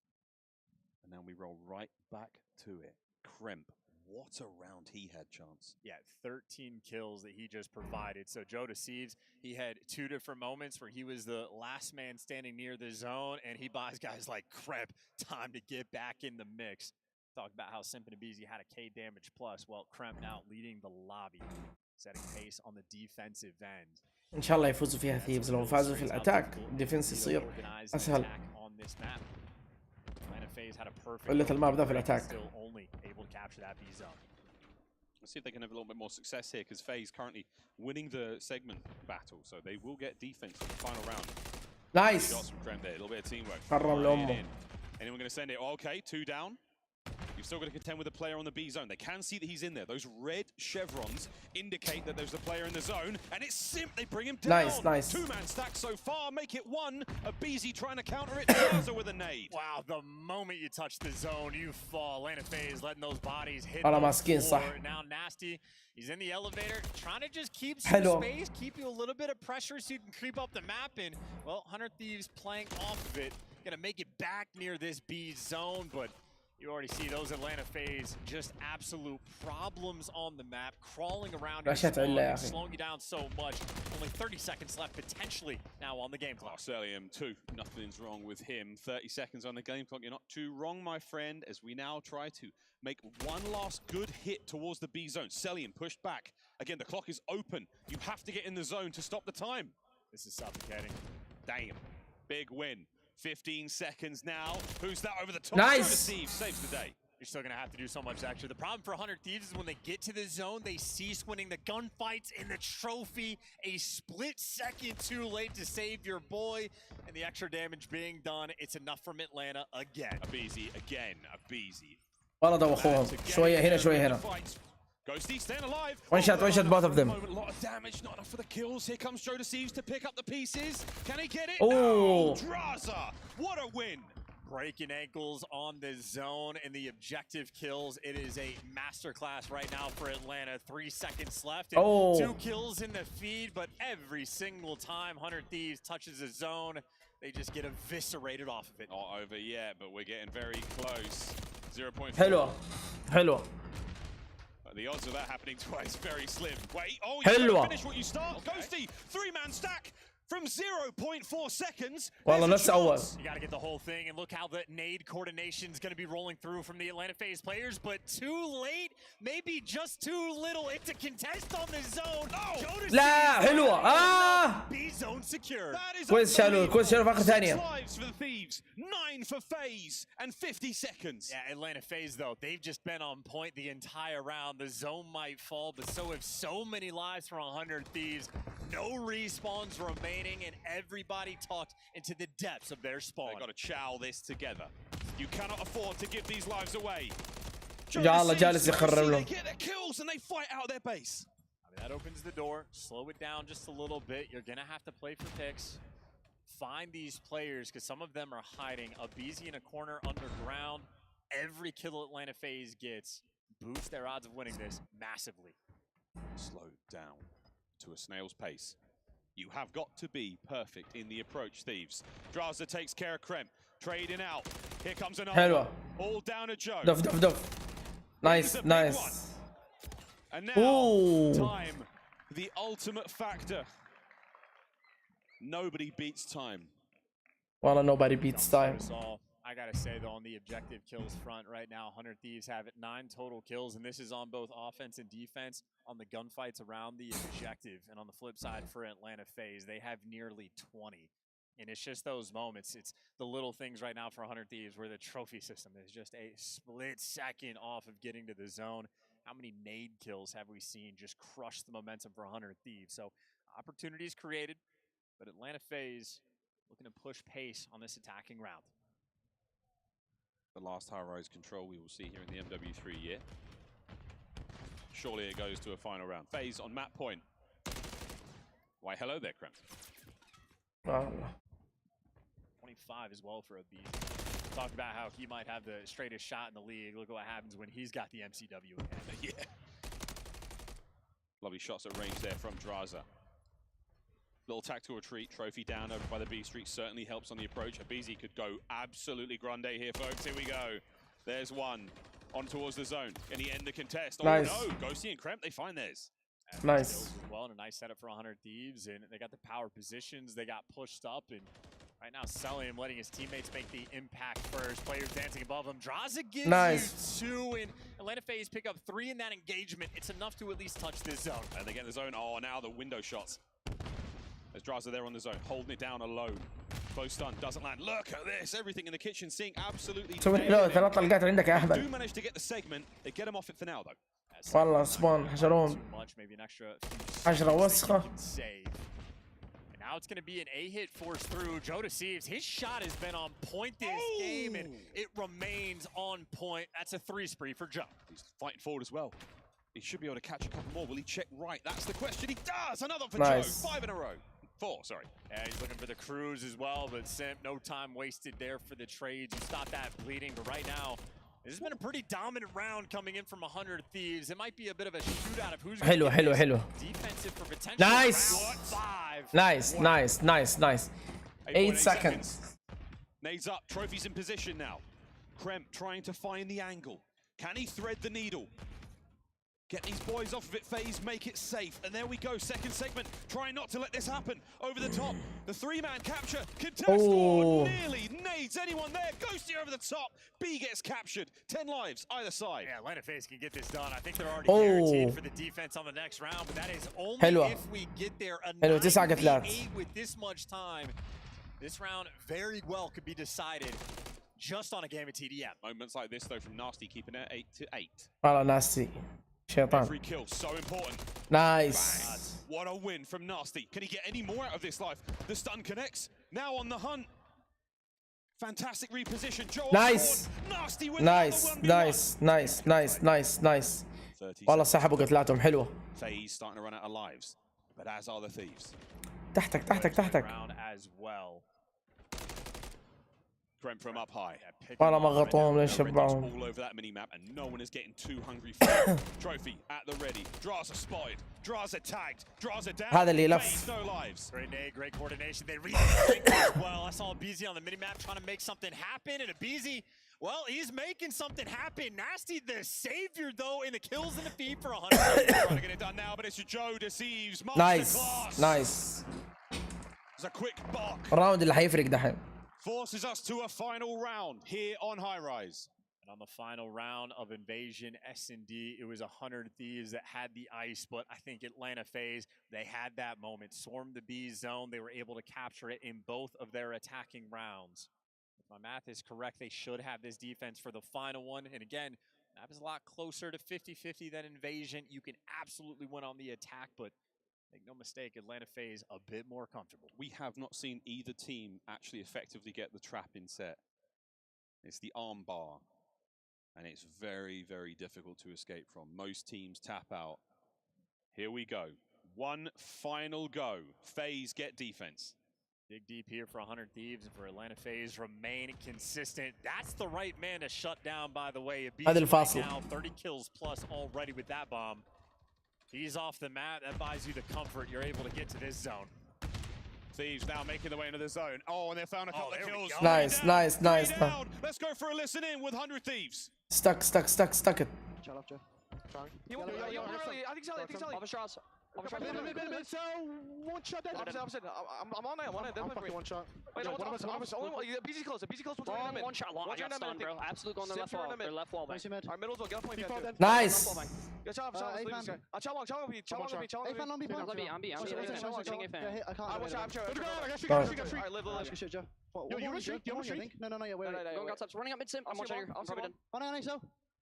And now we roll right back to it. Kremp, what a round he had, Chance. Yeah, 13 kills that he just provided. So Joe Deceives, he had 2 different moments where he was the last man standing near the zone, and he buys guys like Kremp time to get back in the mix. Talk about how Simp and Abizi had a K damage plus. Well, Kremp now leading the lobby, setting pace on the defensive end. إن شاء الله يفوزوا فيها ثيفز. لو فازوا في الأتاك الديفنس يصير أسهل. قلة الماب ذا في الأتاك. Let's see if they can have a little bit more success here, because FaZe currently winning the segment battle, so they will get defense in the final round. Nice. Shots from Krem there, a little bit of teamwork. قرب لأمه. Anyone going to send it? Okay, 2 down. You've still got to contend with a player on the B zone. They can see that he's in there. Those red chevrons indicate that there's a player in the zone, and it's Simp. They bring him down. Nice, nice. 2-man stack so far, make it 1. Abizi trying to counter it. Gaza with a nade. Wow, the moment you touch the zone, you fall. Atlanta FaZe letting those bodies hit والله the ماسكين صح. floor. Now Nasty, he's in the elevator, trying to just keep some space, keep you a little bit of pressure so you can creep up the map. And, well, 100 Thieves playing off of it. Gonna make it back near this B zone, but you already see those Atlanta FaZe just absolute problems on the map, crawling around and slowing you down so much. Only 30 seconds left potentially now on the game clock. Selim, 2. Nothing's wrong with him. 30 seconds on the game clock. You're not too wrong, my friend, as we now try to make one last good hit towards the B zone. Selim pushed back. Again, the clock is open. You have to get in the zone to stop the time. This is suffocating. Damn. Big win. 15 seconds now. Who's that over the top? Nice. Saves the day. You're still going to have to do so much, actually. The problem for 100 Thieves is when they get to the zone, they cease winning the gunfights and the trophy. A split second too late to save your boy. And the extra damage being done, it's enough from Atlanta again. Abizi again. Abizi. والله دوخوهم. شوية هنا شوية هنا. Ghosty staying alive. One shot, both of them. A lot of damage, not enough for the kills. Here comes Joe Deceives to pick up the pieces. Can he get it? Oh, Draza, what a win. Breaking ankles on the zone and the objective kills. It is a masterclass right now for Atlanta. 3 seconds left and 2 kills in the feed, but every single time 100 Thieves touches a zone, they just get eviscerated off of it. Not over yet, but we're getting very close. 0.4. حلوة حلوة. The odds of that happening twice very slim. Wait, oh, you gotta finish what you start. Okay. Ghosty, 3-man stack from 0.4 seconds. والله نفس أول. You gotta get the whole thing, and look how the nade coordination is gonna be rolling through from the Atlanta FaZe players, but too late, maybe just too little. It's a contest on the zone. Oh, لا حلوة. B zone secure. كويس شالوه في آخر ثانية. 6 lives for the Thieves, 9 for FaZe, and 50 seconds. Yeah, Atlanta FaZe though, they've just been on point the entire round. The zone might fall, but so have so many lives from 100 Thieves. No respawns remaining, and everybody talked into the depths of their spawn. They've got to chow this together. You cannot afford to give these lives away. يا الله جالس يخرب لهم. They get their kills and they fight out their base. I mean, that opens the door. Slow it down just a little bit. You're gonna have to play for picks. Find these players, because some of them are hiding. Abizi in a corner underground. Every kill Atlanta FaZe gets boosts their odds of winning this massively. Slow down to a snail's pace. You have got to be perfect in the approach, Thieves. Draza takes care of Krem. Trading out. Here comes another. حلوة. All down to Joe. دف. Nice. And now, time. The ultimate factor. Nobody beats time. والله nobody beats time. I gotta say though, on the objective kills front right now, 100 Thieves have 9 total kills, and this is on both offense and defense on the gunfights around the objective. And on the flip side for Atlanta FaZe, they have nearly 20. And it's just those moments. It's the little things right now for 100 Thieves where the trophy system is just a split second off of getting to the zone. How many nade kills have we seen just crush the momentum for 100 Thieves? So opportunities created, but Atlanta FaZe looking to push pace on this attacking round. The last high-rise control we will see here in the MW3 year. Surely it goes to a final round. FaZe on map point. Why, hello there, Krem. 25 as well for a beast. Talked about how he might have the straightest shot in the league. Look at what happens when he's got the MCW in hand. Yeah. Lovely shots at range there from Draza. Little tactical retreat, trophy down over by the B Street certainly helps on the approach. Abizi could go absolutely grande here, folks. Here we go. There's one on towards the zone. Can he end the contest? Nice. Oh no, Ghosty and Kremp, they find theirs. Nice. As well, and a nice setup for 100 Thieves, and they got the power positions. They got pushed up, and right now Celium letting his teammates make the impact first. Players dancing above him. Draza gives you 2, and Atlanta FaZe pick up 3 in that engagement. It's enough to at least touch this zone. And they get the zone. Oh, now the window shots. There's Draza there on the zone, holding it down alone. Close stun, doesn't land. Look at this, everything in the kitchen sink absolutely. سوي حلو 3 طلقات عندك يا do احمد. manage to get the segment. They get him off it for now though. والله سبون حشرون. Maybe an extra 10 وسخة. And now it's going to be an A-hit forced through. Joe Deceives, his shot has been on point this game, and it remains on point. That's a 3 spree for Joe. He's fighting forward as well. He should be able to catch a couple more. Will he check right? That's the question. He does! Another for Nice. Joe. 5 in a row. 4, sorry. Yeah, he's looking for the cruise as well, but Simp, no time wasted there for the trades. You stop that bleeding, but right now, this has been a pretty dominant round coming in from 100 Thieves. It might be a bit of a shootout of who's going to be defensive for potential. Nice. 8 seconds. Nades up. Trophy's in position now. Kremp trying to find the angle. Can he thread the needle? Get these boys off of it, FaZe, make it safe. And there we go, second segment. Trying not to let this happen. Over the top, the 3-man capture. Contest nearly nades anyone there. Ghosty over the top. B gets captured. 10 lives either side. Yeah, Atlanta FaZe can get this done. I think they're already guaranteed for the defense on the next round, but that is only if we get there. A 9-8 with this much time. This round very well could be decided just on a game of TDM. Moments like this, though, from Nasty, keeping it 8-8. والله ناسي. شيطان. Every kill, so important. Nice. What a win from Nasty. Can he get any more out of this life? The stun connects. Now on the hunt. Fantastic reposition. Joe Nice. Nasty with nice. والله سحبوا قتلاتهم حلوة. FaZe starting to run out of lives, but as are the Thieves. تحتك. Round as well. Kremp from up high. والله ما غطوهم لين شبعوهم. All over that mini-map, and no one is getting too hungry for it. Trophy at the ready. Draza spotted. Draza tagged. Draza down. هذا اللي يلف. No lives. Great nade, great coordination. They read the as well. I saw Abizi on the minimap trying to make something happen, and Abizi, well, he's making something happen. Nasty, the savior, though, in the kills and the feed for 100. Trying to get it done now, but it's Joe Deceives. Nice. It's a quick bark. الراوند اللي حيفرق دحين. Forces us to a final round here on High Rise. And on the final round of Invasion S&D, it was 100 Thieves that had the ice, but I think Atlanta FaZe, they had that moment. Swarmed the B zone. They were able to capture it in both of their attacking rounds. If my math is correct, they should have this defense for the final one. And again, map is a lot closer to 50-50 than Invasion. You can absolutely win on the attack, but make no mistake, Atlanta FaZe a bit more comfortable. We have not seen either team actually effectively get the trap in set. It's the arm bar, and it's very, very difficult to escape from. Most teams tap out. Here we go. One final go. FaZe get defense. Dig deep here for 100 Thieves, and for Atlanta FaZe remain consistent. That's the right man to shut down, by the way. هذا الفاصل. Right now, 30 kills plus already with that bomb. He's off the map. That buys you the comfort. You're able to get to this zone. Thieves now making their way into the zone. Oh, and they found a couple of kills. Nice. Let's go for a listen in with 100 Thieves. Stuck it. He won't I think Sally. So one shot dead. Opposite. I'm on that. I'm on it. Definitely one shot. Wait, one of us. BZ close. BZ close. One shot long. I got stunned, bro. Absolutely going to left wall. Their left wall. Our middle's will get a point. Nice. Good job. Challenge with me. Challenge with me. I'm B. I'm Alright, live. Yo, you want to streak? No, yeah, wait. Going got subs. Running up mid sim. I'm one shot here. I'm probably done.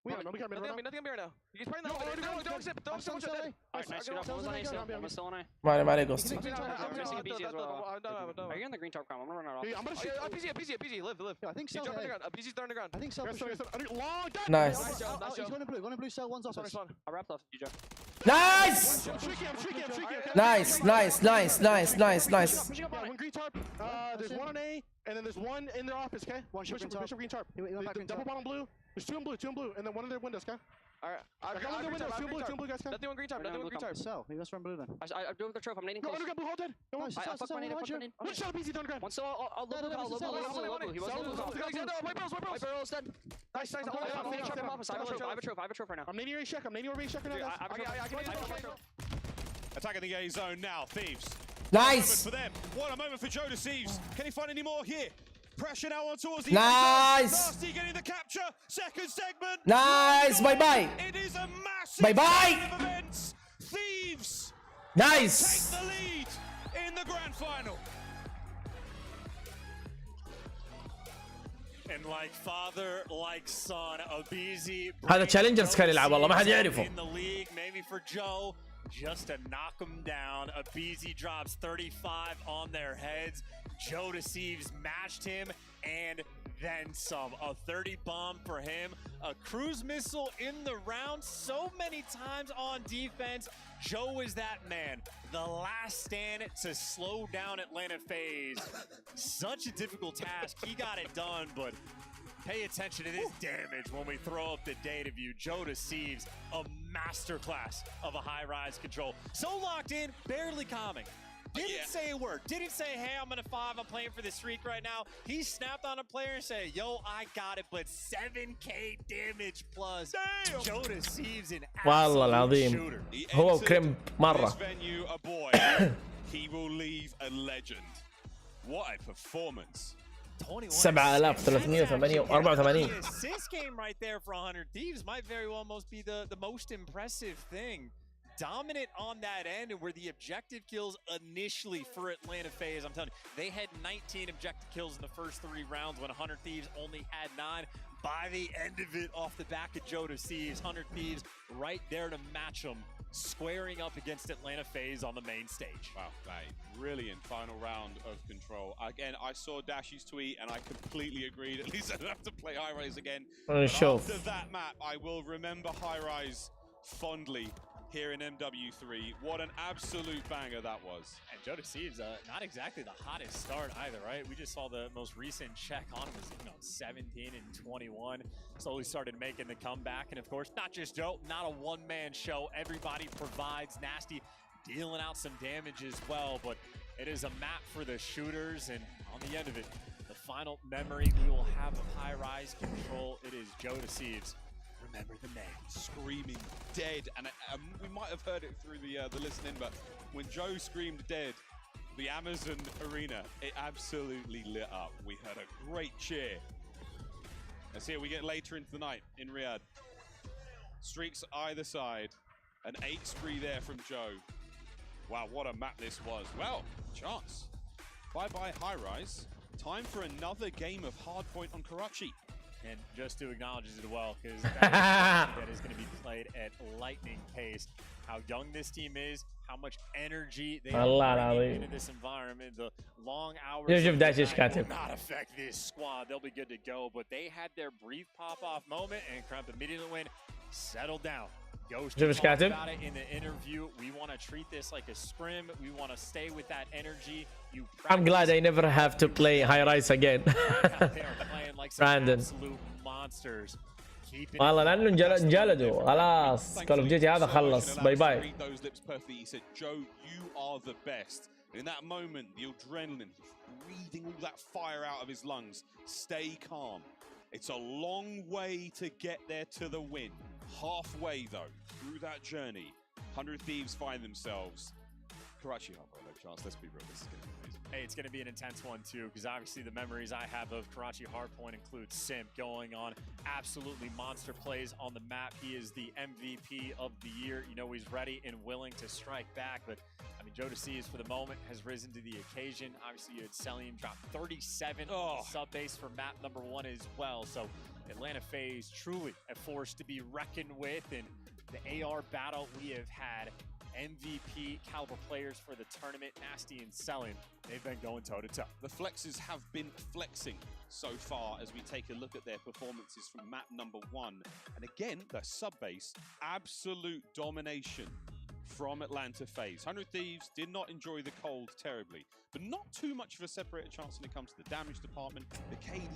We got mid right now. Nothing on me right now. You can spray that. Don't sip. Alright, nice. Good up. Almost on A still. Almost still on A. ما ghost. I'm missing a BZ as well. Are you in the green tarp crown? I'm gonna run it off. I'm gonna shoot. BZ. Live. I think so. BZ's third underground. I think so. Nice. He's going to blue. Going to blue. Sell one's off. I wrapped off. Joe. Nice. Nice. One green tarp. There's one on A, and then there's one in their office. Okay. One Bishop green tarp. Double bottom blue. There's two in blue, and then one in their windows. Okay. Alright, I got one in their windows. Two in blue, guys. Nothing on green tarp. So maybe let's run blue then. I'm doing the trophy. I'm nading close. No, blue, hold dead. I fucked my nade. One shot of BZ underground. One still. I'll low blue. He wasn't low blue. White bills. Dead. Nice. I have a trophy right now. I'm nading your check. I'm nading your check right now. I can Attacking the A zone now, Thieves. Nice. For them. What a moment for Joe Deceives. Can he find any more here? Pressure now on towards the nice. Nasty getting the capture. Second segment. Nice. Bye. It is a massive events. Thieves. Nice. Take the lead in the grand final. And like father, like son, Abizi. هذا تشالنجرز كان يلعب والله ما حد يعرفه. In the league, maybe for Joe, just to knock them down. Abizi drops 35 on their heads. Joe Deceives matched him and then some. A 30 bomb for him. A cruise missile in the round so many times on defense. Joe was that man. The last stand to slow down Atlanta FaZe. Such a difficult task. He got it done, but pay attention to this damage when we throw up the data view. Joe Deceives, a masterclass of a high-rise control. So locked in, barely calming. Didn't say a word. Didn't say, hey, I'm gonna 5. I'm playing for the streak right now. He snapped on a player and said, yo, I got it, but 7k damage plus. Damn. Joe Deceives an والله العظيم هو وكريم مرة. Venue a boy. He will leave a legend. What a performance. 7384. The assist game right there for 100 Thieves might very well almost be the most impressive thing. Dominant on that end, and were the objective kills initially for Atlanta FaZe. I'm telling you, they had 19 objective kills in the first 3 rounds when 100 Thieves only had 9. By the end of it, off the back of Joe Deceives, 100 Thieves right there to match them, squaring up against Atlanta FaZe on the main stage. Wow, a brilliant final round of control. Again, I saw Dashy's tweet and I completely agreed. At least I don't have to play High Rise again. Sure. After that map, I will remember High Rise fondly here in MW3. What an absolute banger that was. And Joe Deceives, not exactly the hottest start either, right? We just saw the most recent check on him was 17 and 21. Slowly started making the comeback. And of course, not just Joe, not a one-man show. Everybody provides. Nasty dealing out some damage as well. But it is a map for the shooters. And on the end of it, the final memory we will have of High Rise control, it is Joe Deceives. Remember the name. Screaming dead, and we might have heard it through the listening, but when Joe screamed dead, the Amazon arena, it absolutely lit up. We heard a great cheer. Let's see, we get later into the night in Riyadh. Streaks either side, an 8 spree there from Joe. Wow, what a map this was. Well, chance. Bye-bye High Rise. Time for another game of Hardpoint on Karachi. And just to acknowledge it as well, because that is going to be played at lightning pace. How young this team is, how much energy they bring into this environment. The long hours will not affect this squad. They'll be good to go. But they had their brief pop-off moment, and Crump immediately went, settle down. Ghost talked about it in the interview. We want to treat this like a scrim. We want to stay with that energy. I'm glad I never have to play High Rise again. Brandon. والله لانه انجلدوا خلاص كول اوف ديوتي هذا خلص باي باي. Those lips perfectly. He said, Joe, you are the best. In that moment, the adrenaline, breathing all that fire out of his lungs. Stay calm. It's a long way to get there to the win. Halfway though, through that journey, 100 Thieves find themselves. Karachi Harbor, no chance. Let's be real. This is going to be amazing. Hey, it's going to be an intense one, too, because obviously the memories I have of Karachi Hardpoint include Simp going on absolutely monster plays on the map. He is the MVP of the year. You know, he's ready and willing to strike back, but I mean, Joe Deceives for the moment has risen to the occasion. Obviously, you had Selim drop 37 sub base for map number 1 as well. So Atlanta FaZe truly a force to be reckoned with, and the AR battle we have had. MVP caliber players for the tournament, Nasty and Selim, they've been going toe-to-toe. The flexes have been flexing so far as we take a look at their performances from map number 1. And again, the sub-base, absolute domination from Atlanta FaZe. 100 Thieves did not enjoy the cold terribly, but not too much of a separated chance when it comes to the damage department. The KD,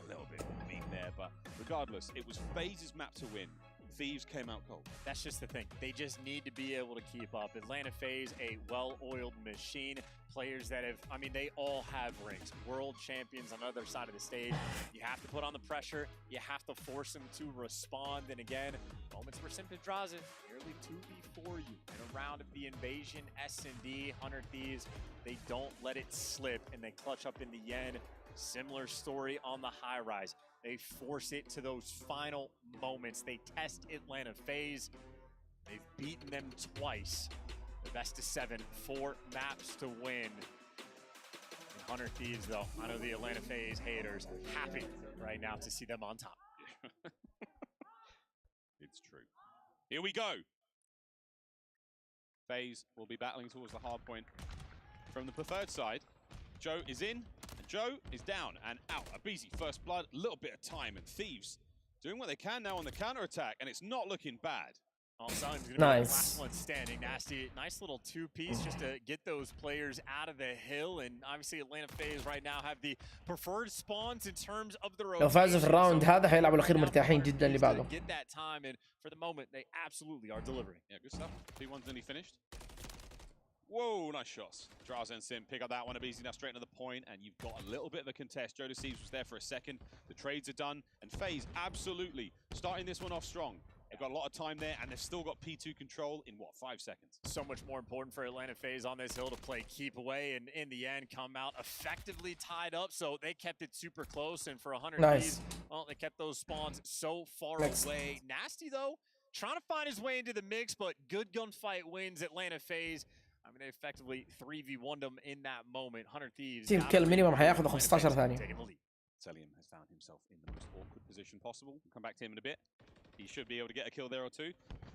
a little bit weak there, but regardless, it was FaZe's map to win. Thieves came out cold. That's just the thing. They just need to be able to keep up. Atlanta FaZe, a well-oiled machine. Players that have, I mean, they all have rings. World champions on the other side of the stage. You have to put on the pressure. You have to force them to respond. And again, moments for Simp and Draza, nearly 2v4 you. In a round of the invasion, S&D, 100 Thieves, they don't let it slip, and they clutch up in the end. Similar story on the high rise. They force it to those final moments. They test Atlanta FaZe. They've beaten them twice. The best of 7, 4 maps to win. And 100 Thieves, though, I know the Atlanta FaZe haters are happy right now to see them on top. It's true. Here we go. FaZe will be battling towards the hard point. From the preferred side, Joe is in. Joe is down and out. Abizi, first blood, a little bit of time, and Thieves doing what they can now on the counter-attack, and it's not looking bad. Selim's gonna be the last one standing. Nasty, nice little two-piece just to get those players out of the hill, and obviously Atlanta FaZe right now have the preferred spawns in terms of the rotation. لو فازوا في الراوند هذا حيلعبوا الأخير مرتاحين جدا اللي بعده. Get that time, and for the moment, they absolutely are delivering. Yeah, good stuff. P1's nearly finished. Whoa, nice shots. Draza and Sim pick up that one. Abizi now straight to the point, and you've got a little bit of a contest. Joe Deceives was there for a second. The trades are done, and FaZe absolutely starting this one off strong. They've got a lot of time there, and they've still got P2 control in, what, 5 seconds? So much more important for Atlanta FaZe on this hill to play keep away, and in the end, come out effectively tied up, so they kept it super close, and for 100 Thieves, well, they kept those spawns so far away. Nasty, though, trying to find his way into the mix, but good gunfight wins Atlanta FaZe. I mean, they effectively 3v1'd them in that moment. 100 Thieves. تيم كل مينيمم حياخذ 15 ثانية. Selim has found himself in the most awkward position possible. We'll come back to him in a bit. He should be able to get a kill there or two.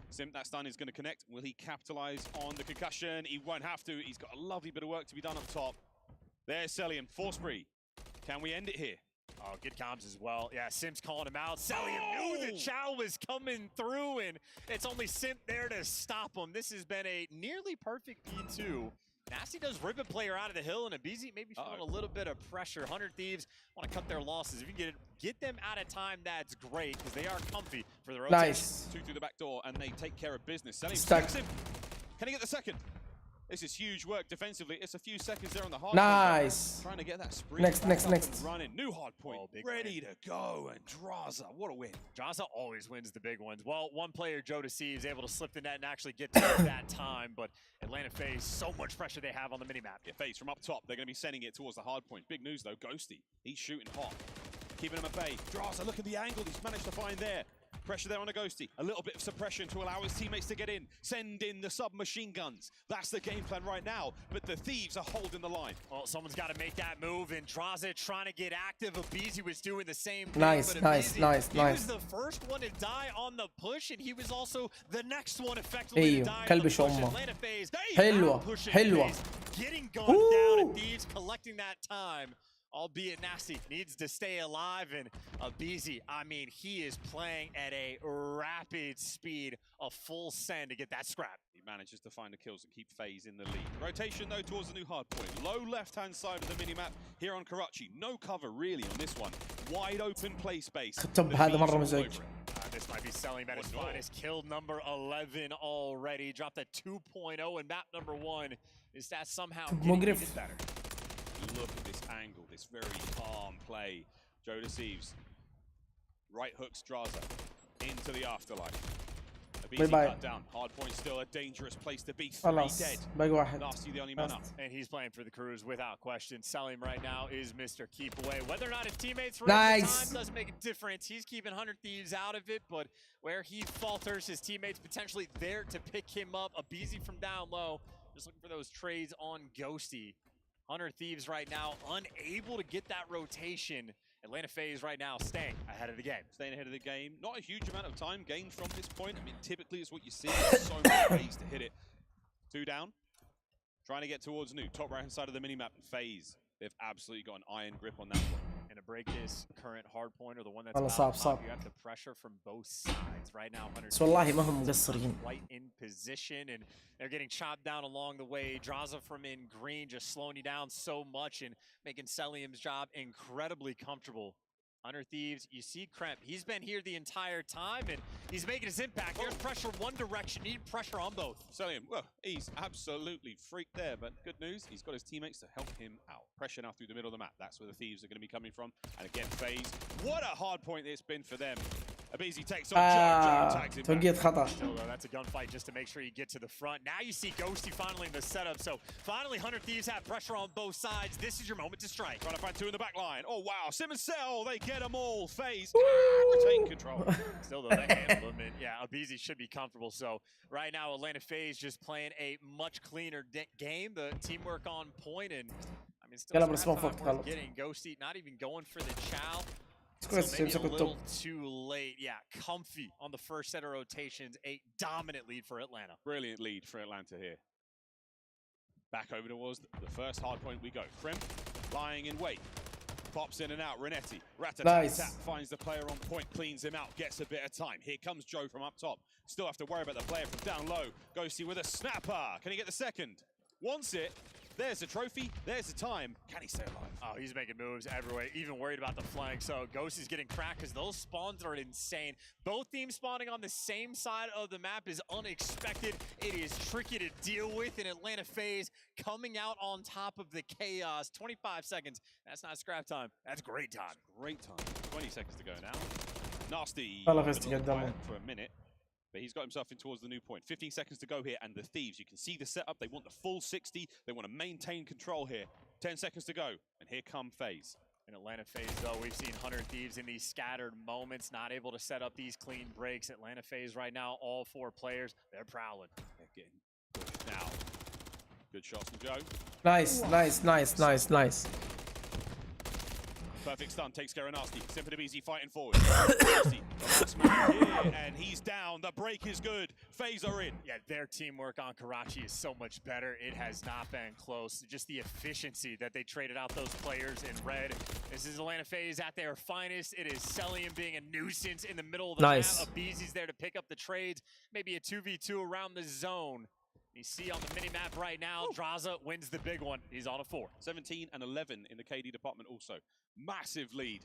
Simp, that stun is going to connect. Will he capitalize on the concussion? He won't have to. He's got a lovely bit of work to be done up top. There's Selim, 4 spree. Can we end it here? Oh, good comms as well. Yeah, Sim's calling him out. Selim knew the Chow was coming through, and it's only Simp there to stop him. This has been a nearly perfect P2. Nasty does rip a player out of the hill, and Abizi maybe feeling a little bit of pressure. 100 Thieves want to cut their losses. If you can get them out of time, that's great, because they are comfy for the rotation. Nice. 2 through the back door, and they take care of business. Selim Stuck. him. Can he get the second? This is huge work defensively. It's a few seconds there on the hard Nice. Trying to get that spree. Next. Running. New hard point. Ready to go. And Draza, what a win. Draza always wins the big ones. Well, one player, Joe Deceives, is able to slip the net and actually get to that time. But Atlanta FaZe, so much pressure they have on the minimap. Yeah, FaZe from up top. They're going to be sending it towards the hard point. Big news, though. Ghosty. He's shooting hot. Keeping him at bay. Draza, look at the angle he's managed to find there. Pressure there on a Ghosty. A little bit of suppression to allow his teammates to get in. Send in the submachine guns. That's the game plan right now. But the Thieves are holding the line. Well, someone's got to make that move, and Draza trying to get active. Abizi was doing the same thing. Nice. He was the first one to die on the push, and he was also the next one effectively to die on the push. Atlanta FaZe, حلوة. Getting gunned down, and Thieves collecting that time. Albeit Nasty needs to stay alive, and Abizi, I mean, he is playing at a rapid speed, a full send to get that scrap. He manages to find the kills and keep FaZe in the lead. Rotation, though, towards the new hard point. Low left-hand side of the minimap here on Karachi. No cover, really, on this one. Wide open play space. هذا مرة مزعج. This might be Selim at his finest. Killed number 11 already. Dropped a 2.0 in map number 1. Is that somehow getting better? Look at this angle, this very calm play. Joe Deceives. Right hooks Draza into the afterlife. باي باي. Hard point still a dangerous place to be. 3 خلاص dead. باقي واحد. Nasty the only man up. And he's playing for the Crews without question. Selim right now is Mr. Keep Away. Whether or not his teammates were at the time doesn't make a difference. He's keeping 100 Thieves out of it, but where he falters, his teammates potentially there to pick him up. Abizi from down low, just looking for those trades on Ghosty. 100 Thieves right now unable to get that rotation. Atlanta FaZe right now staying ahead of the game. Staying ahead of the game. Not a huge amount of time gained from this point. I mean, typically it's what you see. So many ways to hit it. 2 down. Trying to get towards New. Top right hand side of the minimap. FaZe. They've absolutely got an iron grip on that one. And to break this current hard point or the one that's والله about صعب top, صعب. you have the pressure from both sides right now. 100 بس والله ما هم مقصرين. right in position and they're getting chopped down along the way. Draza from in green just slowing you down so much and making Selim's job incredibly comfortable. 100 Thieves, you see Kremp. He's been here the entire time and he's making his impact. There's pressure one direction. Need pressure on both. Selim, well, he's absolutely freaked there, but good news, he's got his teammates to help him out. Pressure now through the middle of the map. That's where the Thieves are going to be coming from. And again, FaZe. What a hard point it's been for them. Abizi takes on Joe tags him توقيت خطأ. Still though, that's a gunfight just to make sure you get to the front. Now you see Ghosty finally in the setup. So finally 100 Thieves have pressure on both sides. This is your moment to strike. Trying to find 2 in the back line. Oh wow, Sim and Cell, they get them all. FaZe retain control. Still though, they handled him. And yeah, Abizi should be comfortable. So right now, Atlanta FaZe just playing a much cleaner game. The teamwork on point and I mean, still worth getting Ghosty, not even going for the chow. So maybe a little too late. Yeah, comfy on the first set of rotations. A dominant lead for Atlanta. Brilliant lead for Atlanta here. Back over towards the first hard point we go. Crimp lying in wait. Pops in and out. Renetti. Rat-a-tat-tat finds the player on point, cleans him out, gets a bit of time. Here comes Joe from up top. Still have to worry about the player from down low. Ghosty with a snapper. Can he get the second? Wants it. There's the trophy, there's the time. Can he stay alive? Oh, he's making moves everywhere, even worried about the flank. So Ghosty's getting cracked because those spawns are insane. Both teams spawning on the same side of the map is unexpected. It is tricky to deal with in Atlanta FaZe coming out on top of the chaos. 25 seconds, that's not scrap time, that's great time. Great time, 20 seconds to go now. Nasty for a minute. But he's got himself in towards the new point. 15 seconds to go here, and the Thieves, you can see the setup. They want the full 60. They want to maintain control here. 10 seconds to go, and here come FaZe. In Atlanta FaZe, though, we've seen 100 Thieves in these scattered moments, not able to set up these clean breaks. Atlanta FaZe right now, all 4 players, they're prowling. They're getting pushed now. Good shots from Joe. Nice, nice, nice, nice, nice. Perfect stun, takes care of Nasty. Simple easy fighting forward. Nasty, the last man here, and he's down. The break is good. FaZe are in. Yeah, their teamwork on Karachi is so much better. It has not been close. Just the efficiency that they traded out those players in red. This is Atlanta FaZe at their finest. It is Selim being a nuisance in the middle of the map. Abizi's there to pick up the trades. Maybe a 2v2 around the zone. You see on the mini-map right now, Draza wins the big one. He's on a 4. 17 and 11 in the KD department also. Massive lead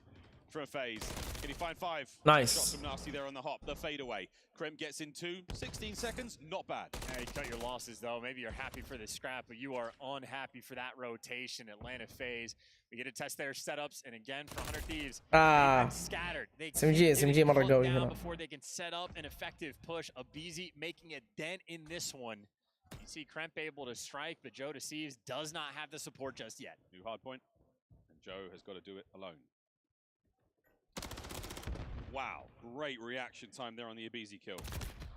from FaZe. Can he find 5? Nice. Shots from Nasty there on the hop. The fadeaway. Krem gets in 2. 16 seconds. Not bad. Yeah, you cut your losses, though. Maybe you're happy for the scrap, but you are unhappy for that rotation. Atlanta FaZe. We get to test their setups, and again, for 100 Thieves, scattered. They SMG مرة قوي down هنا. before they can set up an effective push. Abizi making a dent in this one. You see Kremp able to strike, but Joe Deceives does not have the support just yet. New hard point, and Joe has got to do it alone. Wow, great reaction time there on the Abizi kill.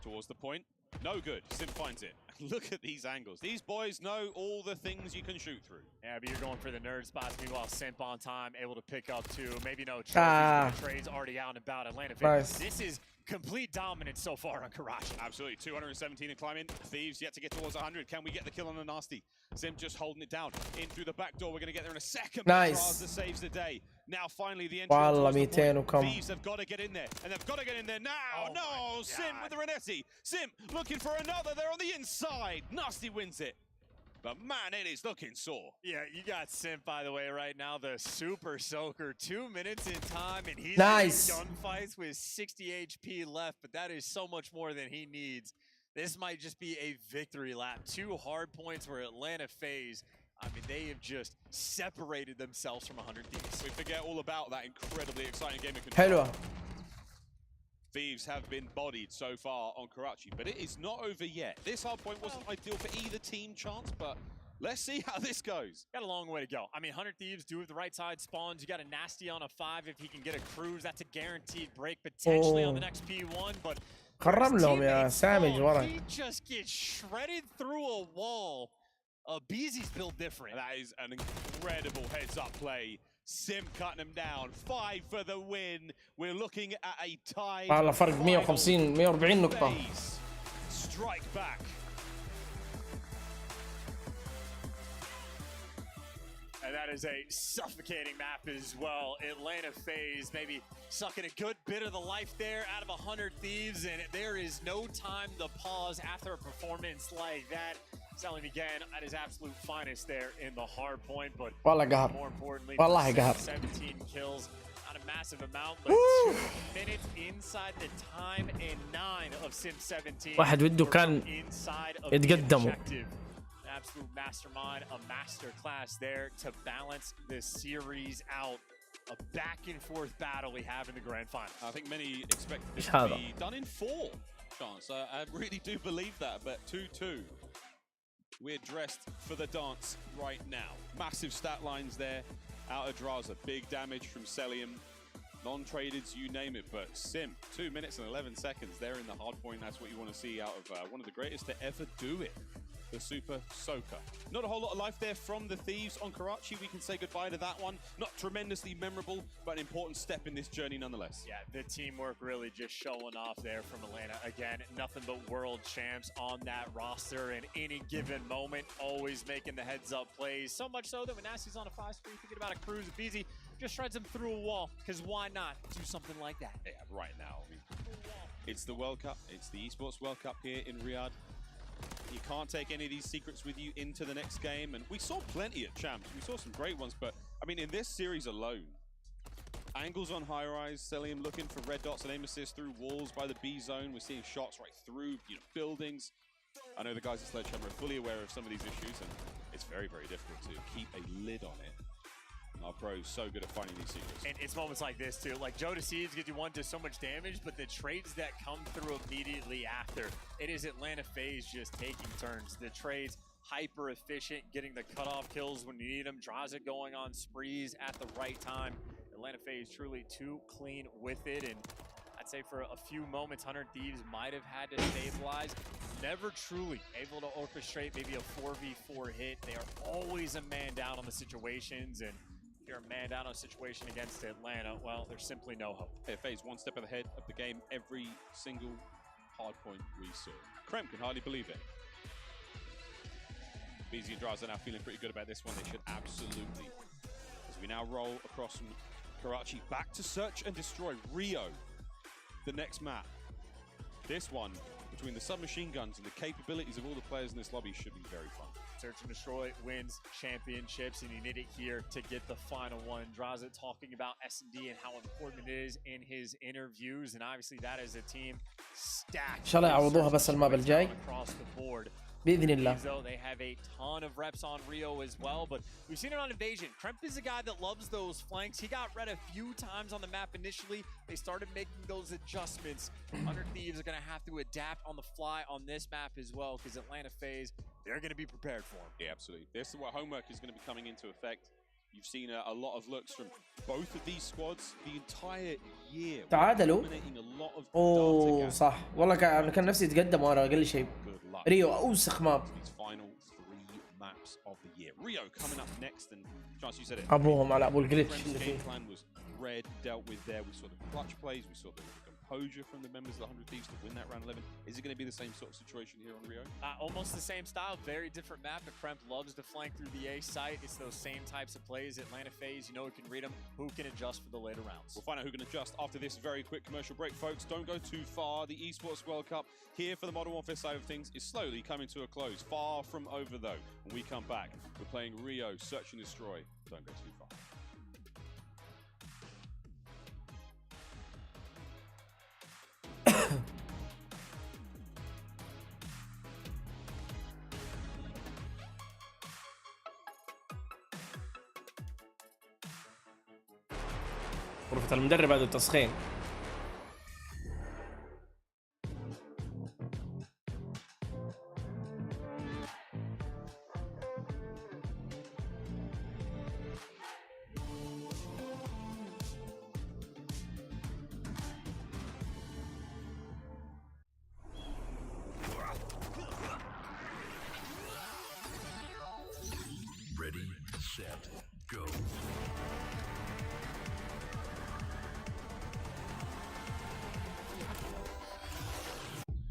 Towards the point, no good. Sim finds it. Look at these angles. These boys know all the things you can shoot through. Yeah, but you're going for the nerd spots. Meanwhile, Simp on time, able to pick up 2. Maybe no trophies, but the trade's already out and about. Atlanta FaZe. This is complete dominance so far on Karachi. Absolutely, 217 and climbing. Thieves yet to get towards 100. Can we get the kill on the Nasty? Sim just holding it down. In through the back door. We're going to get there in a second. Nice. Draza saves the day. Now finally the والله entry. 200 وكم. Thieves have got to get in there, and they've got to get in there now. No, Sim with the Renetti. Sim looking for another. They're on the inside. Nasty wins it. But man, it is looking sore. Yeah, you got Simp, by the way, right now, the Super Soaker. 2 minutes in time, and he's in gunfights with 60 HP left, but that is so much more than he needs. This might just be a victory lap. 2 hard points for Atlanta FaZe. I mean, they have just separated themselves from 100 Thieves. We forget all about that incredibly exciting game of control. حلوة. Thieves have been bodied so far on Karachi, but it is not over yet. This hard point wasn't ideal for either team, Chance, but let's see how this goes. Got a long way to go. I mean, 100 Thieves do have the right side spawns. You got a Nasty on a 5 if he can get a cruise. That's a guaranteed break potentially on the next P1, but خرم لهم يا سامج ورا. he just gets shredded through a wall. Beezy's built different. That is an incredible heads-up play. Sim cutting him down. 5 for the win. We're looking at a tie. والله فرق 150 140 نقطة. Strike back. And that is a suffocating map as well. Atlanta FaZe maybe sucking a good bit of the life there out of 100 Thieves, and there is no time to pause after a performance like that. Selling again at his absolute finest there in the hard point, but والله قهر. more importantly, والله قهر. 17 kills, not a massive amount, but 2 minutes inside the time and 9 of Sim 17. واحد وده كان يتقدموا. Absolute mastermind, a master class there to balance the series out. A back and forth battle we have in the grand final. I think many expected this to be done in 4. Chance, I really do believe that, but 2-2. We're dressed for the dance right now. Massive stat lines there. Out of Draza, big damage from Celium. Non-tradeds, you name it, but Sim, 2 minutes and 11 seconds. They're in the hard point. That's what you want to see out of one of the greatest to ever do it. The Super Soaker. Not a whole lot of life there from the Thieves on Karachi. We can say goodbye to that one. Not tremendously memorable, but an important step in this journey nonetheless. Yeah, the teamwork really just showing off there from Atlanta. Again, nothing but world champs on that roster in any given moment, always making the heads-up plays. So much so that when Nasty's on a 5-spree, thinking about a cruise, Beezy just shreds him through a wall, because why not do something like that? Yeah, right now. I mean, it's the World Cup. It's the Esports World Cup here in Riyadh. You can't take any of these secrets with you into the next game, and we saw plenty at Champs. We saw some great ones, but I mean, in this series alone, angles on high rise, Celium looking for red dots and aim assist through walls by the B zone. We're seeing shots right through buildings. I know the guys at Sledgehammer are fully aware of some of these issues, and it's very, very difficult to keep a lid on it. Our pros so good at finding these secrets. And it's moments like this too. Like Joe Deceives gives you one to so much damage, but the trades that come through immediately after, it is Atlanta FaZe just taking turns. The trades hyper efficient, getting the cutoff kills when you need them. Draza going on sprees at the right time. Atlanta FaZe truly too clean with it, and I'd say for a few moments, 100 Thieves might have had to stabilize. Never truly able to orchestrate maybe a 4v4 hit. They are always a man down on the situations, and if you're a man down on a situation against Atlanta, well, there's simply no hope. Yeah, FaZe one step ahead of the game every single hard point we saw. Krem can hardly believe it. BZ and Draza now feeling pretty good about this one. They should absolutely. As we now roll across from Karachi back to search and destroy Rio. The next map. This one, between the submachine guns and the capabilities of all the players in this lobby, should be very fun. Search and Destroy wins championships, and you need it here to get the final one. Draza talking about S&D and how important it is in his interviews, and obviously that is a team stacked. إن شاء الله يعوضوها بس الماب الجاي. Across the board. بإذن الله. Though they have a ton of reps on Rio as well, but we've seen it on Invasion. Kremp is a guy that loves those flanks. He got red a few times on the map initially. They started making those adjustments. 100 Thieves are going to have to adapt on the fly on this map as well, because Atlanta FaZe, they're going to be prepared for him. Yeah, absolutely. This is what homework is going to be coming into effect. You've seen a lot of looks from both of these squads the entire year. تعادلوا. اوه صح والله كان نفسي يتقدم ورا اقل شيء. ريو اوسخ ماب. These final 3 maps of the year. Rio coming up next, and Chance, you said it. ابوهم على ابو الجلتش. Game plan was red dealt with there. We saw the clutch plays. We saw the composure from the members of the 100 Thieves to win that round 11. Is it going to be the same sort of situation here on Rio? Almost the same style, very different map, but Kremp loves to flank through the A site. It's those same types of plays. Atlanta FaZe, you know who can read them, who can adjust for the later rounds. We'll find out who can adjust after this very quick commercial break, folks. Don't go too far. The Esports World Cup here for the Modern Warfare side of things is slowly coming to a close. Far from over, though. When we come back, we're playing Rio Search and Destroy. Don't go too far. غرفة المدرب هذا التسخين. set, go.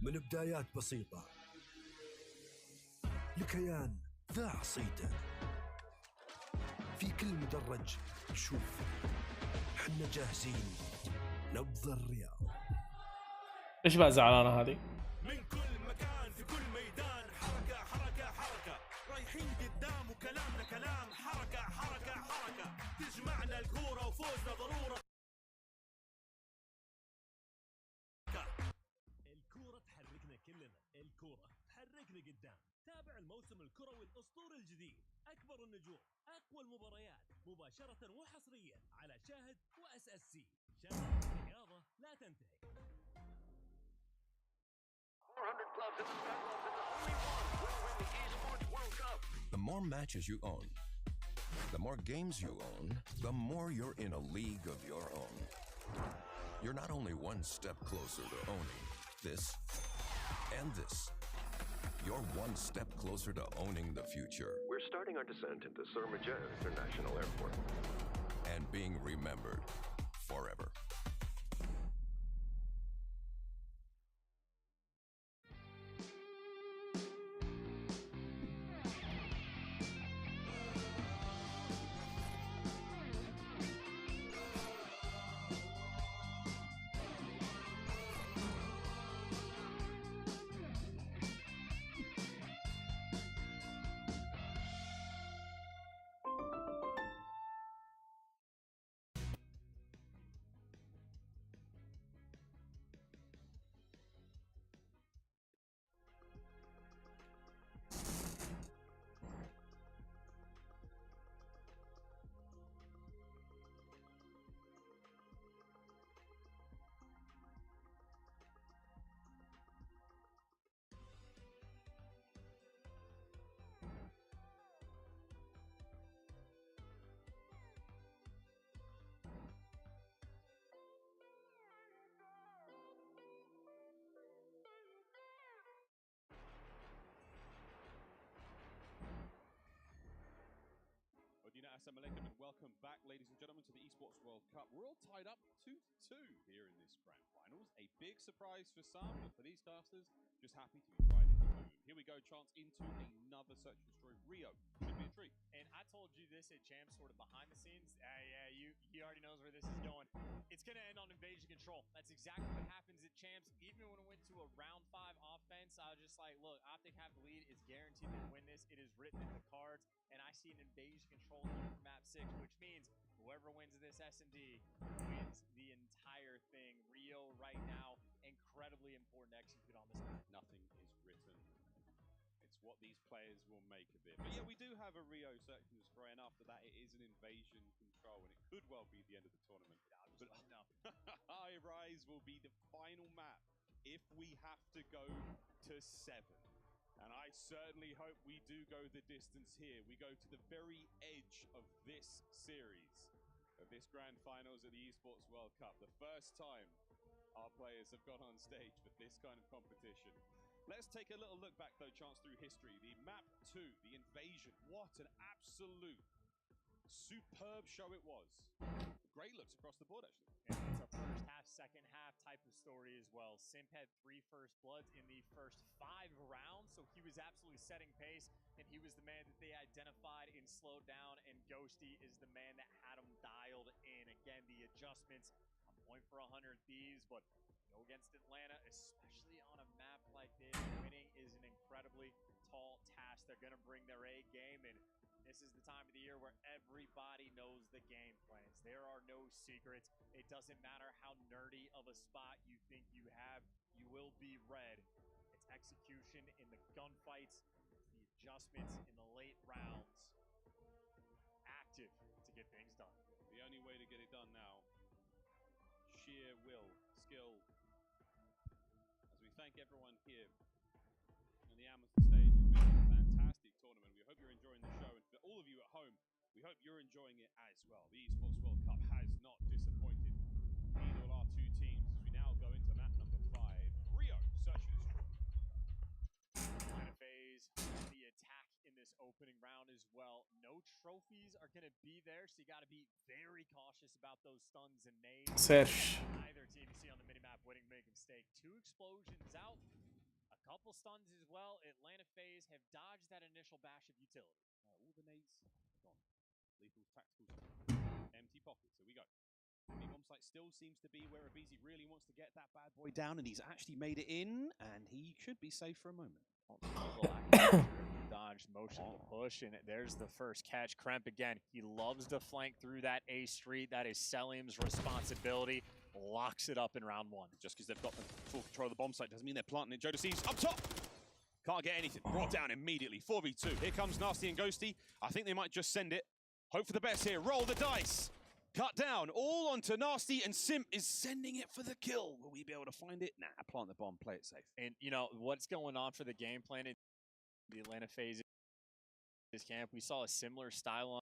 من بدايات بسيطة لكيان ذاع صيته، في كل مدرج شوف حنا جاهزين نبض الرياض. ايش بقى زعلانه هذه؟ من كل مكان في كل ميدان حركة حركة حركة، رايحين قدام وكلامنا كلام حركة حركة حركة، تجمعنا الكورة وفوزنا ضرورة. الكورة تحركنا كلنا، الكورة تحركنا قدام. تابع الموسم الكروي الأسطوري الجديد، أكبر النجوم، أقوى المباريات مباشرة وحصريا على شاهد وأس أس سي. شاهد الرياضة لا تنتهي. 400 clubs in the Sky Club and the only one will win the esports World Cup. The more matches you own, the more games you own, the more you're in a league of your own. You're not only one step closer to owning this and this. You're one step closer to owning the future. We're starting our descent into Surmajan International Airport. And being remembered forever. Assalamu alaikum and welcome back, ladies and gentlemen, to the Esports World Cup. We're all tied up 2-2 here in this grand finals. A big surprise for some, but for these casters, just happy to be riding the moon. Here we go, chance into another Search and Destroy. Rio, should be a treat. And I told you this at Champs, sort of behind the scenes. Yeah, he already knows where this is going. It's going to end on invasion control. That's exactly what happens at Champs. Even when it went to a round 5 offense, I was just like, look, Optic have the lead. It's guaranteed to win this. It is written in the cards. And I see an invasion control here for map 6, which means whoever wins this S&D wins the entire thing. Rio right now, incredibly important to execute on this map. Nothing is written. It's what these players will make of it. But yeah, we do have a Rio Search and Destroy, and after that it is an invasion control, and it could well be the end of the tournament. But High Rise will be the final map if we have to go to 7. And I certainly hope we do go the distance here. We go to the very edge of this series, of this grand finals at the Esports World Cup. The first time our players have gone on stage for this kind of competition. Let's take a little look back, though, chance through history. The map 2, the invasion. What an absolute superb show it was. Great looks across the board, actually. And it's a first half, second half type of story as well. Simp had 3 first bloods in the first 5 rounds, so he was absolutely setting pace, and he was the man that they identified and slowed down, and Ghosty is the man that had him dialed in. Again, the adjustments, a point for 100 Thieves, but go against Atlanta, especially on a map like this, winning is an incredibly tall task. They're going to bring their A game, and this is the time of the year where everybody knows the game plans. There are no secrets. It doesn't matter how nerdy of a spot you think you have, you will be red. It's execution in the gunfights, it's the adjustments in the late rounds. Active to get things done. The only way to get it done now, sheer will, skill. As we thank everyone here on the Amazon stage, it's been a fantastic tournament. We hope you're enjoying the show, and for all of you at home, we hope you're enjoying it as well. The Esports World Cup has not disappointed either of our two teams as we now go into map number 5. Rio, Search and Destroy. Line of phase, the attack in this opening round as well. No trophies are going to be there, so you got to be very cautious about those stuns and nades. Search. Either team you see on the minimap winning, make a mistake. 2 explosions out, a couple stuns as well. Atlanta FaZe have dodged that initial bash of utility. All the nades gone. Lethal tactical. Empty pockets. Here we go. Bomb site still seems to be where aBeZy really wants to get that bad boy down, and he's actually made it in, and he should be safe for a moment. Dodged motion to push, and there's the first catch. Kremp again, he loves to flank through that A street. That is Selim's responsibility. Locks it up in round 1. Just because they've got the full control of the bomb site doesn't mean they're planting it. Jodeci's up top. Can't get anything. Brought down immediately. 4v2. Here comes Nasty and Ghosty. I think they might just send it. Hope for the best here. Roll the dice. Cut down. All onto Nasty, and Simp is sending it for the kill. Will we be able to find it? Nah, plant the bomb. Play it safe. And, you know, what's going on for the game plan in the Atlanta FaZe this camp? We saw a similar style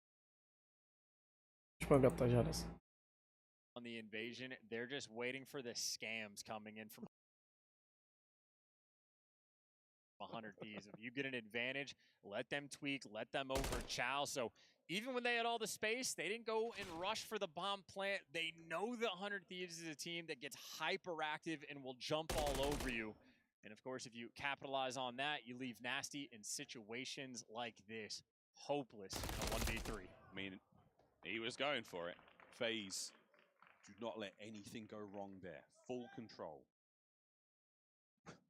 on the invasion. They're just waiting for the scams coming in from 100 Thieves. If you get an advantage, let them tweak, let them overchow. So even when they had all the space, they didn't go and rush for the bomb plant. They know that 100 Thieves is a team that gets hyperactive and will jump all over you. And of course, if you capitalize on that, you leave Nasty in situations like this. Hopeless in a 1v3. I mean, he was going for it. FaZe, do not let anything go wrong there. Full control.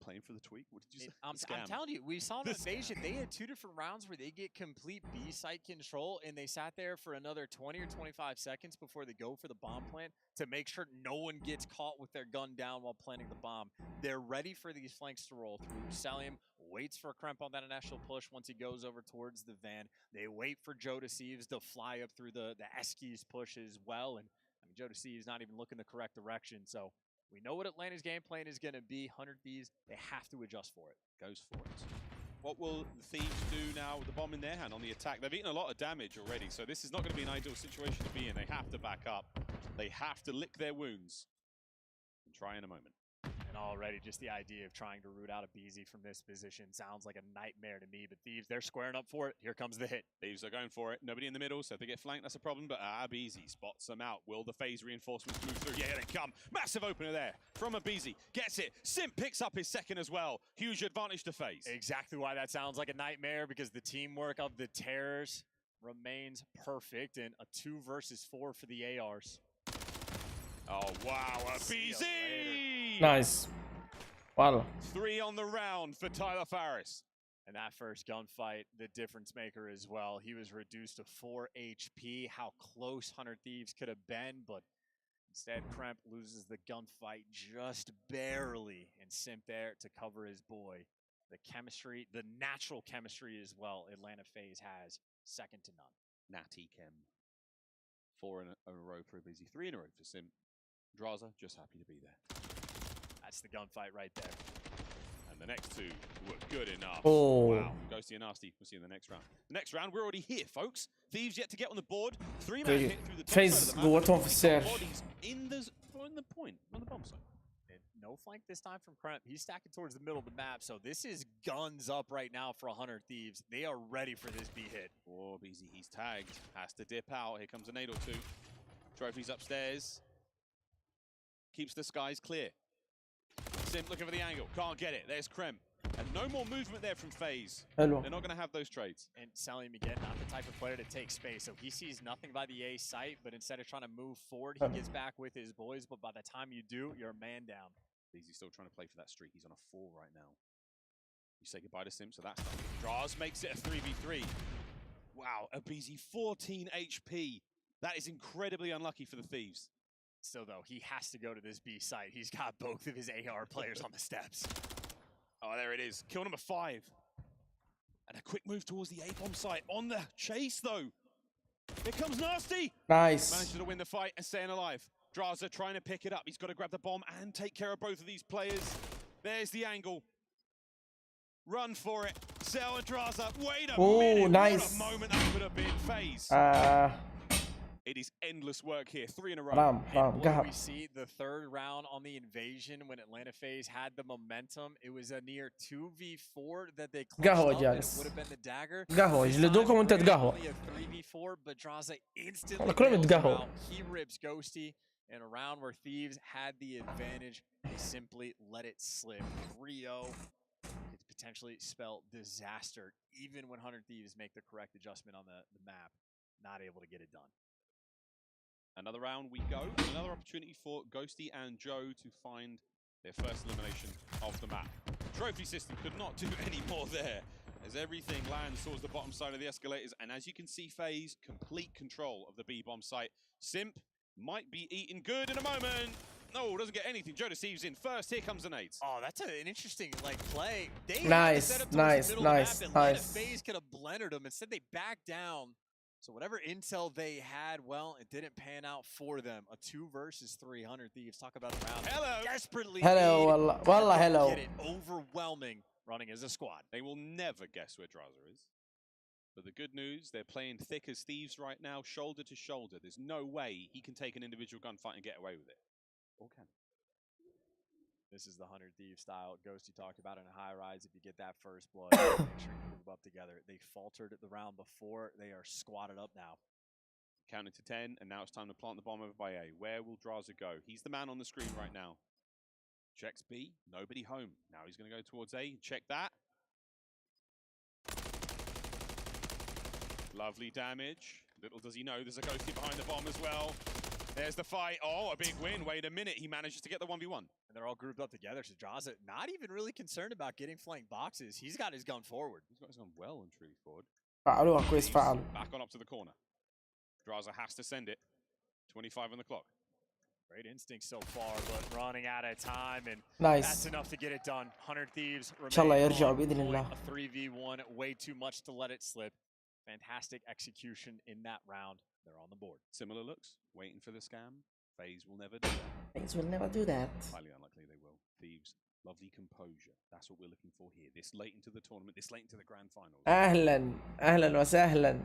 Playing for the tweak? What did you say? I'm telling you, we saw an invasion. They had 2 different rounds where they get complete B site control, and they sat there for another 20 or 25 seconds before they go for the bomb plant to make sure no one gets caught with their gun down while planting the bomb. They're ready for these flanks to roll through. Selim waits for Kremp on that initial push once he goes over towards the van. They wait for Jodeci's to fly up through the Eskies push as well, and I mean, Jodeci is not even looking the correct direction, so we know what Atlanta's game plan is going to be. 100 Thieves, they have to adjust for it. Goes for it. What will the Thieves do now with the bomb in their hand on the attack? They've eaten a lot of damage already, so this is not going to be an ideal situation to be in. They have to back up. They have to lick their wounds and try in a moment. And already just the idea of trying to root out aBeZy from this position sounds like a nightmare to me. But Thieves, they're squaring up for it. Here comes the hit. Thieves are going for it. Nobody in the middle, so if they get flanked, that's a problem. But aBeZy spots them out. Will the FaZe reinforcements move through? Yeah, they come. Massive opener there from aBeZy. Gets it. Simp picks up his second as well. Huge advantage to FaZe. Exactly why that sounds like a nightmare, because the teamwork of the Terrors remains perfect. And a 2 versus 4 for the ARs. Oh, wow. aBeZy! Nice. Wow. 3 on the round for Tyler Farris. And that first gunfight, the difference maker as well. He was reduced to 4 HP. How close 100 Thieves could have been, but instead Kremp loses the gunfight just barely, and Simp there to cover his boy. The chemistry, the natural chemistry as well, Atlanta FaZe has, second to none. Natty Chem. 4 in a row for aBeZy, 3 in a row for Simp. Draza, just happy to be there. That's the gunfight right there. And the next 2 were good enough. Oh. Wow. Ghosty and Nasty, we'll see you in the next round. The next round, we're already here, folks. Thieves yet to get on the board. 3-man hit through the top FaZe side of the går map. tom för Search. Bodies in the point, on the bomb site. And no flank this time from Kremp. He's stacking towards the middle of the map, so this is guns up right now for 100 Thieves. They are ready for this B hit. Oh, aBeZy, he's tagged. Has to dip out. Here comes a nade or 2. Trophies upstairs. Keeps the skies clear. Simp looking for the angle. Can't get it. There's Kremp. And no more movement there from FaZe. Hello. They're not going to have those trades. And Selim, again, not the type of player to take space. So he sees nothing by the A site, but instead of trying to move forward, he gets back with his boys. But by the time you do, you're a man down. aBeZy's still trying to play for that streak. He's on a 4 right now. You say goodbye to Simp, so that's done. Draws makes it a 3v3. Wow, aBeZy 14 HP. That is incredibly unlucky for the Thieves. Still, though, he has to go to this B site. He's got both of his AR players on the steps. Oh, there it is. Kill number 5. And a quick move towards the A-bomb site. On the chase, though. Here comes Nasty. Nice. Manages to win the fight and staying alive. Draza trying to pick it up. He's got to grab the bomb and take care of both of these players. There's the angle. Run for it. Sell and Draza. Wait a minute. Nice. What a moment that could have been. FaZe. It is endless work here. 3 in a row. حرام What قهر. we see the third round on the invasion when Atlanta FaZe had the momentum. It was a near 2v4 that they clutched قهوة up, and it جالس. would have been the dagger. قهوة This يجلدوكم time, وانت تقهوة. only a 3v4, but Draza instantly والله كلهم bails him يتقهووا. out. He rips Ghosty in a round where Thieves had the advantage. They simply let it slip. 3-0 could potentially spell disaster, even when 100 Thieves make the correct adjustment on the map. Not able to get it done. Another round we go. Another opportunity for Ghosty and Joe to find their first elimination of the map. Trophy system could not do any more there, as everything lands towards the bottom side of the escalators. And as you can see, FaZe, complete control of the B-bomb site. Simp might be eating good in a moment. No, doesn't get anything. Joe Deceives in first. Here comes the nades. Oh, that's an interesting play. They Nice, had to set up nice, towards the middle nice, of the map, and nice. FaZe could have blended them. Instead, they backed down. So whatever intel they had, well, it didn't pan out for them. A 2 versus 300 Thieves. Talk about the round. Hello. Desperately Hello, need والله to hello. get it overwhelming running as a squad. They will never guess where Draza is. But the good news, they're playing thick as thieves right now, shoulder to shoulder. There's no way he can take an individual gunfight and get away with it. Or can he? This is the 100 Thieves style. Ghosty talked about in a high rise. If you get that first blood, make sure you move up together. They faltered the round before. They are squatted up now. Counting to 10, and now it's time to plant the bomb over by A. Where will Draza go? He's the man on the screen right now. Checks B, nobody home. Now he's going to go towards A. Check that. Lovely damage. Little does he know there's a Ghosty behind the bomb as well. There's the fight. Oh, a big win. Wait a minute. He manages to get the 1v1. And they're all grouped up together. So Draza not even really concerned about getting flank boxes. He's got his gun forward. He's got his gun well and truly forward. فعلوها كويس فعل. Back on up to the corner. Draza has to send it. 25 on the clock. Great instinct so far, but running out of time, and Nice. that's enough to get it done. 100 Thieves إن شاء الله remain يرجعوا on بإذن point. الله. A 3v1, way too much to let it slip. Fantastic execution in that round. They're on the board. Similar looks. Waiting for the scam. FaZe will never do that. FaZe will never do that. Highly unlikely they will. Thieves, lovely composure. That's what we're looking for here. This late into the tournament, this late into the grand finals. أهلا أهلا وسهلا.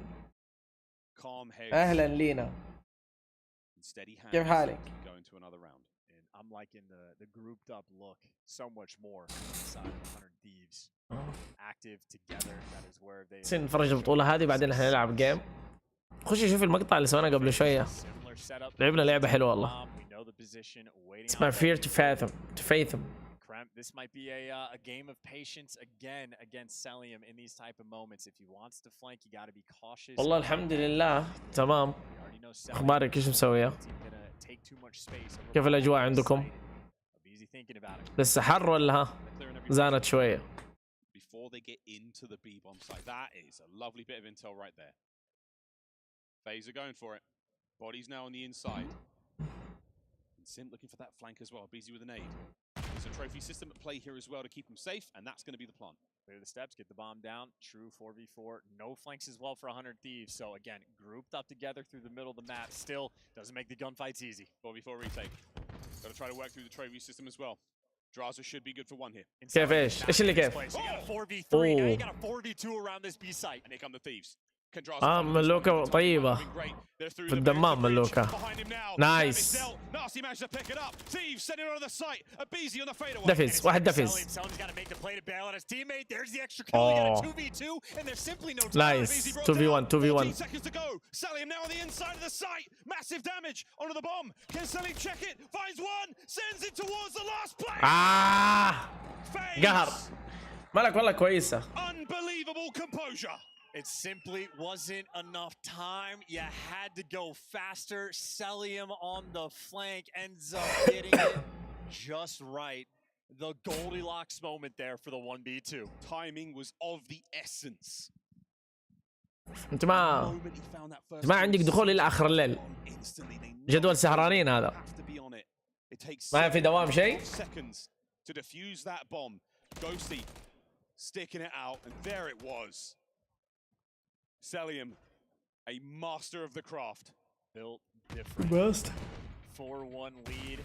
Calm heads. أهلا لينا. And steady hands. كيف حالك؟ Going to another round. And I'm liking the grouped up look so much more inside of 100 Thieves. Active together, that is where they نتفرج البطولة هذه بعدين احنا نلعب جيم. خش شوف المقطع اللي سويناه قبل شوية. لعبنا لعبة حلوة والله. اسمها Fear to Fathom. To Fathom. This might be a game of patience again against Celium in these type of moments. If he wants to flank, you got to be cautious. والله الحمد لله تمام. أخبارك إيش مسوية؟ كيف الأجواء عندكم؟ لسه حر ولا ها؟ زانت شوية. Before they get into the B-bomb site. That is a lovely bit of intel right there. FaZe are going for it. Body's now on the inside. And Sim looking for that flank as well. Busy with an aid. There's a trophy system at play here as well to keep him safe, and that's going to be the plan. Clear the steps, get the bomb down. True 4v4. No flanks as well for 100 Thieves. So again, grouped up together through the middle of the map. Still doesn't make the gunfights easy. 4v4 retake. Got to try to work through the trophy system as well. Draza should be good for one here. كيف إيش؟ إيش اللي كيف؟ You got a 4v3, now you got a 4v2 around this B site. And here come the Thieves. ملوكة طيبة. في الدمام ملوكة. نايس. دفز واحد دفز. اوه. نايس 2v1 2v1. Salim now on the inside of the site. Massive damage onto the bomb. Can Salim check it? Finds one. Sends it towards the last play. قهر. مالك والله كويسة. Unbelievable composure. It simply wasn't enough time. You had to go faster. Celium on the flank ends up getting it just right. The Goldilocks moment there for the 1v2. Timing was of the essence. انت ما عندك دخول الى اخر الليل. جدول سهرانين هذا. ما في دوام شيء. To defuse that bomb. Ghosty sticking it out, and there it was. Celium, a master of the craft. Built different. Best. 4-1 lead.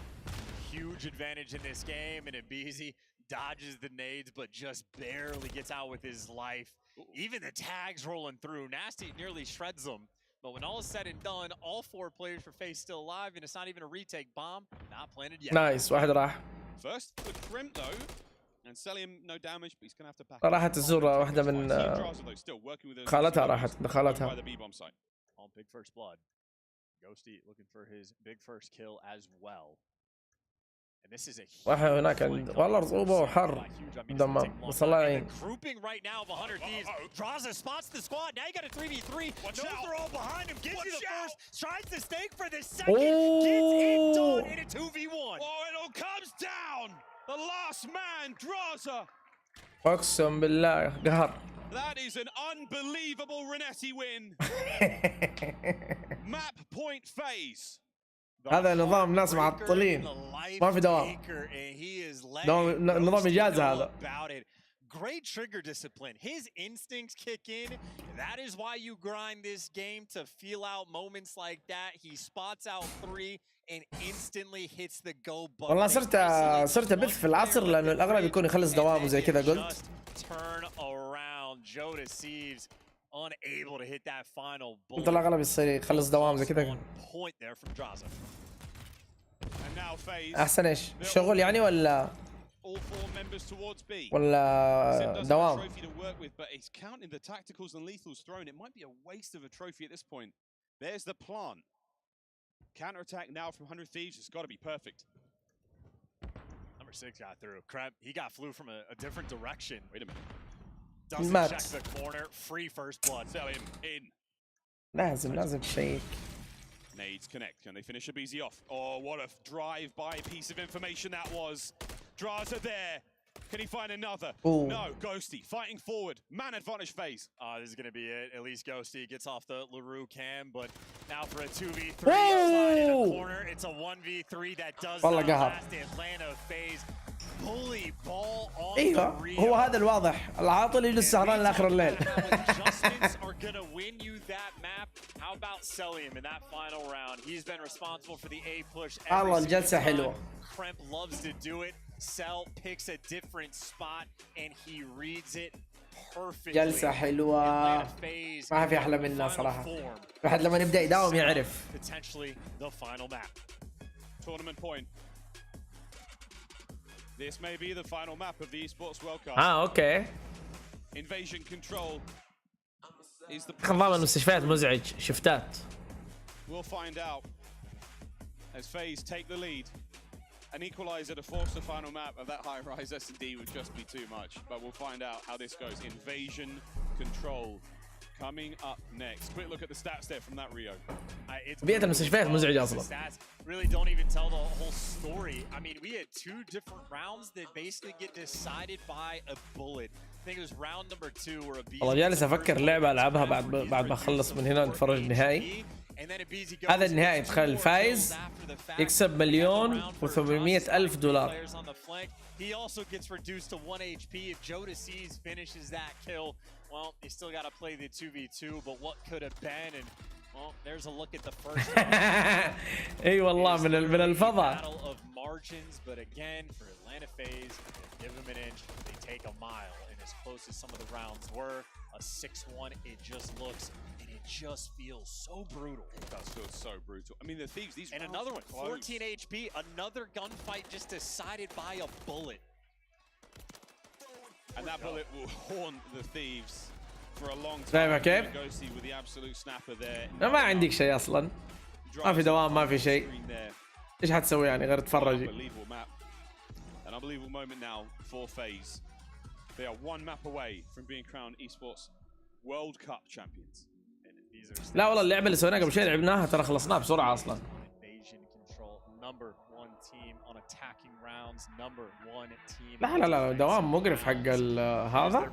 Huge advantage in this game, and Ibizi dodges the nades, but just barely gets out with his life. Even the tags rolling through. Nasty nearly shreds them. But when all is said and done, all 4 players for FaZe still alive, and it's not even a retake bomb. Not planted yet. نايس واحد راح. First for Crimp though, and Selim no damage, but he's gonna have to back. راحت الزور واحدة من خالتها راحت خالتها. On big first blood. Ghosty looking for his big first kill as well. And this is a واحد هناك والله رطوبة وحر دمار بس الله يعين. Grouping right now of 100 Thieves. Draza spots the squad. Now you got a 3v3. Knows they're all behind him. Gives you the first. Tries to stake for the second. Gets it done in a 2v1. Oh, it all comes down. The last man, Draza. أقسم بالله قهر. That is an unbelievable Renetti win. Map point FaZe. هذا نظام ناس معطلين ما في دوام. نظام إجازة هذا. Great trigger discipline. His instincts kick in. That is why you grind this game, to feel out moments like that. He spots out 3 and instantly hits the go button. والله صرت أبث في العصر لأنه الأغلب يكون يخلص دوام وزي كذا قلت. Turn around. Joe deceives. Unable to hit that final bullet. قلت الأغلب يصير يخلص دوام زي كذا. Point there from Draza. And now FaZe. أحسن إيش؟ شغل يعني ولا All 4 members towards B. ولا دوام؟ Trophy to work with, but he's counting the tacticals and lethals thrown. It might be a waste of a trophy at this point. There's the plant. Counter-attack now from 100 Thieves. It's got to be perfect. Number 6 got through. Krep, he got flew from a different direction. Wait a minute. Doesn't check the corner. Free first blood. Sell him in. لازم شيك. Nades connect. Can they finish a BZ off? Oh, what a drive-by piece of information that was. Draza there. Can he find another? Ooh. No, Ghosty fighting forward. Man advantage FaZe. This is going to be it. At least Ghosty gets off the LaRue cam, but now for a 2v3 outside in the corner, it's a 1v3 that does not last. Atlanta FaZe bully ball on ايوه هو هذا الواضح. العاطل يجلس سهران لاخر الليل. Adjustments are going to win you that map. How about Selim in that final round? He's been responsible for the A push. والله الجلسة حلوة. Kremp loves to do it. Cell picks a different spot and he reads it perfectly. جلسة حلوة ما في أحلى منها صراحة. بعد لما نبدأ يداوم يعرف. Potentially the final map. Tournament point. This may be the final map of the Esports World Cup. أوكي. Invasion control is the. نظام المستشفيات مزعج شفتات. We'll find out as FaZe take the lead. An equalizer to force the final map of that high-rise S&D would just be too much, but we'll find out how this goes. Invasion control coming up next. Quick look at the stats there from that Rio. بيئة المستشفيات مزعجة أصلاً. Really don't even tell the whole story. I mean, we had 2 different rounds that basically get decided by a bullet. I think it was round number 2 where a BZ. والله جالس أفكر لعبة ألعبها بعد ما أخلص من هنا نتفرج النهائي. هذا النهائي تخيل الفايز يكسب $1,800,000. He also gets reduced to 1 HP. If Joe deceives finishes that kill, well, you still got to play the 2v2, but what could have been, and well, there's a look at the first اي والله من الفضاء. battle of margins, but again for Atlanta FaZe, they give them an inch, they take a mile, and as close as some of the rounds were, a 6-1, it just looks and it just feels so brutal. It does feel so brutal. I mean, the Thieves, these and another one, 14 HP, another gunfight just decided by a bullet. And that bullet will haunt the Thieves for a long دايما time. كيف؟ Ghosty with the absolute snapper there. ما عندك شيء اصلا. ما في دوام ما في شيء. ايش حتسوي يعني غير تتفرجي؟ An unbelievable moment now for FaZe. They are 1 map away from being crowned Esports World Cup champions. لا والله اللعبة اللي سويناها قبل شوي لعبناها ترى خلصناها بسرعة اصلا. لا دوام مقرف حق هذا.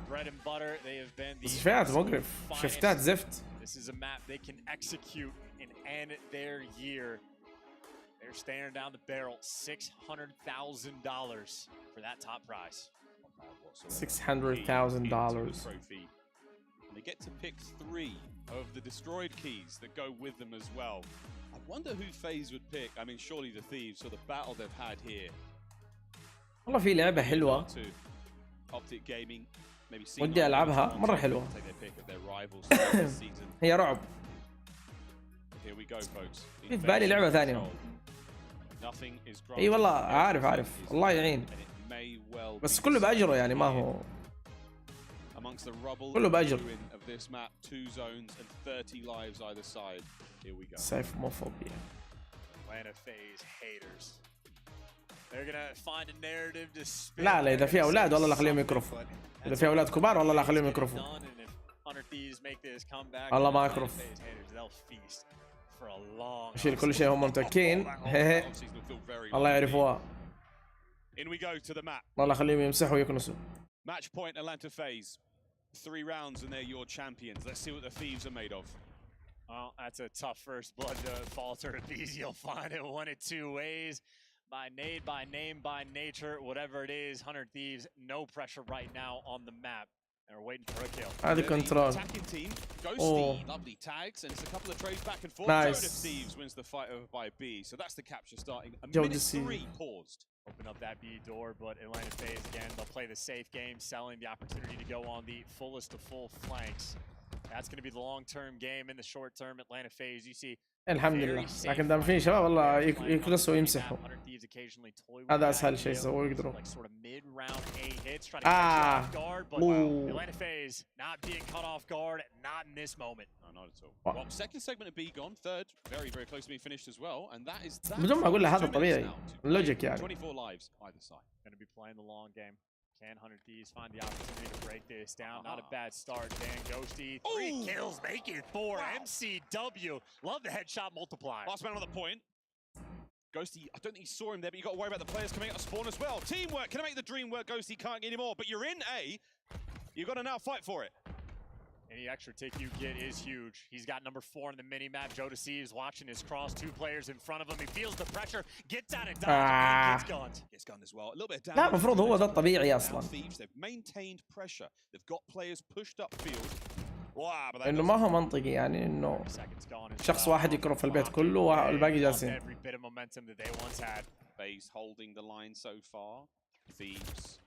مستشفيات مقرف شفتات زفت. This is a map they can execute and end their year. They're staring down the barrel, $600,000 for that top prize. $600,000. And they get to pick 3 of the destroyed keys that go with them as well. I wonder who FaZe would pick. I mean, surely the Thieves for the battle they've had here. والله في لعبة حلوة. Optic Gaming. ودي ألعبها مرة حلوة. هي رعب. Here we go, folks. في بالي لعبة ثانية. اي والله عارف الله يعين. بس كله بأجره يعني ما هو كله بأجر. سيف موفوبيا. Atlanta FaZe haters. They're gonna find a narrative to spin. لا إذا في أولاد والله لا خليهم يكرفوا. إذا في أولاد كبار والله لا خليهم يكرفوا. الله ما أكرف. شيل كل شيء هم متكين. الله يعرفوها. والله خليهم يمسحوا ويكنسوا. Match point Atlanta FaZe. 3 rounds and they're your champions. Let's see what the Thieves are made of. Well, that's a tough first blood to falter to these. You'll find it one of two ways. By nade, by name, by nature, whatever it is. 100 Thieves, no pressure right now on the map. They're waiting for a kill. هذا كنترول. Attacking team, Ghosty, lovely tags, and it's a couple of trades back and forth. Nice. Joda Thieves wins the fight over by B, so that's the capture starting. A minute 3 paused. Open up that B door, but Atlanta FaZe again, they'll play the safe game, selling the opportunity to go on the fullest of full flanks. That's going to be the long-term game. In the short term, Atlanta FaZe, you see. الحمد لله. لكن دام في شباب والله يكلسوا ويمسحوا. هذا أسهل شيء يسووه يقدروا. Atlanta FaZe not being cut off guard, not in this moment. No, not at all. Well, second segment of B gone, third very, very close to being finished as well, and that is that. بدون ما أقول له هذا طبيعي. اللوجيك يعني. 24 lives either side. Going to be playing the long game. Can 100 Thieves find the opportunity to break this down? Not a bad start. Dan Ghosty, 3 kills, make it 4. MCW, love the headshot multiplier. Last man on the point. Ghosty, I don't think he saw him there, but you got to worry about the players coming out of spawn as well. Teamwork, can I make the dream work? Ghosty can't get any more, but you're in A. You've got to now fight for it. Any extra tick you get is huge. He's got number 4 in the mini-map. Joe Deceives watching his cross. 2 players in front of him. He feels the pressure. Gets out of dodge. Gets gunned. Gets gunned as well. A little bit of damage. لا المفروض هو ده الطبيعي أصلاً. They've maintained pressure. They've got players pushed upfield. Wow, but إنه ما هو منطقي يعني إنه شخص واحد يكرف البيت كله والباقي جالسين. FaZe holding the line so far. Thieves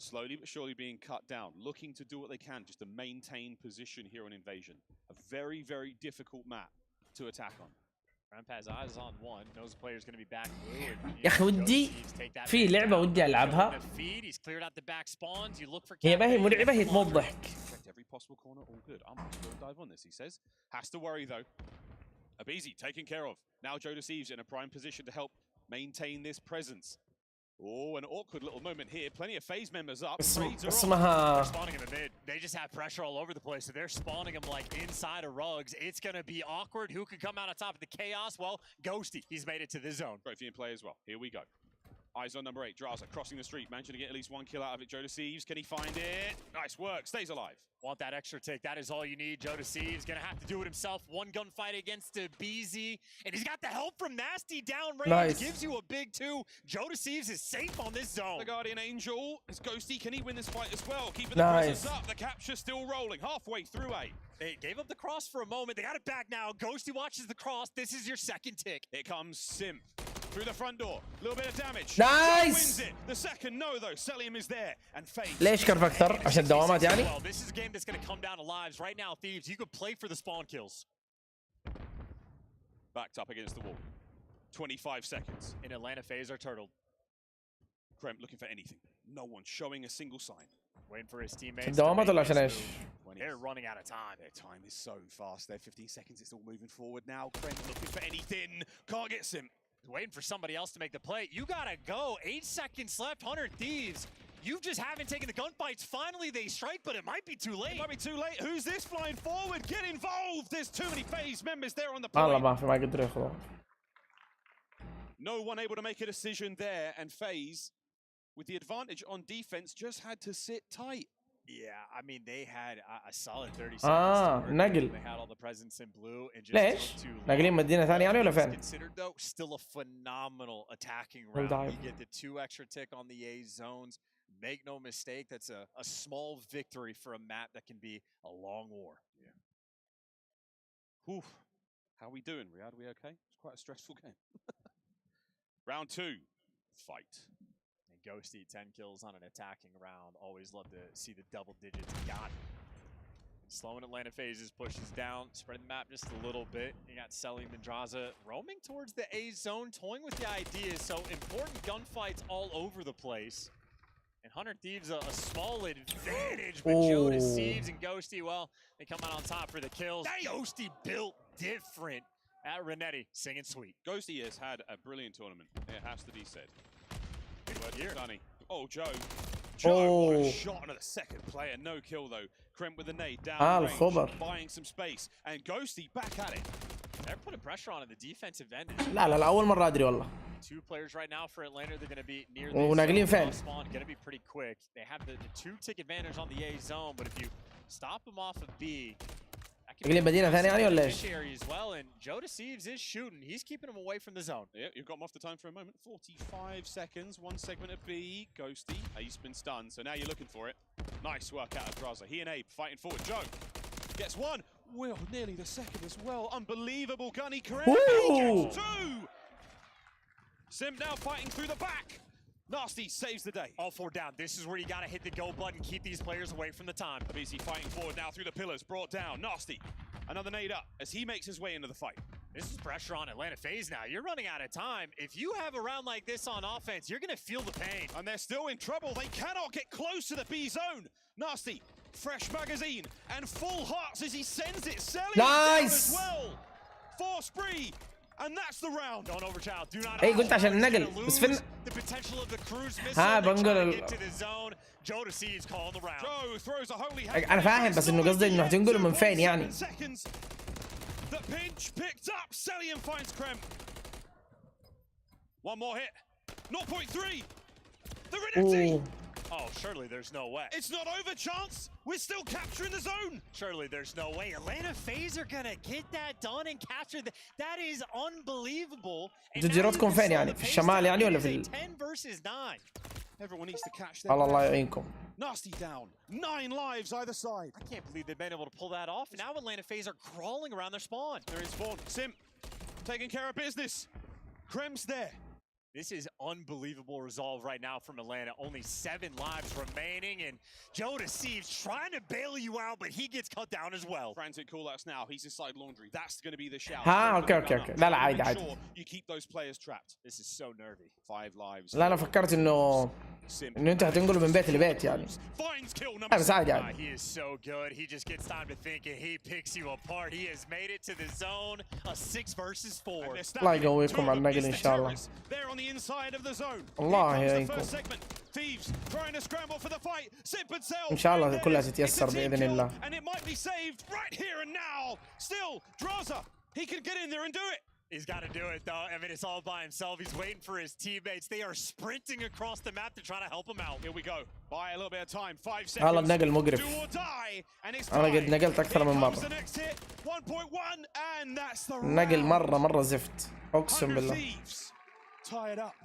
slowly but surely being cut down, looking to do what they can just to maintain position here on Invasion. A very, very difficult map to attack on. Rampaz eyes on one, knows the player's going to be back blue. يا أخي ودي في لعبة ودي ألعبها. هي ما هي مرعبة هي تموت ضحك. Every possible corner, all good. I'm going to dive on this, he says. Has to worry though. Abizi taken care of. Now Joe Deceives in a prime position to help maintain this presence. Oh, an awkward little moment here. Plenty of FaZe members up. They're spawning in the mid. They just have pressure all over the place, so they're spawning them like inside of rugs. It's going to be awkward. Who could come out on top of the chaos? Well, Ghosty. He's made it to the zone. Great for play as well. Here we go. Eyes on number 8. Draza crossing the street. Managing to get at least 1 kill out of it. Joe Deceives. Can he find it? Nice work. Stays alive. Want that extra tick. That is all you need. Joe Deceives going to have to do it himself. 1 gunfight against BZ. And he's got the help from Nasty downrange. Nice. Gives you a big 2. Joe Deceives is safe on this zone. The Guardian Angel is Ghosty. Can he win this fight as well? Keeping the presence up. The capture still rolling. Halfway through A. They gave up the cross for a moment. They got it back now. Ghosty watches the cross. This is your second tick. Here comes Sim. Through the front door. A little bit of damage. Nice. Wins it. The second no though. Celium is there. And FaZe. ليش كرف أكثر؟ عشان الدوامات يعني؟ Well, this is a game that's going to come down to lives. Right now, Thieves, you could play for the spawn kills. Backed up against the wall. 25 seconds. In Atlanta, FaZe are turtled. Kremp looking for anything. No one showing a single sign. Waiting for his teammates. الدوامات ولا عشان إيش؟ They're running out of time. Their time is so fast. They're 15 seconds. It's all moving forward now. Kremp looking for anything. Can't get Sim. Waiting for somebody else to make the play. You gotta go. 8 seconds left. 100 Thieves. You just haven't taken the gunfights. Finally, they strike, but it might be too late. It might be too late. Who's this flying forward? Get involved. There's too many FaZe members there on the point. والله ما في ما قدروا ياخذوه. No one able to make a decision there, and FaZe, with the advantage on defense, just had to sit tight. Yeah, I mean, they had a solid 30 seconds. نقل. They had all the presence in blue and just ليش؟ ناقلين مدينة ثانية يعني ولا فين؟ Considered though, still a phenomenal attacking round. You get the 2 extra tick on the A zones. Make no mistake, that's a small victory for a map that can be a long war. Yeah. Whew. How we doing, Riyadh? We okay? It's quite a stressful game. Round 2, fight. And Ghosty, 10 kills on an attacking round. Always love to see the double digits. Got it. Slowing Atlanta phases, pushes down, spreading the map just a little bit. You got Selly Mendraza roaming towards the A zone, toying with the ideas. So important gunfights all over the place. And 100 Thieves a small advantage, but Joe Deceives and Ghosty, well, they come out on top for the kills. Ghosty built different at Renetti, singing sweet. Ghosty has had a brilliant tournament, it has to be said. Good work here, Sonny. Oh, Joe. Joe, what a shot onto the second player. No kill, though. Kremp with the nade down range, buying some space. And Ghosty back at it. They're putting pressure on the defensive end. لا أول مرة أدري والله. Two players right now for Atlanta. They're going to be near وناقلين فين؟ spawn. Going to be pretty quick. They have the 2-tick advantage on the A zone, but if you stop them off of B, ناقلين مدينة ثانية يعني ولا إيش؟ as well. And Joe Deceives is shooting. He's keeping them away from the zone. Yeah, you've got him off the time for a moment. 45 seconds. One segment of B. Ghosty. Ace been stunned, so now you're looking for it. Nice work out of Draza. He and Abe fighting forward. Joe gets one. Will nearly the second as well. Unbelievable gunny career. He gets two. Sim now fighting through the back. Nasty saves the day. All four down. This is where you got to hit the go button. Keep these players away from the time. BC fighting forward now through the pillars. Brought down. Nasty. Another nade up as he makes his way into the fight. This is pressure on Atlanta FaZe now. You're running out of time. If you have a round like this on offense, you're going to feel the pain. And they're still in trouble. They cannot get close to the B zone. Nasty. Fresh magazine and full hearts as he sends it. Selling down as well. 4 spree. And that's the round. Don't overchild. Do not. اي قلت عشان النقل بس فين the potential of the cruise missile. ها بنقول get to the zone. Joe Deceives calling the round. Joe throws a holy أنا فاهم بس إنه قصدي إنه هتنقلوا من فين يعني. The pinch picked up. Sellium finds Kremp. One more hit. 0.3. The Renetti. Oh, surely there's no way. It's not over, Chance. We're still capturing the zone. Surely there's no way. Atlanta FaZe are gonna get that done and capture that. That is unbelievable. جزيرتكم فين يعني؟ في الشمال يعني ولا في 10 versus 9. Everyone needs to catch their الله يعينكم. Nasty down. 9 lives either side. I can't believe they've been able to pull that off. Now Atlanta FaZe are crawling around their spawn. They're in spawn. Sim taking care of business. Krem's there. This is unbelievable resolve right now from Atlanta. Only 7 lives remaining, and Joe Deceives trying to bail you out, but he gets cut down as well. Frantic callouts now. He's inside laundry. That's going to be the shout. اوكي لا عادي عادي. You keep those players trapped. This is so nervy. 5 lives. لا أنا فكرت إنه أنت هتنقلوا من بيت لبيت يعني. بس عادي عادي. He is so good. He just gets time to think and he picks you apart. He has made it to the zone. A 6 versus 4. الله يقويكم على النقل إن شاء الله. The inside of the zone. الله يعينكم. Thieves trying to scramble for the fight. Sip and sell. إن شاء الله كلها تتيسر بإذن الله. And it might be saved right here and now. Still, Draza, he can get in there and do it. He's got to do it though. I mean, it's all by himself. He's waiting for his teammates. They are sprinting across the map to try to help him out. Here we go. Buy a little bit of time. 5 seconds. هلا النقل مقرف. أنا قد نقلت أكثر من مرة. 1.1 and that's the النقل مرة زفت. أقسم بالله. Tied up.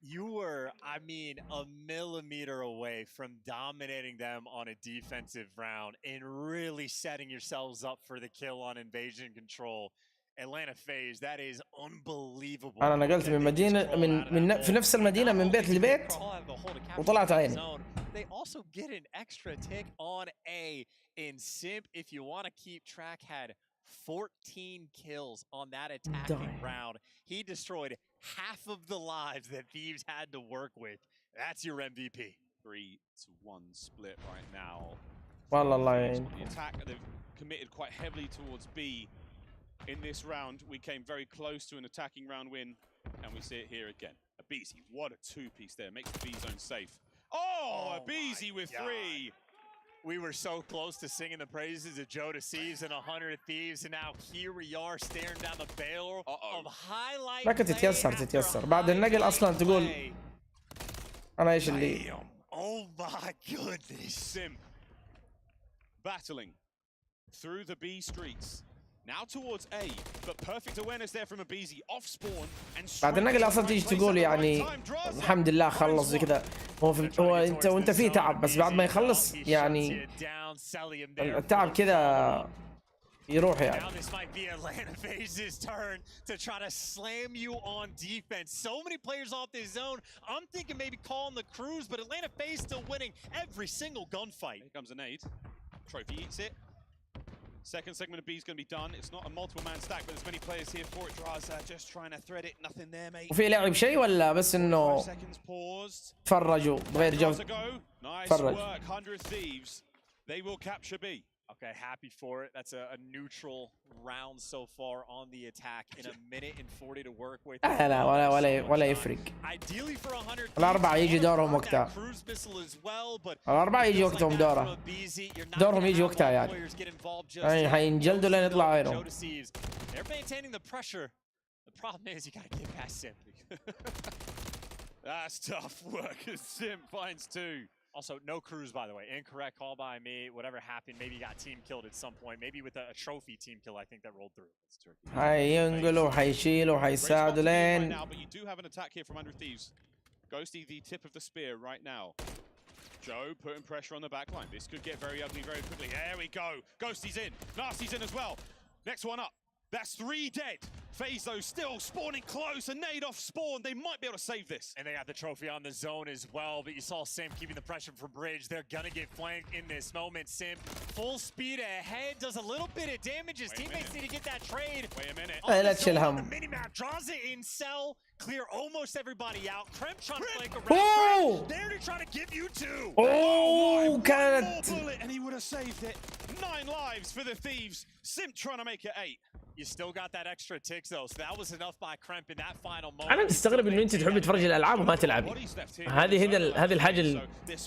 You were, I mean, a millimeter away from dominating them on a defensive round and really setting yourselves up for the kill on invasion control. Atlanta FaZe, that is unbelievable. أنا نقلت من مدينة من في نفس المدينة من بيت لبيت وطلعت عيني. They also get an extra tick on A in Simp. If you want to keep track, had 14 kills on that attacking round. He destroyed half of the lives that Thieves had to work with. That's your MVP. 3-1 split right now. والله الله يعين. The attack they've committed quite heavily towards B. In this round, we came very close to an attacking round win, and we see it here again. A BZ, what a 2-piece there. Makes the B zone safe. Oh, a BZ with 3. We were so close to singing the praises of Joe Deceives and 100 Thieves, and now here we are staring down the barrel of highlight. لكن تتيسر بعد النقل أصلا تقول أنا إيش اللي. Oh my goodness. Sim battling through the B streets. Now towards A, but perfect awareness there from a BZ off spawn and بعد النقل أصلا تيجي تقول يعني الحمد لله خلص زي كذا. هو أنت فيه تعب بس بعد ما يخلص يعني التعب كذا يروح يعني. Now this might be Atlanta FaZe's turn to try to slam you on defense. So many players off this zone. I'm thinking maybe calling the cruise, but Atlanta FaZe still winning every single gunfight. Here comes a nade. Trophy eats it. Second segment of B is going to be done. It's not a multiple man stack, but there's many players here for it. Draza just trying to thread it. Nothing there, mate. وفي لعب شيء ولا بس انه تفرجوا بغير جو؟ Nice تفرج. work, 100 Thieves. They will capture B. Okay, happy for it. That's a neutral round so far on the attack. In a minute and 40 to work with. لا ولا يفرق. Ideally for 100. الأربعة يجي دورهم وقتها. Cruise missile as well, but الأربعة يجي وقتهم دوره. دورهم يجي وقتها يعني حينجلدوا لين يطلعوا غيرهم. They're maintaining the pressure. The problem is you gotta get past Sim. That's tough work as Sim finds two. Also, no cruise, by the way. Incorrect call by me. Whatever happened, maybe he got team killed at some point. Maybe with a trophy team kill, I think that rolled through. حينقلوا حيشيلوا حيساعدوا لين. But you do have an attack here from 100 Thieves. Ghosty, the tip of the spear right now. Joe putting pressure on the back line. This could get very ugly very quickly. There we go. Ghosty's in. Nasty's in as well. Next one up. That's 3 dead. FaZe though still spawning close. A nade off spawn. They might be able to save this. And they got the trophy on the zone as well. But you saw Sim keeping the pressure for Bridge. They're gonna get flanked in this moment. Sim full speed ahead, does a little bit of damage. His teammates need to get that trade. Wait a minute. لا تشيل هم. The minimap draws it in cell. Clear almost everybody out. Kremp trying to flank around. They're trying to give you two. Oh, كانت. And he would have saved it. 9 lives for the Thieves. Sim trying to make it 8. You still got that extra ticks though, so that was enough by Kremp in that final moment. أنا مستغرب إنه أنت تحب تتفرج الألعاب وما تلعب. هذه الحاجة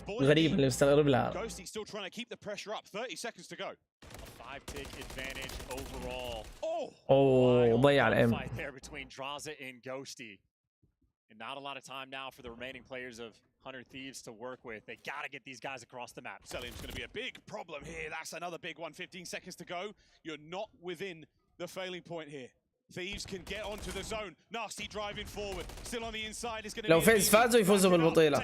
الغريبة اللي مستغرب لها. Ghosty still trying to keep the pressure up. 30 seconds to go. A 5-tick advantage overall. Oh, ضيع الام. Fight there between Draza and Ghosty. And not a lot of time now for the remaining players of 100 Thieves to work with. They gotta get these guys across the map. Selim's going to be a big problem here. That's another big one. 15 seconds to go. You're not within the failing point here. Thieves can get onto the zone. Nasty driving forward. Still on the inside is going to be. لو فيز فازوا يفوزوا بالبطولة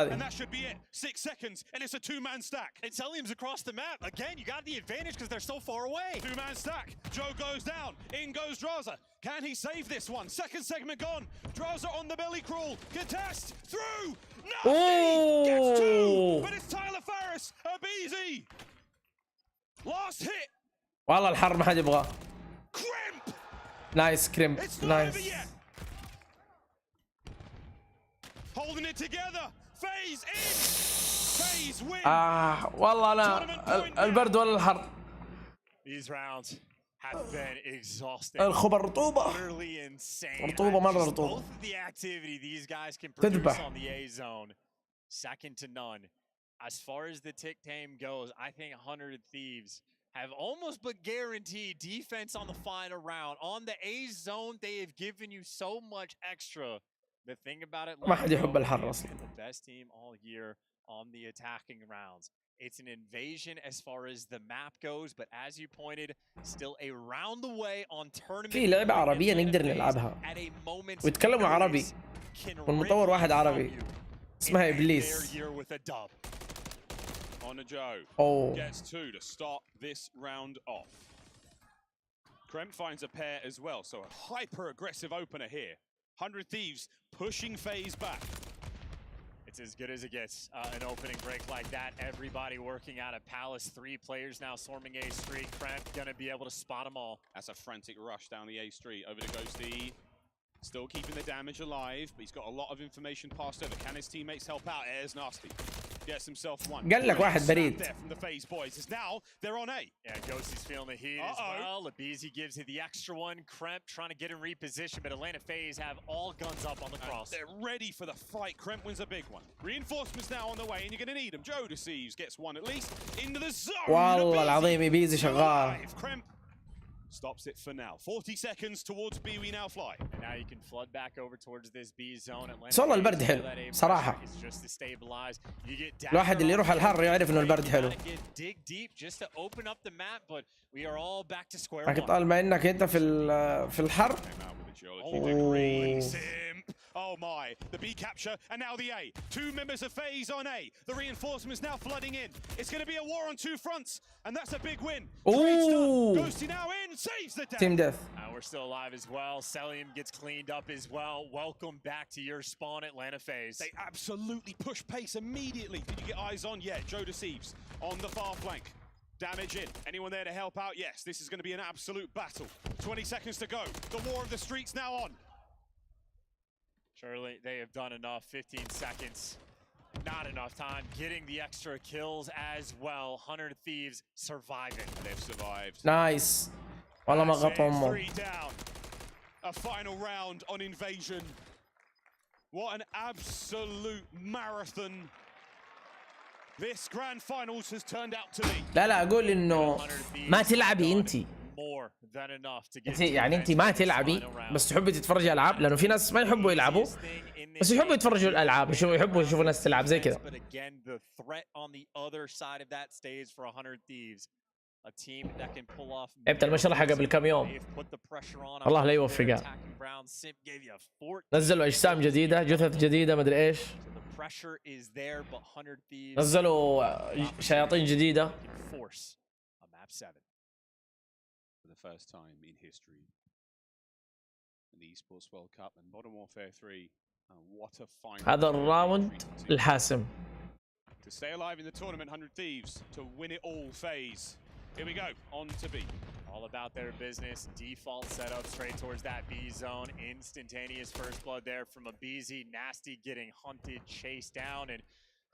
هذه. And that should be it. 6 seconds and it's a 2-man stack. And Selim's across the map. Again, you got the advantage because they're so far away. 2-man stack. Joe goes down. In goes Draza. Can he save this one? Second segment gone. Draza on the belly crawl. Contest through. Nasty gets 2. But it's Tyler Farris. A BZ. Last hit. والله الحر ما حد يبغاه. Crimp. نايس كريمب نايس. Holding it together. FaZe in. FaZe win. والله أنا البرد ولا الحر. These rounds have been exhausting. الخبر رطوبة. Utterly insane. رطوبة مرة رطوبة. Both of the activity these guys can produce on the A zone, second to none. As far as the tick tame goes, I think 100 Thieves have almost but guaranteed defense on the final round. On the A zone, they have given you so much extra. The thing about it, ما حد يحب الحر أصلا. the best team all year on the attacking rounds. It's an invasion as far as the map goes, but as you pointed, still a round the way on tournament. في لعبة عربية نقدر نلعبها ويتكلموا عربي والمطور واحد عربي اسمها إبليس. On a Joe. Gets 2 to start this round off. Kremp finds a pair as well, so a hyper-aggressive opener here. 100 Thieves pushing FaZe back. It's as good as it gets, an opening break like that. Everybody working out of Palace. 3 players now swarming A Street. Kremp gonna be able to spot them all. That's a frantic rush down the A Street. Over to Ghosty. Still keeping the damage alive, but he's got a lot of information passed over. Can his teammates help out? Airs Nasty. Gets himself one. قال لك واحد بريد. There from the FaZe boys. Is now they're on A. Yeah, Ghosty's feeling the heat as well. Labizi gives it the extra one. Kremp trying to get in reposition, but Atlanta FaZe have all guns up on the cross. They're ready for the fight. Kremp wins a big one. Reinforcements now on the way, and you're going to need them. Joe deceives, gets one at least into the zone. والله العظيم يبيزي شغال. Kremp stops it for now. 40 seconds towards B we now fly. And now you can flood back over towards this B zone. بس والله البرد حلو صراحة. الواحد اللي يروح الحر يعرف إنه البرد حلو. Dig deep just to open up the map, but we are all back to square لكن one. طالما إنك أنت في الحر. Oh my, the B capture and now the A. 2 members of FaZe on A. The reinforcements now flooding in. It's going to be a war on 2 fronts, and that's a big win. Ghosty now in, saves the Team death. We're still alive as well. Selim gets cleaned up as well. Welcome back to your spawn, Atlanta FaZe. They absolutely push pace immediately. Did you get eyes on? Yeah, Joe deceives on the far flank. Damage in. Anyone there to help out? Yes, this is going to be an absolute battle. 20 seconds to go. The war of the streets now on. Surely they have done enough. 15 seconds. Not enough time. Getting the extra kills as well. 100 Thieves surviving. They've survived. نايس والله ما غطوا امهم. 3 down. A final round on Invasion. What an absolute marathon this grand finals has turned out to be. لا اقول انه ما تلعبي انت. انت يعني انت ما تلعبي بس تحبي تتفرجي العاب، لانه في ناس ما يحبوا يلعبوا بس يحبوا يتفرجوا الالعاب، يحبوا يشوفوا ناس تلعب زي كذا. لعبت المشرحة قبل كم يوم، الله لا يوفقها. نزلوا اجسام جديدة، جثث جديدة، مدري ايش، نزلوا شياطين جديدة. For the first time in history in the Esports World Cup and Modern Warfare 3. What a final. هذا الراوند الحاسم. To stay alive in the tournament, 100 Thieves to win it all phase. Here we go, on to B. All about their business. Default setup straight towards that B zone. Instantaneous first blood there from a BZ. Nasty getting hunted, chased down, and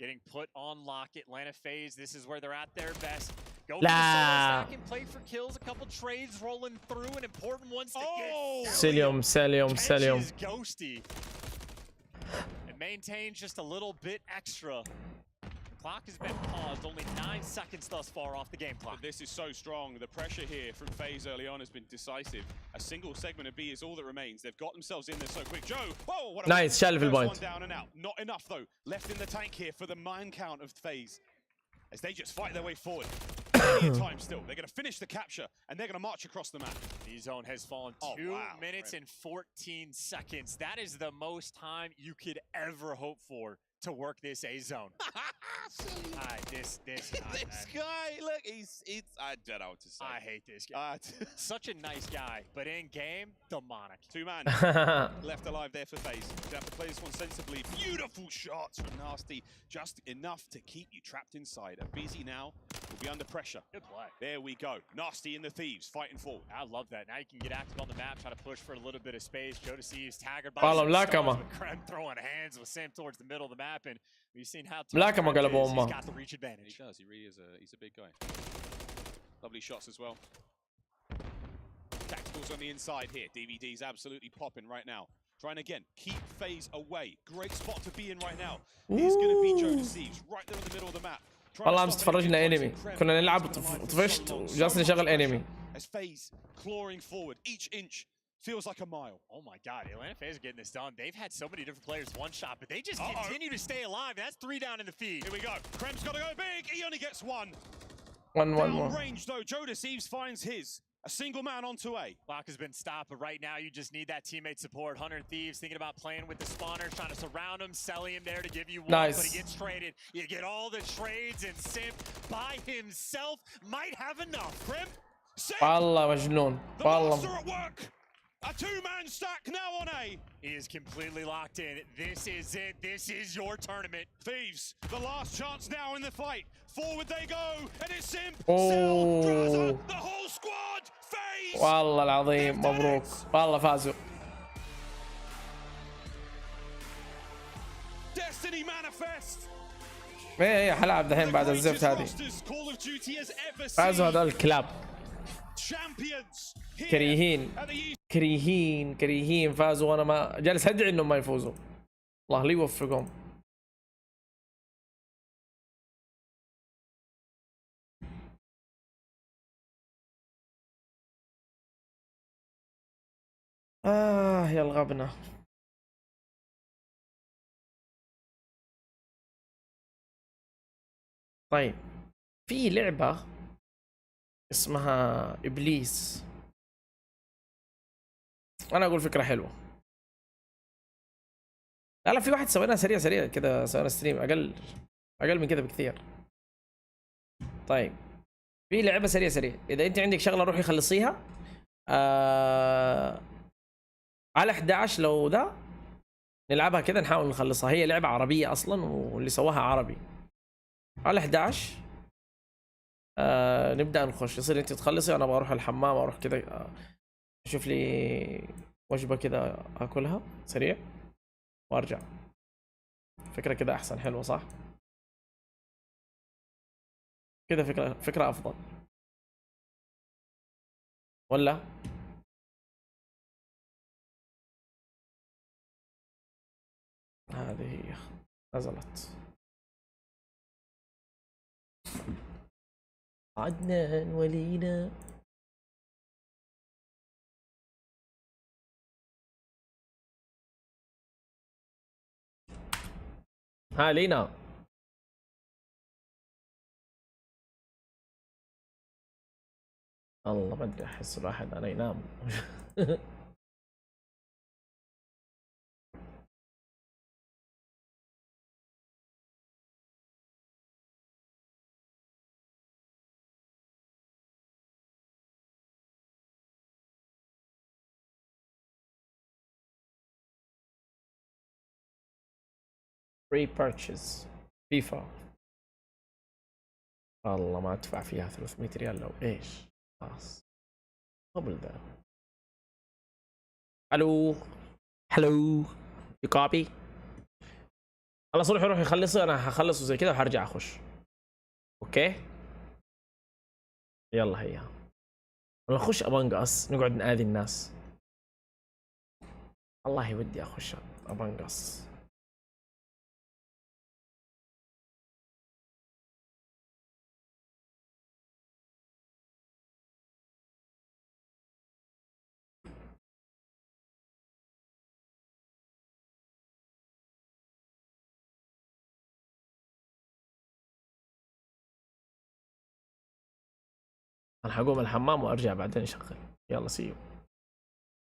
getting put on lock. Atlanta FaZe, this is where they're at their best. Go for the solo stack and play for kills. A couple trades rolling through and important ones to get. سليم. Ghosty. And maintains just a little bit extra. The clock has been paused. Only 9 seconds thus far off the game clock. But this is so strong. The pressure here from FaZe early on has been decisive. A single segment of B is all that remains. They've got themselves in there so quick. Joe, whoa, what a nice شال في البوينت. Down and out. Not enough though. Left in the tank here for the mine count of FaZe. As they just fight their way forward. Plenty of time still. They're going to finish the capture and they're going to march across the map. The zone has fallen 2 minutes and 14 seconds. That is the most time you could ever hope for to work this A zone. This guy, look, I don't know what to say. I hate this guy. Such a nice guy, but in game, demonic. 2-man left alive there for FaZe. They have to play this one sensibly. Beautiful shots from Nasty, just enough to keep you trapped inside. And BZ now will be under pressure. Good play. There we go. Nasty and the Thieves fighting forward. I love that. Now you can get active on the map, try to push for a little bit of space. Joe deceives, taggered by Krem throwing hands with Sam towards the middle of the map, and we've seen how he's got the reach advantage. He does. He really is he's a big guy. Lovely shots as well. Tacticals on the inside here. DVD's absolutely popping right now. Trying again, keep FaZe away. Great spot to be in right now. He's going to be Joe Deceives right there in the middle of the map. والله امس تفرجنا انمي، كنا نلعب طفشت وجالس نشغل انمي. As FaZe clawing forward, each inch feels like a mile. Oh my God, Atlanta FaZe are getting this done. They've had so many different players one shot, but they just continue to stay alive. That's 3 down in the feed. Here we go. Krem's got to go big. He only gets one. One more. Down range though, Joe Deceives finds his. A single man onto A. Clock has been stopped, but right now you just need that teammate support. 100 Thieves thinking about playing with the spawner, trying to surround him, selling him there to give you one, but he gets traded. You get all the trades, and Simp by himself might have enough. Krem, والله مجنون. والله. The monster at work. A 2-man stack now on A. He is completely locked in. This is it. This is your tournament. Thieves, the last chance now in the fight. Forward they go, and it's Simp, the whole squad, FaZe. والله العظيم مبروك، والله فازوا. Destiny manifest. ايه حلعب دحين بعد الزفت هذه. فازوا هذول الكلاب. كريهين فازوا، وانا ما جالس ادعي انهم ما يفوزوا. الله لي يوفقهم. يا الغبنة. طيب في لعبة اسمها إبليس، أنا أقول فكرة حلوة. لا في واحد سويناها سريع كذا، سوينا ستريم أقل من كذا بكثير. طيب في لعبة سريع، إذا أنت عندك شغلة روحي خلصيها على 11 لو ذا نلعبها كذا، نحاول نخلصها. هي لعبة عربية أصلا واللي سواها عربي. على 11 نبدا نخش. يصير انت تخلصي انا بروح الحمام، اروح كذا اشوف لي وجبه كذا اكلها سريع وارجع. فكره كذا احسن. حلوه صح؟ كذا فكره افضل ولا؟ هذه هي نزلت. عدنان ولينا. ها لينا. الله ما ادري، احس الواحد انا ينام. free purchase فيفا. والله ما ادفع فيها 300 ريال لو ايش. خلاص قبل ذا. الو هلو يو كوبي. خلاص روحي خلصي، انا هخلصه زي كذا وهرجع اخش. اوكي يلا هيا ولا نخش امونج اس نقعد نآذي الناس. والله ودي اخش امونج اس. انا حقوم الحمام وارجع بعدين اشغل. يلا سيو.